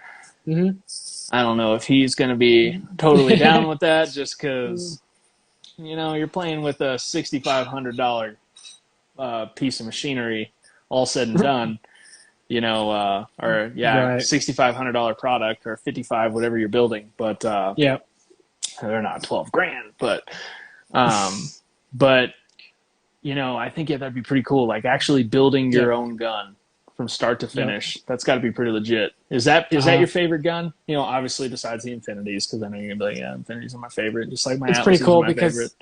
I don't know if he's going to be totally down with that just because, you know, you're playing with a $6,500 piece of machinery all said and done, you know, $6,500 product or 55, whatever you're building. But they're not 12 grand, but you know, I think that'd be pretty cool. Like actually building your own gun from start to finish. That's got to be pretty legit. Is that your favorite gun? You know, obviously besides the Infinities, because I know you're gonna be like, yeah, Infinities are my favorite. Just like my it's Atlas pretty cool is my because favorite.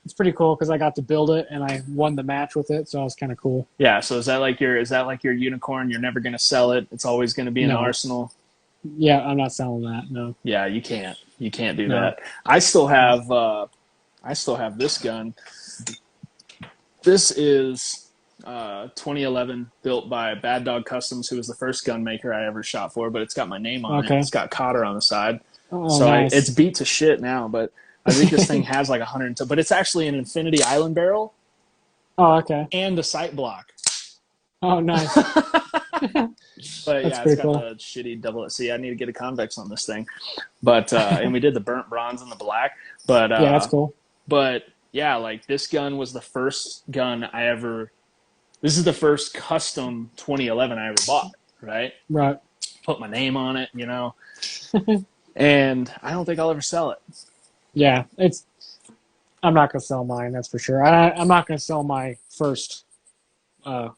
it's pretty cool because I got to build it and I won the match with it, so it was kind of cool. Yeah. So is that like your unicorn? You're never gonna sell it. It's always gonna be in an arsenal. Yeah, I'm not selling that. No. Yeah, you can't. You can't do that. I still have this gun. This is 2011, built by Bad Dog Customs, who was the first gun maker I ever shot for, but it's got my name on it. Okay. It's got Cotter on the side. Oh, So it's nice. beat to shit now, but I think this thing has like 100, but it's actually an Infinity Island barrel Oh, okay. and a sight block. Oh, nice. But That's yeah, it's pretty got cool. the shitty double. See, I need to get a convex on this thing. But and we did the burnt bronze and the black. But Yeah, that's cool. but yeah, like this gun was the first gun I ever. This is the first custom 2011 I ever bought. Right, Right. put my name on it, and I don't think I'll ever sell it. Yeah, it's. I'm not gonna sell mine. That's for sure. I'm not gonna sell my first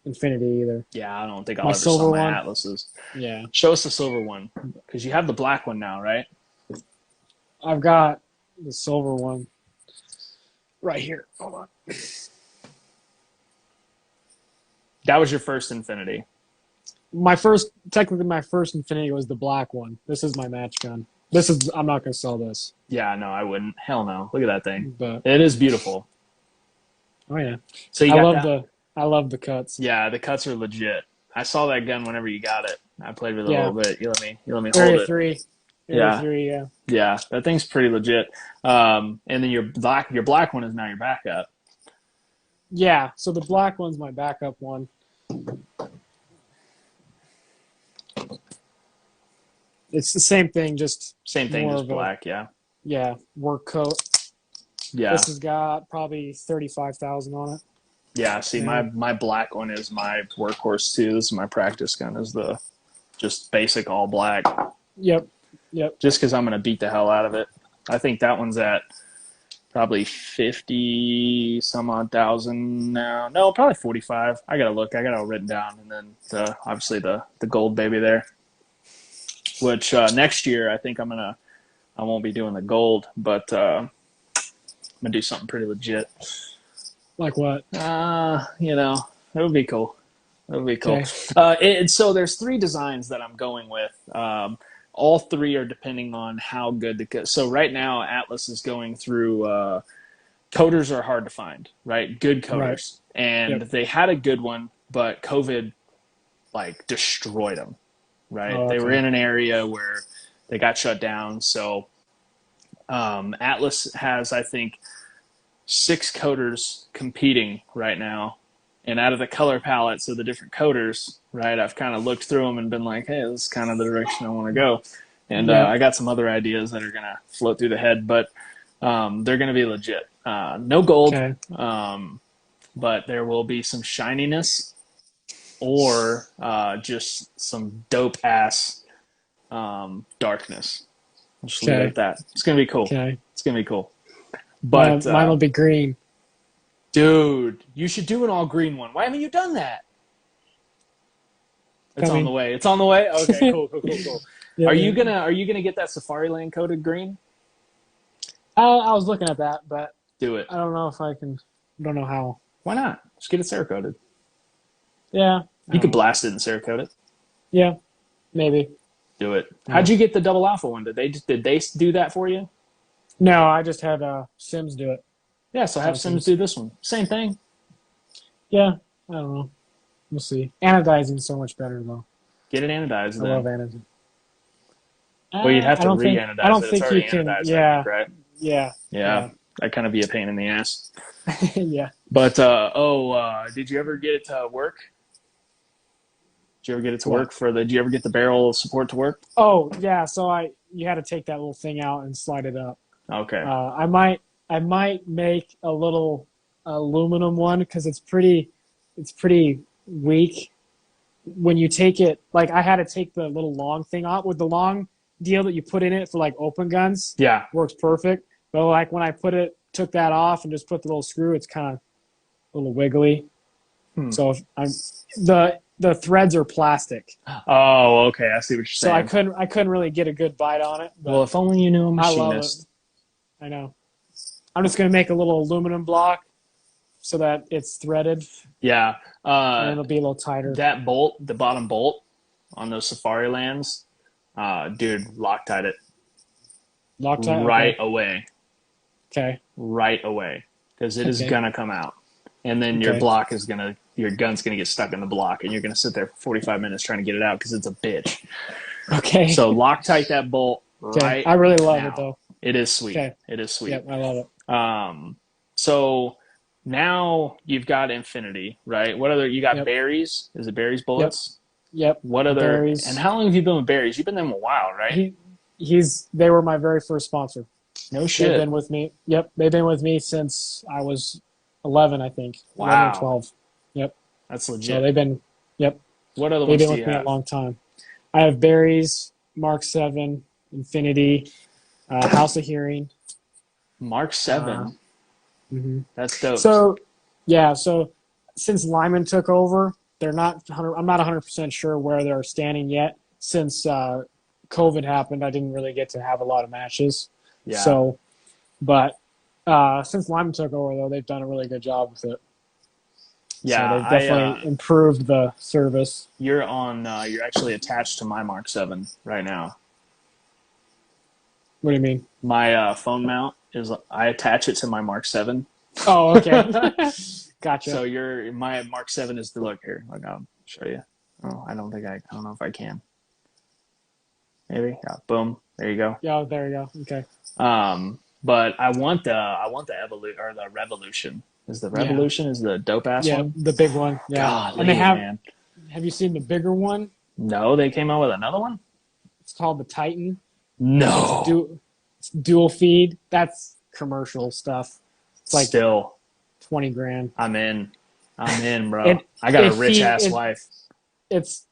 Infinity either. Yeah, I don't think I'll My ever sell silver my one. Atlases. Yeah, Show us the silver one because you have the black one now, right? I've got the silver one right here. Hold on. That was your first Infinity. Technically, my first Infinity was the black one. This is my match gun. This is. I'm not gonna sell this, Yeah, no, I wouldn't. Hell no. Look at that thing. but It is beautiful. oh yeah, So you I got love that? the. I love the cuts. Yeah, the cuts are legit. I saw that gun whenever you got it. I played with it a Yeah, little bit. You let me hold Area it. three, Area Yeah, three. Yeah, yeah, that thing's pretty legit. And then your black one is now your backup. yeah. So the black one's my backup one. It's the same thing, just Same thing, more just of a black. Yeah, work coat. yeah, This has got probably 35,000 on it. yeah. See, my And my black one is my workhorse too. This is my practice gun. Is the just basic all black. yep, yep. Just because I'm gonna beat the hell out of it. I think that one's at probably 50 some odd thousand now. No, probably 45. I gotta look. I got it all written down, and then obviously the gold baby there. Which next year I think I won't be doing the gold, but I'm gonna do something pretty legit. Like what? It would be cool. It would be cool. Okay. So there's three designs that I'm going with. All three are depending on how good so right now Atlas is going through coders are hard to find, right? Good Right. coders. And Yep. they had a good one, but COVID like destroyed them, right? Oh, They were okay. in an area where they got shut down. So Atlas has, I think, 6 coders competing right now. And out of the color palettes of the different coders, right, I've kind of looked through them and been like, hey, this is kind of the direction I want to go. And Yeah. I got some other ideas that are going to float through the head, but they're going to be legit. No gold, Okay. but there will be some shininess or just some dope ass darkness. I'll just leave it Okay. at that. It's going to be cool. Okay. It's going to be cool. But Mine will be green. dude, you should do an all green one. Why haven't you done that? It's on the Coming. way. It's on the way. Okay, cool, cool, cool, cool. Yeah. Are you gonna get that Safari Land coated green? I was looking at that, but Do it. I don't know if I can. Don't know how. Why not? Just get it Cerakoted. Yeah. You could blast it and Cerakote it. Yeah. Maybe. Do it. Yeah. How'd you get the double alpha one? Did they do that for you? No, I just had Sims do it. Yeah, so have Sims do this one. Same thing. Yeah. I don't know. We'll see. Anodizing is so much better though. Get it anodized I love then. anodizing. Well, you'd have to re-anodize I don't it. It's think already you can. anodized, I Yeah. think, right? Yeah. Yeah. That kind of be a pain in the ass. Yeah. But did you ever get it to work? Did you ever get it to What? work did you ever get the barrel support to work? Oh yeah. So you had to take that little thing out and slide it up. Okay. I might make a little aluminum one because it's pretty weak. When you take it, like I had to take the little long thing off with the long deal that you put in it for like open guns. Yeah. Works perfect. But like when I took that off and just put the little screw, it's kind of a little wiggly. So if the threads are plastic, Oh, okay. I see what you're so saying. I couldn't really get a good bite on it. But Well, if only you knew a I love it. machinist. I know. I'm just gonna make a little aluminum block so that it's threaded Yeah. and it'll be a little tighter. That bolt, the bottom bolt on those Safari Lands, dude, Loctite it Loctite. right away. Okay. Right away. Because it is Okay. going to come out. And then your Okay. block is going to your gun's gonna get stuck in the block, and you're gonna sit there for 45 minutes trying to get it out because it's a bitch. Okay. So Loctite that bolt Okay. right I really love it now. though. It is sweet. Okay. It is sweet. Yep. I love it. So now you've got Infinity, right? What other? You got Yep. Berries? Is it Berries Yep. bullets? Yep. What other? And Berries. how long have you been with Berries? You've been there a while, right? They were my very first sponsor. No They've shit. been with me. Yep. They've been with me since I was 11, I think. 11 or Wow, 12. Yep. that's So legit. they've been, yep. What other They've ones been do you with me a have? long time. I have Berries, Mark 7, Infinity, House of Hearing. Mark Uh, 7. mhm. That's dope. So, yeah. So since Lyman took over, they're not. I'm not 100% sure where they're standing yet. Since COVID happened, I didn't really get to have a lot of matches. Yeah. So, but since Lyman took over, though, they've done a really good job with it. So Yeah, they've definitely improved the service. you're on you're actually attached to my Mark 7 right now. What do you mean? My phone mount is I attach it to my Mark 7. Oh, okay. Gotcha. So your my Mark 7 is the look here. Like I'll show you. Oh, I don't know if I can. Maybe. Yeah, boom. There you go. Yeah, there you go. Okay. But I want the evolution or the revolution. Is the Yeah. revolution is the dope ass Yeah, one? the big one. Yeah. And they Golly, have man. have you seen the bigger one? No, they came out with another one? It's called the Titan. It's No. dual feed. That's commercial stuff. It's like Still, 20 grand. I'm in. I'm in, bro. It I got a it rich feed ass it wife. it's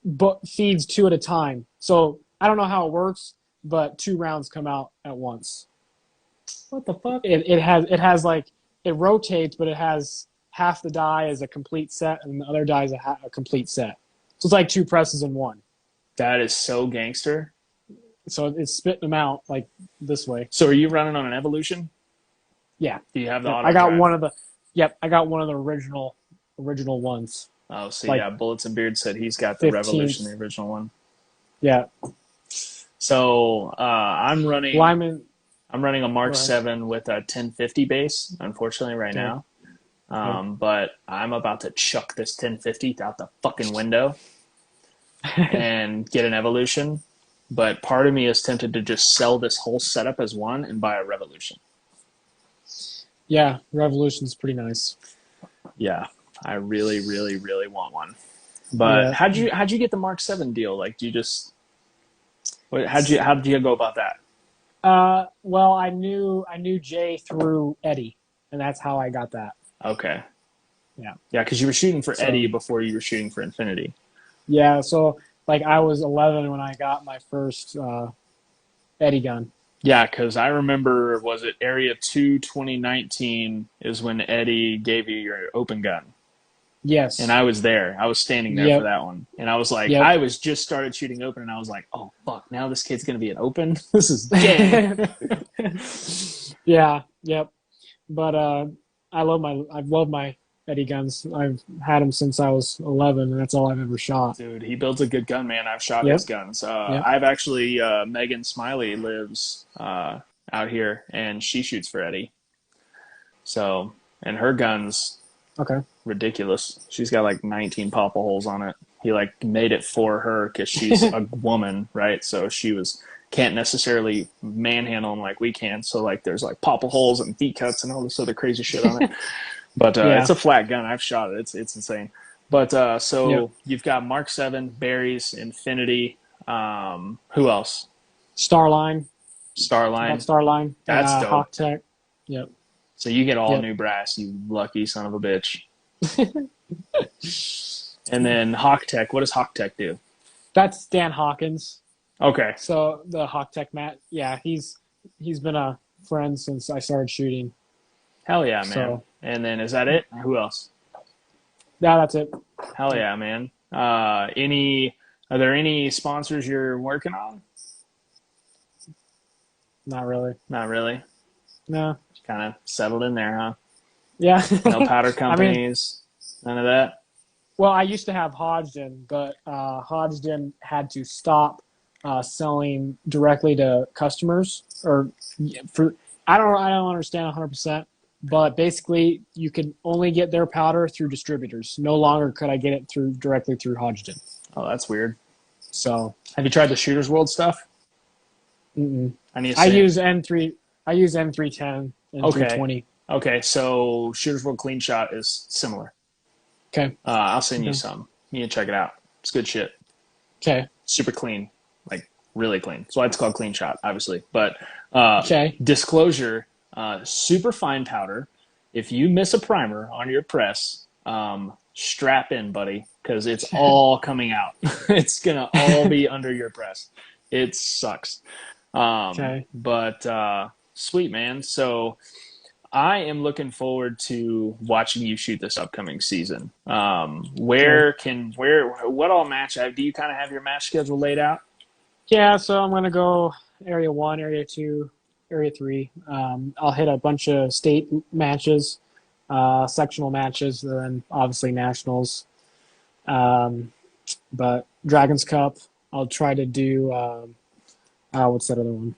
feeds two at a time. So I don't know how it works, but 2 rounds come out at once. What the fuck? It has like it rotates, but it has half the die as a complete set, and the other die is a complete set. So it's like 2 presses in one. That is so gangster. So it's spitting them out like this way. So are you running on an evolution? Yeah. Do you have the Yep. auto I got drive? one of the. Yep, I got one of the original ones. Oh, so Like yeah, Bullets and Beard said he's got the 15th. Revolution, the original one. Yeah. So I'm running Lyman. a Mark Go ahead. 7 with a 1050 base, unfortunately, right Okay. now. But I'm about to chuck this 1050 out the fucking window and get an Evolution. But part of me is tempted to just sell this whole setup as one and buy a Revolution. Yeah, Revolution's pretty nice. Yeah, I really, really, really want one. But Yeah. how'd you get the Mark 7 deal? Like, do you just how did you go about that? Well, I knew Jay through Eddie, and that's how I got that. Okay. Yeah. Yeah, because you were shooting for So- Eddie before you were shooting for Infinity. Yeah, so like I was 11 when I got my first Eddie gun. Yeah, because I remember, was it Area 2 2019 is when Eddie gave you your open gun. Yes. And I was there. I was standing there Yep. for that one. And I was like, Yep. I was just started shooting open, and I was like, oh, fuck, now this kid's going to be an open? This is gay. Yeah. Yep. But I've loved my Eddie guns. I've had them since I was 11, and that's all I've ever shot. Dude, he builds a good gun, man. I've shot Yep. his guns. Yep. I've actually, Megan Smiley lives out here, and she shoots for Eddie. So, and her guns, Okay. ridiculous. She's got like 19 popple holes on it. He like made it for her because she's a woman, right? So she can't necessarily manhandle them like we can. So like there's like popple holes and feet cuts and all this other crazy shit on it. But Yeah. it's a flat gun. I've shot it. It's insane. But so Yep. you've got Mark 7, Berries, Infinity. Who else? Starline. Starline. Starline. That's dope. Hawk Tech. Yep. So you get all Yep. new brass, you lucky son of a bitch. And then Hawk Tech. What does Hawk Tech do? That's Dan Hawkins. Okay. So the Hawk Tech Matt, yeah, he's been a friend since I started shooting. Hell yeah, man. So- And then is that it? Who else? Yeah, that's it. Hell yeah, man. Are there any sponsors you're working on? Not really. Not really. No. Kind of settled in there, huh? Yeah. No powder I mean, companies, none of that. well, I used to have Hodgdon, but Hodgdon had to stop selling directly to customers, or for I don't understand 100%, but basically you can only get their powder through distributors. No longer could I get it directly through Hodgdon. Oh, that's weird. So Have you tried the Shooters World stuff? mm-mm. I need to I say. use N3. I use N310 and Okay. 320. Okay. So Shooters World Clean Shot is similar. Okay. I'll send you Okay. some. You can check it out. It's good shit. Okay. Super clean, like really clean. That's why it's called Clean Shot, obviously. But Okay. disclosure, super fine powder. If you miss a primer on your press, strap in, buddy, because it's all coming out. It's gonna all be under your press. It sucks. Okay. But sweet, man. So I am looking forward to watching you shoot this upcoming season. Okay. What all match? Do you kind of have your match schedule laid out? Yeah. So I'm gonna go area 1, area 2, area 3. I'll hit a bunch of state matches, sectional matches, and then obviously nationals. Um, but Dragons Cup, I'll try to do. What's that other one?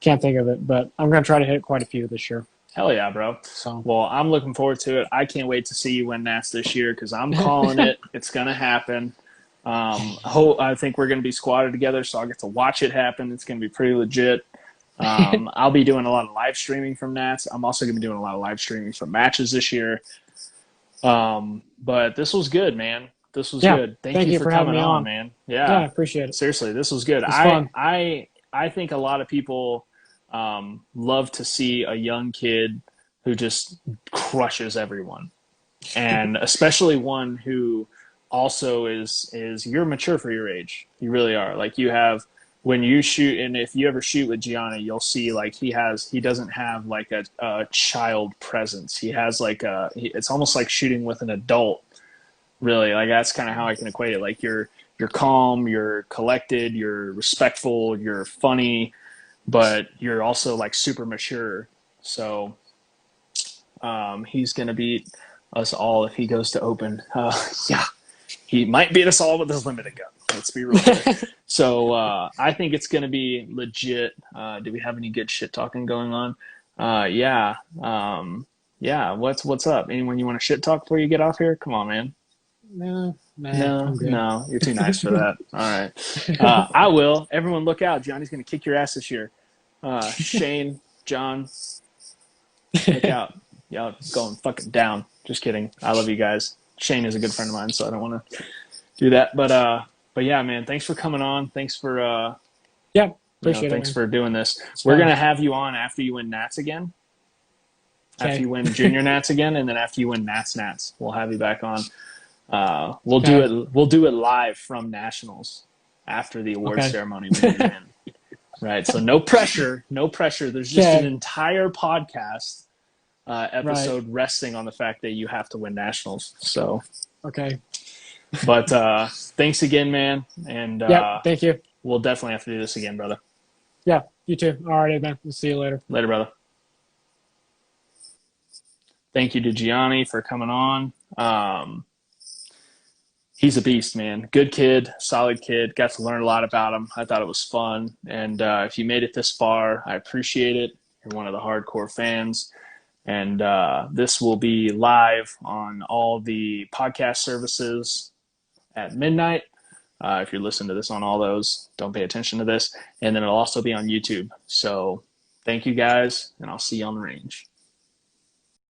Can't think of it, but I'm gonna try to hit quite a few this year. Hell yeah, bro. So Well, I'm looking forward to it. I can't wait to see you win Nats this year because I'm calling it. It's gonna happen. I think we're gonna be squatted together, so I'll get to watch it happen. It's gonna be pretty legit. I'll be doing a lot of live streaming from Nats. I'm also gonna be doing a lot of live streaming from matches this year. But this was good, man. This was yeah, good. Thank thank you you for for having coming me on, on. man. Yeah, I Yeah, appreciate it. seriously, this was good. It's fun. I think a lot of people love to see a young kid who just crushes everyone, and especially one who also is you're mature for your age. You really are. Like you have when you shoot, and if you ever shoot with Gianni, you'll see like he doesn't have like a child presence. He has like it's almost like shooting with an adult. Really, like that's kind of how I can equate it. Like you're calm, you're collected, you're respectful, you're funny, but you're also like super mature. So he's gonna beat us all if he goes to open. Yeah, he might beat us all with his limited gun. Let's be real clear. So I think it's gonna be legit. Do we have any good shit talking going on? Yeah. Yeah. What's up? Anyone you want to shit talk before you get off here? Come on, man. Nah, No, I'm good. no, you're too nice for that. All right. I will. Everyone look out. Johnny's going to kick your ass this year. Shane, John, look out. Y'all going fucking down. Just kidding. I love you guys. Shane is a good friend of mine, so I don't want to do that. But yeah, man, thanks for coming on. Thanks for, Yeah, appreciate it, thanks man. for doing this. It's We're going fun. to have you on after you win Nats again. After Okay. you win Junior Nats again, and then after you win Nats, we'll have you back on. We'll do Okay. it. We'll do it live from nationals after the awards Okay. ceremony when you win. Right. So no pressure. No pressure. There's just an Okay. entire podcast Right. episode resting on the fact that you have to win nationals. So, Okay. but thanks again, man, and Yep. Thank you. we'll definitely have to do this again, brother. Yeah. You too. All right, man. We'll see you later. Later, brother. Thank you to Gianni for coming on. He's a beast, man. Good kid, solid kid. Got to learn a lot about him. I thought it was fun. And if you made it this far, I appreciate it. You're one of the hardcore fans. And this will be live on all the podcast services at midnight. If you're listening to this on all those, don't pay attention to this. And then it'll also be on YouTube. So thank you guys, and I'll see you on the range.